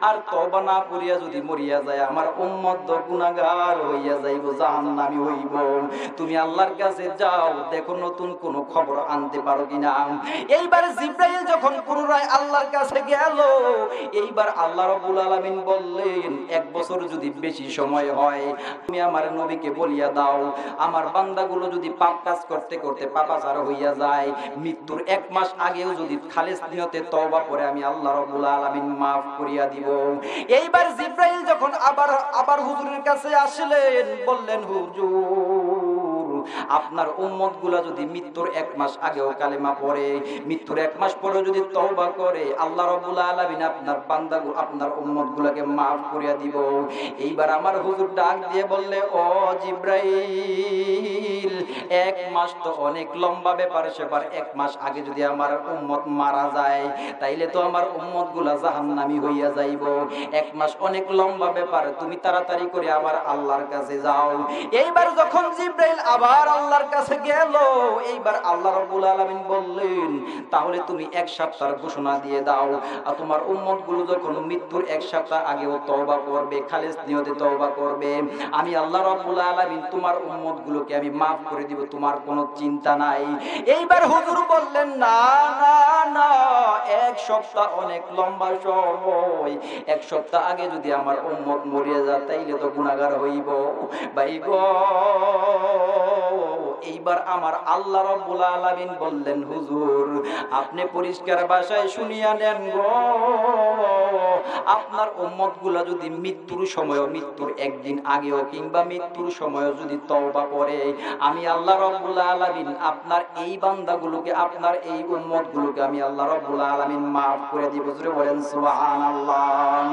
S1: আর তওবা না করিয়া যদি মরিয়া যায়, আমার উম্মত তো গুনাহগার হইয়া যাইব, জাহান্নামী হইব। তুমি আল্লাহর কাছে যাও, দেখো নতুন কোন খবর আনতে পারো কিনা। এইবার জিবরাইল যখন পুনরায় আল্লাহর কাছে গেল, এইবার আল্লাহ রাব্বুল আলামিন বললেন, 1 বছর যদি বেশি সময় হয়, তুমি আমার নবীকে বলিয়া দাও, আমার বান্দাগুলো যদি পাপ কাজ করতে করতে পাপাচার হইয়া যায়, মৃত্যুর 1 মাস আগেও যদি খালেস নিয়তে তওবা করে আমি আল্লাহ রাব্বুল আলামিন maaf করিয়া দিব। এইবার জিবরাইল যখন আবার হুজুরের কাছে আসলেন, বললেন হুজুর, আপনার উম্মতগুলা যদি মৃত্যুর 1 মাস আগেও কালেমা পড়ে, মৃত্যুর 1 মাস পরে যদি তওবা করে, আল্লাহ রাব্বুল আলামিন আপনার বান্দাগুলো, আপনার উম্মতগুলোকে maaf করিয়া দিব। এইবার আমার হুজুর ডাক দিয়ে বললে, ও জিবরাইল, 1 মাস তো অনেক লম্বা ব্যাপার সেবার, 1 মাস আগে যদি আমার উম্মত মারা যায়, তাইলে তো আমার উম্মতগুলা জাহান্নামী হইয়া যাইব। 1 মাস অনেক লম্বা ব্যাপার, তুমি তাড়াতাড়ি করে আবার আল্লাহর কাছে যাও। এইবার যখন জিবরাইল আবার আল্লাহর কাছে গেল, এইবার আল্লাহ রাব্বুল আলামিন বললেন, তাহলে তুমি 1 সপ্তাহের ঘোষণা দিয়ে দাও, আর তোমার উম্মতগুলো যখন মৃত্যুর 1 সপ্তাহ আগেও তওবা করবে, খালেস নিয়তে তওবা করবে, আমি আল্লাহ রাব্বুল আলামিন তোমার উম্মতগুলোকে আমি maaf করে দিব, তোমার কোনো চিন্তা নাই। এইবার হুজুর বললেন, না না না, 1 সপ্তাহ অনেক লম্বা সময়, 1 সপ্তাহ আগে যদি আমার উম্মত মরিয়া যায়, তাইলে তো গুনাহগার হইব। ভাই গো, এইবার আমার আল্লাহ রাব্বুল আলামিন বললেন, হুজুর আপনি পরিষ্কার ভাষায় শুনিয়া নেন গো, আপনার উম্মতগুলা যদি মৃত্যুর সময়, মৃত্যুর 1 দিন আগেও কিংবা মৃত্যুর সময় যদি তওবা করে, আমি আল্লাহ রাব্বুল আলামিন আপনার এই বান্দাগুলোকে, আপনার এই উম্মতগুলোকে আমি আল্লাহ রাব্বুল আলামিন maaf করে দিব। জোরে বলেন সুবহানাল্লাহ।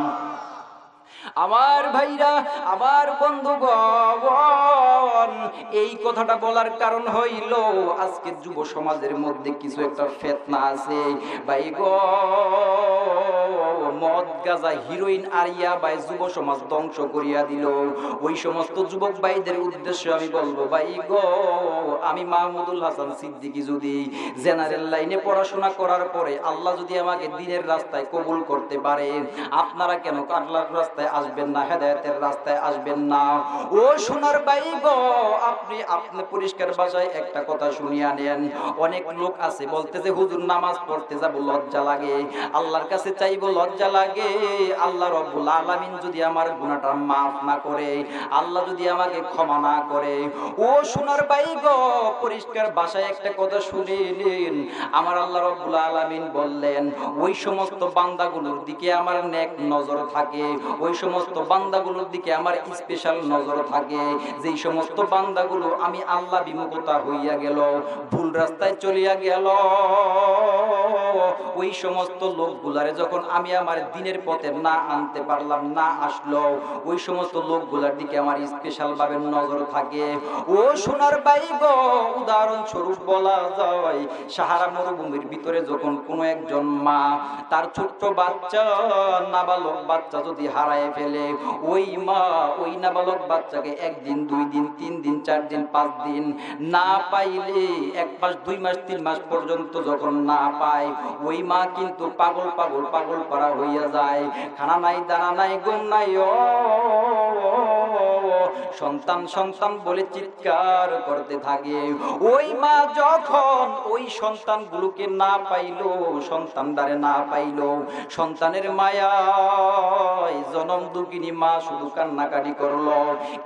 S1: আমার ভাইরা, আমার বন্ধুগণ, এই কথাটা বলার কারণ হইল, আজকে যুব সমাজের মধ্যে কিছু একটা ফিতনা আছে ভাই গো, মদ, গাঁজা, হিরোইন আর ইয়াবায় যুব সমাজ ধ্বংস করিয়া দিল। ওই সমস্ত যুবক ভাইদের উদ্দেশ্যে আমি বলবো, ভাই গো, আমি মাহমুদুল হাসান সিদ্দিকী যদি জেনারেল লাইনে পড়াশোনা করার পরে আল্লাহ যদি আমাকে দ্বীনের রাস্তায় কবুল করতে পারে, আপনারা কেন আল্লাহর রাস্তায় আসবেন না, হেদায়েতের রাস্তায় আসবেন না? ও সোনার ভাই গো, আপনি পরিষ্কার ভাষায় একটা কথা শুনিয়া নেন। অনেক লোক আছে বলতেছে, হুজুর নামাজ পড়তে যাব লজ্জা লাগে, আল্লাহর কাছে চাইবো লজ্জা লাগে, আল্লাহ রাব্বুল আলামিন যদি আমার গুনাহটা maaf না করে, আল্লাহ যদি আমাকে ক্ষমা না করে। ও সোনার ভাই গো, পরিষ্কার ভাষায় একটা কথা শুনে নিন। আমার আল্লাহ রাব্বুল আলামিন বললেন, ওই সমস্ত বান্দাগুলোর দিকে আমার নেক নজর থাকে, ওই সমস্ত বান্দাগুলোর দিকে আমার স্পেশাল নজর থাকে, যেই সমস্ত বান্দাগুলো আমি আল্লাহ বিমুখতা হইয়া গেল, ভুল রাস্তায় চলিয়া গেল, ওই সমস্ত লোকগুলারে যখন আমি আমার আমার দিনের পথে না আনতে পারলাম, না আসলো, ওই সমস্ত লোকগুলোর দিকে আমার স্পেশাল ভাবে নজর থাকে। ও সোনার ভাই গো, উদাহরণস্বরূপ বলা যায় সাহারা মরুভূমির ভিতরে যখন কোনো একজন মা তার ছোট্ট বাচ্চা, নাবালক বাচ্চা যদি হারায় ফেলে, ওই মা ওই নাবালক বাচ্চাকে 1 দিন 2 দিন 3 দিন 4 দিন 5 দিন না পাইলে 1 মাস 2 মাস 3 মাস পর্যন্ত যখন না পায়, ওই মা কিন্তু পাগল পাগল পাগল পারা হইয়া যায়। খানা নাই, দানা নাই, ঘুম নাই, ও সন্তান সন্তান বলে চিৎকার করতে থাকে। ওই মা যখন ওই সন্তানগুলোকে না পাইলো, সন্তানদারে না পাইলো, সন্তানের মায়ায় জনম দুঃখিনী মা শুধু কান্নাকাটি করলো।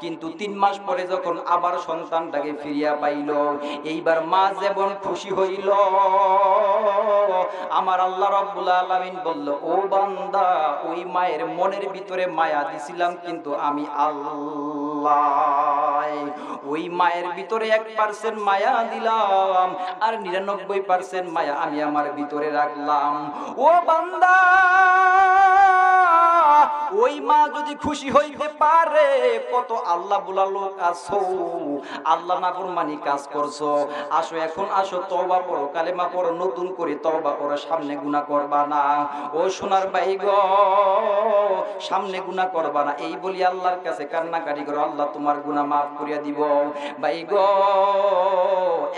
S1: কিন্তু 3 মাস পরে যখন আবার সন্তানটাকে ফিরিয়া পাইল, এইবার মা যেমন খুশি হইল, আমার আল্লাহ রাব্বুল আলামিন বলল, ও বান্দা, ওই মায়ের মনের ভিতরে মায়া দিছিলাম কিন্তু আমি আল্লাহ। ওই মায়ের ভিতরে 1% মায়া দিলাম, আর 99% মায়া আমি আমার ভিতরে রাখলাম। ও বান্দা, ওই মা যদি খুশি হইতে পারে, কত আল্লাহ বলা লোক আছো, আল্লাহ নাফরমানি কাজ করছো, আসো এখন আসো, তওবা করো, কালেমা পড়ো, নতুন করে তওবা করো, সামনে গুনাহ করবা না। ও সোনার ভাই গো, সামনে গুনাহ করবা না, এই বলি আল্লাহর কাছে কান্নাকাটি করো, আল্লাহ তোমার গুনাহ মাফ করিয়া দিব। ভাই গো,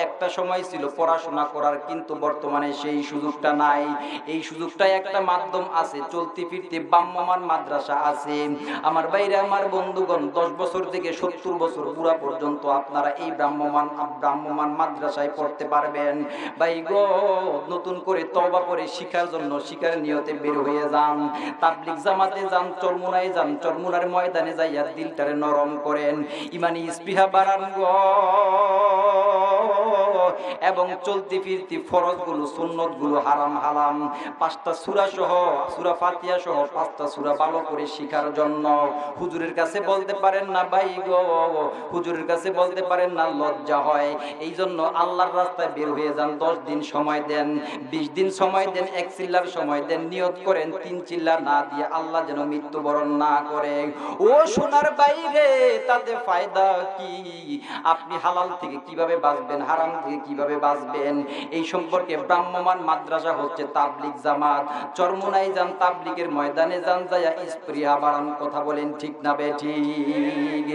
S1: একটা সময় ছিল পড়াশোনা করার, কিন্তু বর্তমানে সেই সুযোগটা নাই। এই সুযোগটা একটা মাধ্যম আছে, চলতি ফিরতে ব্রাহ্মমান মাদ্রাসা আছে। আমার ভাইরা, আমার বন্ধুগণ, 10 বছর থেকে 70 বছর বুড়া পর্যন্ত আপনারা এই ব্রাহ্মমান মাদ্রাসায় পড়তে পারবেন। ভাই গো, নতুন করে তওবা করে শিখার জন্য, শিখার নিয়তে বের হয়ে যান, তাবলীগ জামাতে যান, চরমুনায় যান, চরমুনার ময়দানে যাইয়া দিলটারে নরম করেন, ইমানি স্পৃহা বাড়ান গো। এবং চলতি ফিরতি ফরজগুলো, সুন্নতগুলো, হারাম হালাম 5টা সূরা সহ, সূরা ফাতিহা সহ 5টা সূরা ভালো করে শিখার জন্য হুজুরের কাছে বলতে পারেন না ভাই গো, হুজুরের কাছে বলতে পারেন না, লজ্জা হয়। এই জন্য আল্লাহর রাস্তায় বের হয়ে যান, 10 দিন সময় দেন, 20 দিন সময় দেন, 1 চিল্লার সময় দেন, নিয়ত করেন 3 চিল্লা না দিয়ে আল্লাহ যেন মৃত্যুবরণ না করে। ও সোনার বাইরে, তাতে ফায়দা কি? আপনি হালাল থেকে কিভাবে বাঁচবেন, হারাম থেকে কিভাবে বাঁচবেন, এই সম্পর্কে ব্রাহ্মমান মাদ্রাসা হচ্ছে তাবলীগ জামাত। চরমুনায় যান, তাবলীগের ময়দানে যান, যায়া স্পৃহা বাড়ান। কথা বলেন ঠিক না বেঠিক?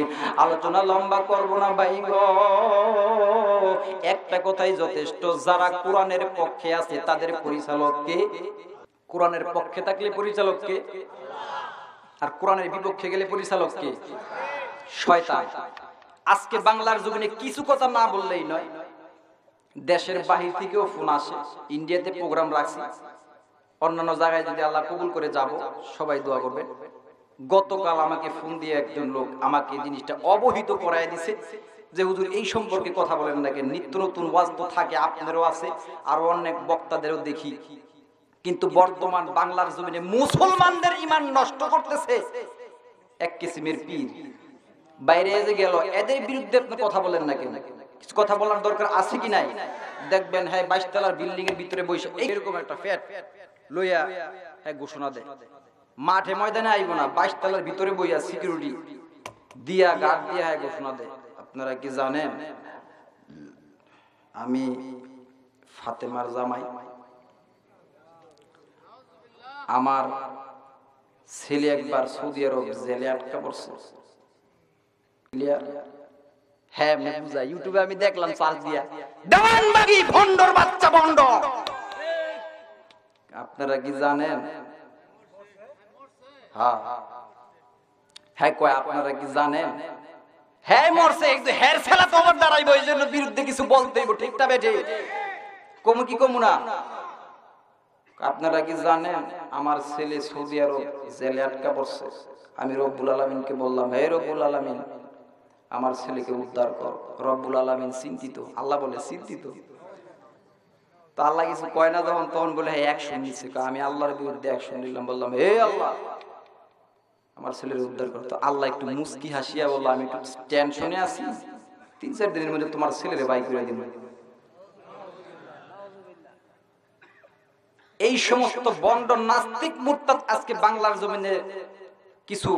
S1: আলোচনা লম্বা করব না ভাই গো, একটা কথাই যথেষ্ট, যারা কোরআনের পক্ষে আছে তাদের পরিচালক কে? কোরআনের পক্ষে থাকলে পরিচালক কে? আর কোরআনের বিপক্ষে গেলে পরিচালক কে? শয়তান। আজকে বাংলার জমিনে কিছু কথা না বললেই নয়, দেশের বাহির থেকেও ফোন আসে, ইন্ডিয়াতে প্রোগ্রাম রাখছি, অন্যান্য জায়গায় যদি আল্লাহ কবুল করে যাব, সবাই দোয়া করবেন। গতকাল আমাকে ফোন দিয়ে একজন লোক আমাকে জিনিসটা অবহিত করায় দিছে যে হুজুর এই সম্পর্কে কথা বলেন না কেন, নিত্য নতুন ওয়াজ তো থাকে, আপনাদেরও আছে, আরো অনেক বক্তাদেরও দেখি, কিন্তু বর্তমান বাংলার জমিনে মুসলমানদের ঈমান নষ্ট করতেছে এক কিসিমের পীর। বাইরে যে গেল, এদের বিরুদ্ধে আপনি কথা বলেন না কেন? কিছু কথা বলার দরকার আছে কি নাই? দেখবেন হ্যাঁ 22 তলার বিল্ডিং এর ভিতরে বসে এরকম একটা ফ্যাট লইয়া হ্যাঁ ঘোষণা দেয়, মাঠে ময়দানে আইব না, 22 তলার ভিতরে বইয়া সিকিউরিটি দিয়া, গার্ড দিয়া হ্যাঁ ঘোষণা দেয়। আপনারা কি জানেন আমি ফাতেমার জামাই? আমার ছেলে একবার সৌদি আরব জেলে আটকা পড়ছে। হ্যাঁ বুঝা, ইউটিউবে আমি দেখলাম সার্চ দিয়া, দেওয়ানবাগী ভন্ডর বাচ্চা ভন্ড। আপনারা কি জানেন? হ্যাঁ হ্যাঁ কয়, আপনারা কি জানেন? হ্যাঁ মরছে, একটু হের ছেলা তো আমার দাঁড়াইবো, এই জন্য বিরুদ্ধে কিছু বলতে হইব, ঠিকটা বেঠে কমু কি কমু না? আপনারা কি জানেন আমার ছেলে সৌদি আরব জেলে আটকা পড়ছে? আমি রব্বুল আলামিনকে বললাম, হে রব্বুল আলামিন, আমার ছেলেকে উদ্ধার কর। রব্বুল আলামিন চিন্তিত, আল্লাহ বলে চিন্তিত। তো আল্লাহ কিছু কয় না যখন, তখন বলে হ্যাঁ অ্যাকশন নিচ্ছে। আমি আল্লাহর বিরুদ্ধে অ্যাকশন নিলাম, বললাম হে আল্লাহ আমার ছেলের উদ্ধার করো। তো আল্লাহ একটু মুস্কি হাসিয়া বললো, আমি একটু টেনশনে আছি, 3-4 দিনের মধ্যে তোমার ছেলের বাই করে দিব। এই সমস্ত বন্ড নাস্তিক মুরতাদ আজকে বাংলার জমিনে কিছু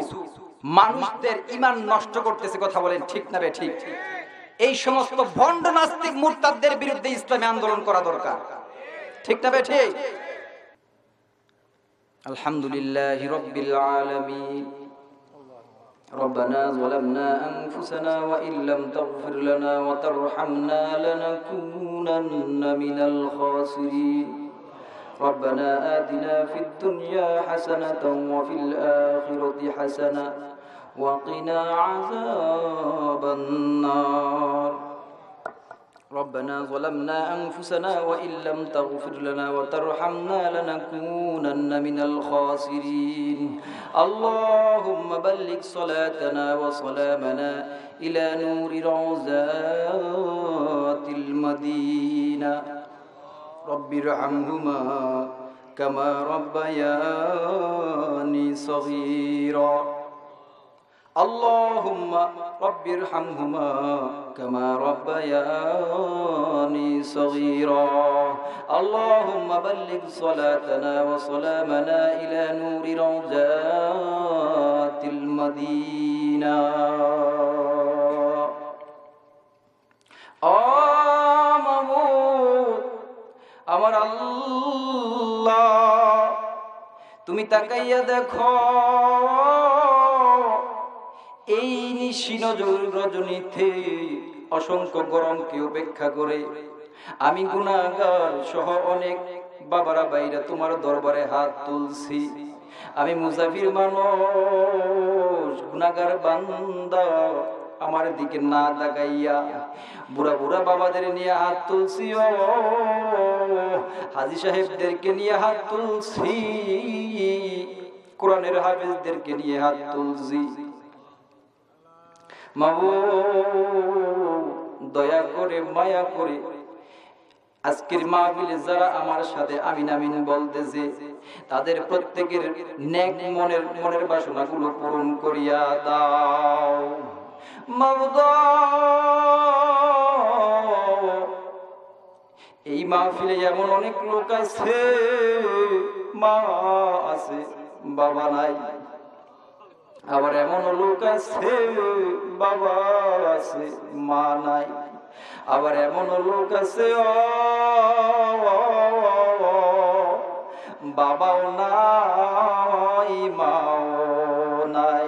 S1: মানুষদের ঈমান নষ্ট করতেছে। কথা বলেন ঠিক না বে ঠিক? এই সমস্ত ভণ্ড নাস্তিক মুরতাদদের বিরুদ্ধে ইসলামী আন্দোলন করা দরকার, ঠিক না বে ঠিক? আলহামদুলিল্লাহি রাব্বিল আলামিন। ربنا ظلمنا أنفسنا وإن لم تغفر لنا وترحمنا لنكونن من الخاسرين ربنا آتنا في الدنيا حسنة وفي الآخرة حسنة وقنا عذاب النار ربنا ظلمنا أنفسنا وإن لم تغفر لنا وترحمنا لنكونن من الخاسرين اللهم بلغ صلاتنا وسلامنا إلى نور روضات المدينة رب ارحمهما كما ربياني صغيرا اللهم رب ارحمهما كما ربياني صغيرا اللهم بلغ صلاتنا وسلامنا إلى نور روضات المدينة আমার আল্লাহ তুমি তাকাইয়া দেখো এই নিশিন রজনীতে অসংখ্য গরমকে উপেক্ষা করে আমি গুনাহগার সহ অনেক বাবারা বাইরা তোমার দরবারে হাত তুলছি। আমি মুসাফির মানুষ, গুনাহগার বান্দা, আমার দিকে না তাকাইয়া বুড়া বুড়া বাবাদের নিয়ে হাত তুলছি, ও হাজী সাহেবদেরকে নিয়ে হাত তুলছি, কোরআনের হাফেজদেরকে নিয়ে হাত তুলছি। মাবুদ দয়া করে মায়া করে আজকের মাহফিলে যারা আমার সাথে আমিন আমিন বলতেছে তাদের প্রত্যেকের নেক মনের বাসনাগুলো পূরণ করিয়া দাও। মাবুদ এই মাহফিলে এমন অনেক লোক আছে, মা আছে বাবা নাই, আবার এমন লোক আছে বাবা আছে মা নাই, আবার এমন লোক আছে বাবাও নাই মাও নাই।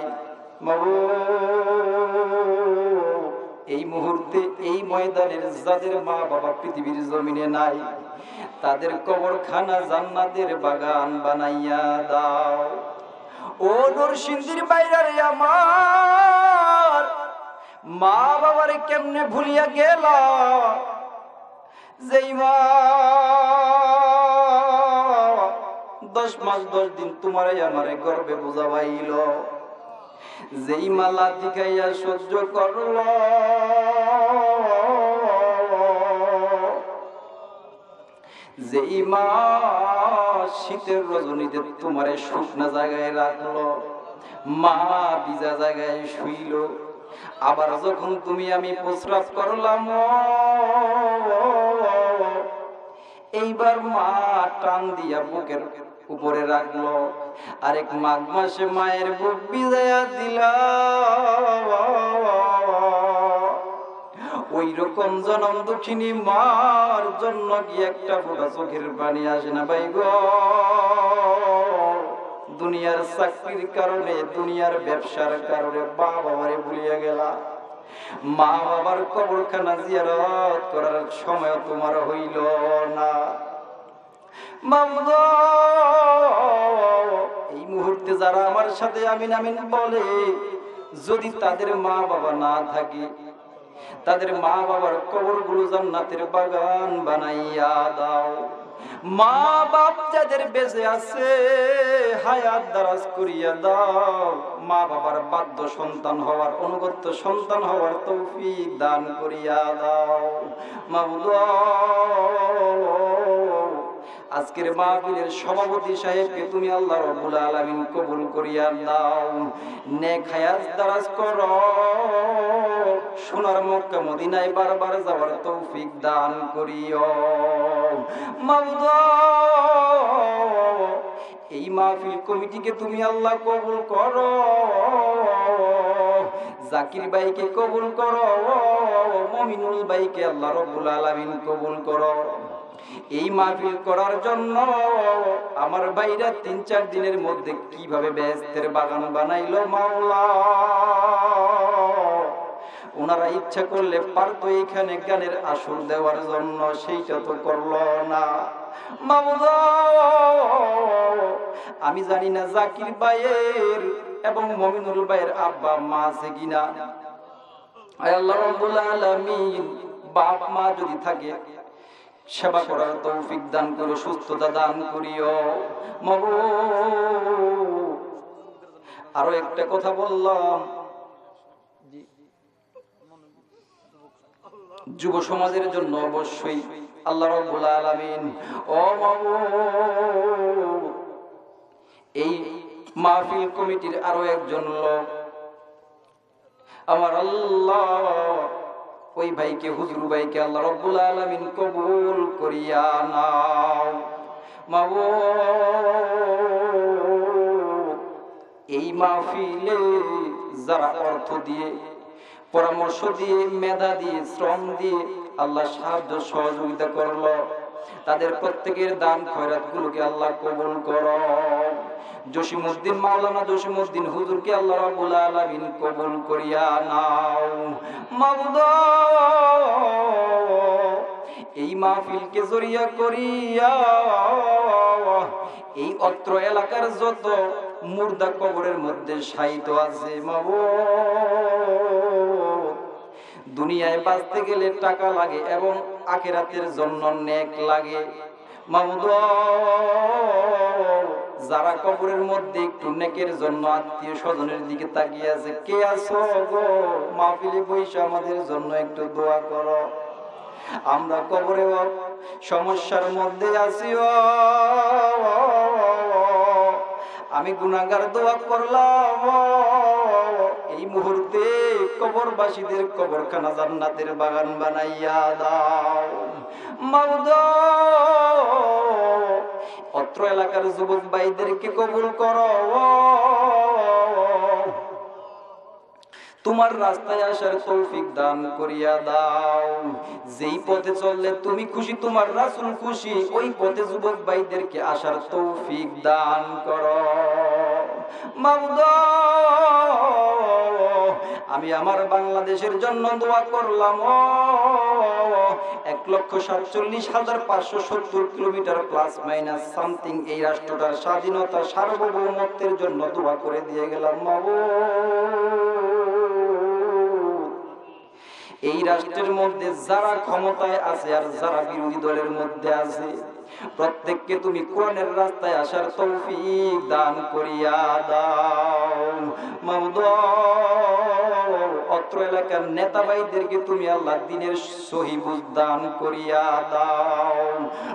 S1: এই মুহূর্তে এই ময়দানের যাদের মা বাবা পৃথিবীর জমিনে নাই তাদের কবরখানা জান্নাতের বাগান বানাইয়া দাও। ও নরসিংদীর বাইরে আমার মা বাবারে কেমনে ভুলিয়া গেল, যেই মা 10 মাস 10 দিন তোমারে আমারে গর্বে বুঝাইল, যেই মা লাথি খাইয়া সহ্য করল, যেই মা শীতের রজনীতে তোমারে শুকনা জায়গায় রাখলো, মা ভিজা জায়গায় শুইল, আবার যখন তুমি আমি প্রস্রাব করলাম এইবার মা টান দিয়া বুকের উপরে রাখলো, আরেক মাঘ মাসে মায়ের বুক ভিজাইয়া দিলা। ওই রকম জনম দুঃখিনী মার জন্য কি একটা ফোঁটা চোখের পানি আসে না ভাই গো? দুনিয়ার চাকরির কারণে, দুনিয়ার ব্যবসার কারণে মা বাবারে ভুলিয়া গেলা, মা বাবার কবরখানা জিয়ারত করার সময় তোমার হইল না। এই মুহূর্তে যারা আমার সাথে আমিন আমিন বলে, যদি তাদের মা বাবা না থাকে তাদের মা বাবার কবরগুলো জান্নাতের বাগান বানাইয়া দাও। মা বাপ যাদের বেঁচে আছে হায়াত দারাজ করিয়া দাও। মা বাবার বাধ্য সন্তান হওয়ার, অনুগত সন্তান হওয়ার তৌফিক দান করিয়া দাও। মাওলা আজকের মাহফিলের সভাপতি সাহেবকে তুমি আল্লাহ রাব্বুল আলামিন কবুল করিয়া দাও, নেক হায়াত দারাজ করো, সোনার মক্কা মদিনায় বারবার যাওয়ার তৌফিক দান করিও মাওলানা। এই মাহফিল কমিটিকে তুমি আল্লাহ কবুল করো, জাকির ভাইকে কবুল করো, মুমিনুল ভাইকে আল্লাহ রাব্বুল আলামিন কবুল করো। এই মাহফিল করার জন্য আমার ভাইরা ৩-৪ দিনের মধ্যে কিভাবে বেহেশতের বাগান বানাইলো মাওলা। ওনারা ইচ্ছা করলে পারতো এখানে গানের আসর দেওয়ার জন্য, সেইটা তো করলো না মাওলা। আমি জানি না জাকির ভাইয়ের এবং মুমিনুল ভাইয়ের আব্বা মা আছে কিনা। আয় আল্লাহ রাব্বুল আলামিন, বাপ মা যদি থাকে সেবা করার তৌফিক দান করো, সুস্থতা দান করিও মাবুদ। আরো একটা কথা বললাম, যুব সমাজের জন্য অবশ্যই আল্লাহ রাব্বুল আলামিন ও মাবুদ, এই মাহফিল কমিটির আরো একজন লোক আমার আল্লাহ, ওই ভাইকে হুজুর ভাইকে আল্লাহ রাব্বুল আলামিন কবুল করিয়া নাও মাবুদ। এই মাহফিলে যারা অর্থ দিয়ে, পরামর্শ দিয়ে, মেধা দিয়ে, শ্রম দিয়ে আল্লাহ সাহায্য সহযোগিতা করলো, তাদের প্রত্যেকের দান খয়রাত গুলোকে আল্লাহ কবুল করো। জসিমউদ্দিন মাওলানা জসিমউদ্দিন হুজুরকে আল্লাহ রাব্বুল আলামিন কবুল করিয়া নাও মাবুদ। এই মাহফিলকে জরিয়া করিয়া এই অত্র এলাকার যত মুর্দা কবরের মধ্যে শায়িত আছে মাবুদ, দুনিয়ায় বাঁচতে গেলে টাকা লাগে এবং আখিরাতের জন্য নেক লাগে মাবুদ। যারা কবরের মধ্যে একটু নেকের জন্য আত্মীয় স্বজনের দিকে তাকিয়ে আছে, কে আছো গো মাহফিলে বসে আমাদের জন্য একটু দোয়া করো। আমরা কবরে সমস্যার মধ্যে আছি, আমি গুনাহগার, দোয়া করলাম এই মুহূর্তে কবরবাসীদের কবরখানা জান্নাতের বাগান বানাইয়া দাও মাবুদ। অত্র এলাকার যুবক ভাইদেরকে কবুল করো, তোমার রাস্তায় আসার তৌফিক দান করিয়া দাও। যেই পথে চললে তুমি খুশি, তোমার রাসূল খুশি, ওই পথে যুবক ভাইদেরকে আসার তৌফিক দান করো মাবুদ। আমি আমার বাংলাদেশের জন্য দোয়া করলাম, ১,৪৭,৫৭০ কিলোমিটার প্লাস মাইনাস সামথিং এই রাষ্ট্রটার স্বাধীনতা সার্বভৌমত্বের জন্য দোয়া করে দিয়ে গেলাম মাবুদ। এই রাষ্ট্রের মধ্যে যারা ক্ষমতায় আছে আর যারা বিরোধী দলের মধ্যে আছে, প্রত্যেককে তুমি কোরআনের রাস্তায় আসার তৌফিক দান করিয়া দাও মাবুদ। অত্র এলাকার নেতা ভাইদেরকে তুমি আল্লাহ দ্বীনের সহি বুঝ দান করিয়া দাও।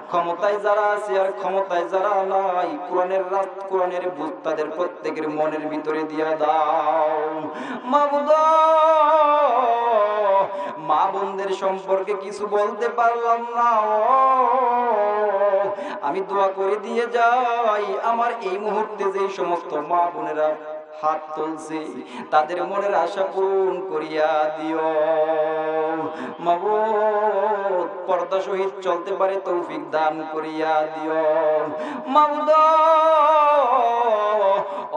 S1: ক্ষমতায় যারা আছে আর ক্ষমতায় যারা নাই, কোরআনের বুঝ তাদের প্রত্যেকের মনের ভিতরে দিয়া দাও মাবুদ। মা বোনদের সম্পর্কে কিছু বলতে পারলাম না, আমি দোয়া করে দিয়ে যাই, আমার এই মুহূর্তে যে সমস্ত মা বোনেরা হাত তুলছে তাদের মনের আশা পূরণ করিয়া দিও মাবুদ। পর্দা সহিত চলতে পারে তৌফিক দান করিয়া দিও মাবুদ।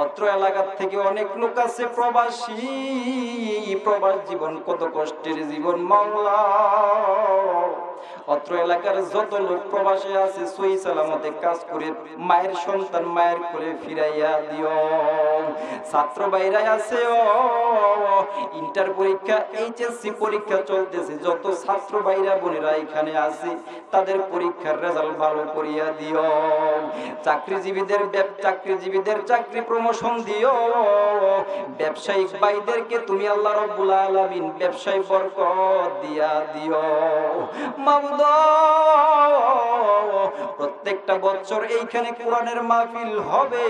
S1: অত্র এলাকা থেকে অনেক লোক আছে প্রবাসী, প্রবাস জীবন কত কষ্টের জীবন মাওলা। অত্র এলাকার যত লোক প্রবাসে আছে সহি সালামতে কাজ করে মায়ের সন্তান মায়ের কোলে ফিরাইয়া দিও। ছাত্র ভাইরা আছে, ইন্টার পরীক্ষা, এইচএসসি পরীক্ষা চলতেছে, যত ছাত্র ভাইরা বোনেরা এখানে আছে তাদের পরীক্ষার রেজাল্ট ভালো করিয়া দিও। চাকরিজীবীদের চাকরি প্রমোশন দিও। ব্যবসায়িক ভাইদেরকে তুমি আল্লাহ রাব্বুল আলামিন ব্যবসায় বরকত দিয়া দিও মাবুদ। প্রত্যেকটা বছর এইখানে কোরআনের মাহফিল হবে,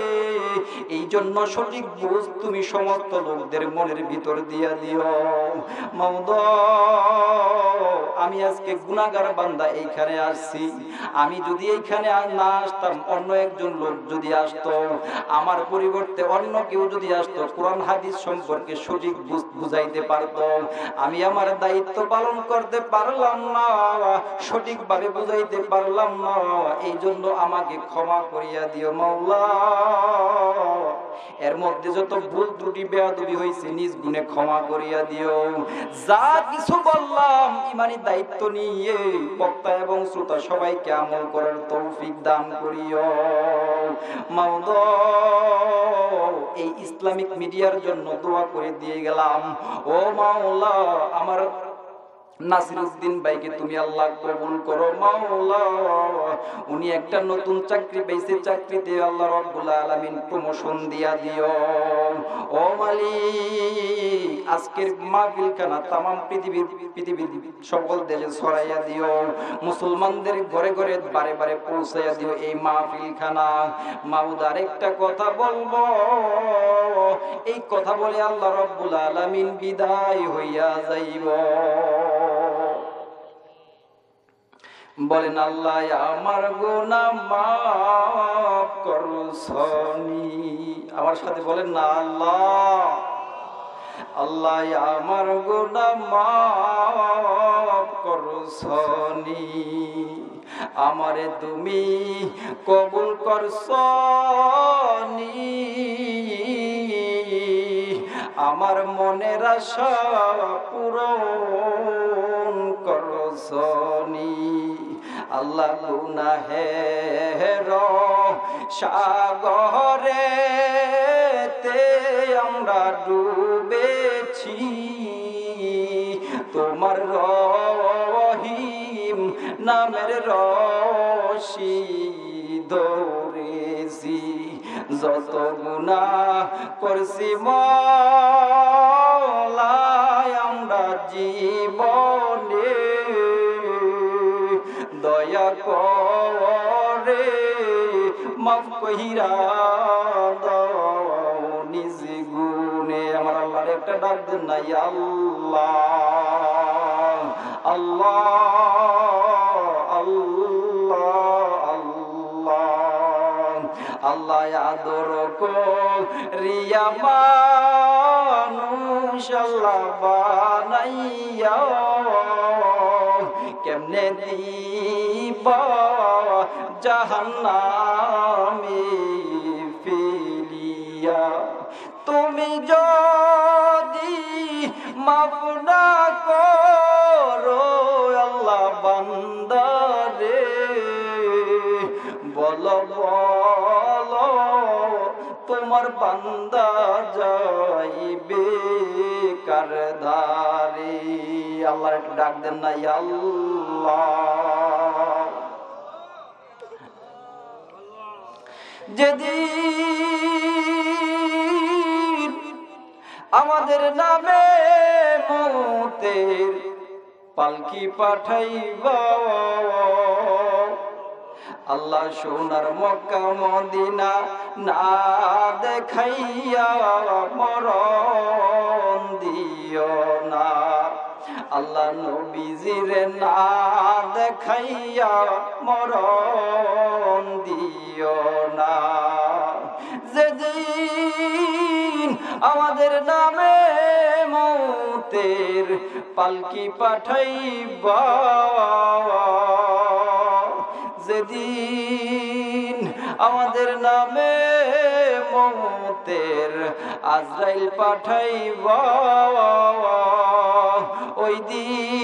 S1: এই জন্য সঠিক বুঝ তুমি সমস্ত লোকদের মনের ভিতর দিয়া দিও। মাওলা আমি আজকে গুনাহগার বান্দা এইখানে আসছি, আমি যদি এইখানে না আসতাম, অন্য একজন লোক যদি আসতো, আমার পরিবর্তে অন্য কেউ যদি আসতো, কোরআন হাদিস সম্পর্কে সঠিক বুঝাইতে পারতো, আমি আমার দায়িত্ব পালন করতে পারলাম না, সঠিকভাবে বুঝাইতে পারলাম না, এই জন্য আমাকে ক্ষমা করিয়া দিও মাওলা। এর মধ্যে যত ভুল ত্রুটি বেয়াদবি হয়েছে নিজ গুণে ক্ষমা করিয়া দিও। যা কিছু বললাম ইমানি দায়িত্ব নিয়ে বক্তা এবং শ্রোতা সবাইকে আমল করার তৌফিক দান করিও মাওলা। এই ইসলামিক মিডিয়ার জন্য দোয়া করে দিয়ে গেলাম। ও মাওলা, আমার নাসিরউদ্দিন ভাইকে তুমি আল্লাহ কবুল করো মাওলা। উনি একটা নতুন চাকরি পেয়েছে, চাকরিতে আল্লাহ রাব্বুল আলামিন প্রমোশন দিয়া দিও। ও মালিক, আজকের মাহফিলখানা তামাম পৃথিবীর সকল দেশে ছড়াইয়া দিও, মুসলমানদের ঘরে ঘরে বারে বারে পৌঁছাইয়া দিও এই মাহফিলখানা। মাওলা আরেকটা কথা বলবো, এই কথা বলে আল্লাহ রাব্বুল আলামিন বিদায় হইয়া যাইব। বলেন আল্লাহ আমার গুনাহ মাফ করছনি। আমার সাথে বলেন না, আল্লাহ আল্লাহ আমার গুনাহ মাফ করছনি, আমারে তুমি কবুল করছনি, আমার মনের আশা পূরণ করছনি। আল্লাহ গুনাহের সাগরেতে আমরা ডুবেছি, তোমার রহিম নামের রশি ধরেছি। যত গুনাহ করছি মওলা আমরা জীবনে, দয়া করে মাফ কইরা দাও নিজ গুণে। আমার আল্লাহর একটা ডাক দেন না, ইয়া আল্লাহ আল্লাহ আল্লাহ আল্লাহ আল্লাহ। আদর করিয়া মানুষ আল্লাহ বানাইয়া কেমনে দিবা জাহান্নামে ফেলিয়া, তুমি যদি মাফ না করো আল্লাহ বান্দারে, বলো বলো তোমার বান্দা যাইবে কার ধারে। আল্লাহর একটু ডাক দেন না, ইয়া আল্লাহ। যেদিন আমাদের নামে মৌতের পালকি পাঠাইবা, আল্লাহ সোনার মক্কা মদিনা না দেখাইয়া মরণ দিও না, আল্লাহ নবীজিরে না দেখাইয়া মরণ দিও না। যেদিন আমাদের নামে মৌতের পালকি পাঠাইবা, যেদিন আমাদের নামে মৌতের আজরাইল পাঠাইবা, ওই দিন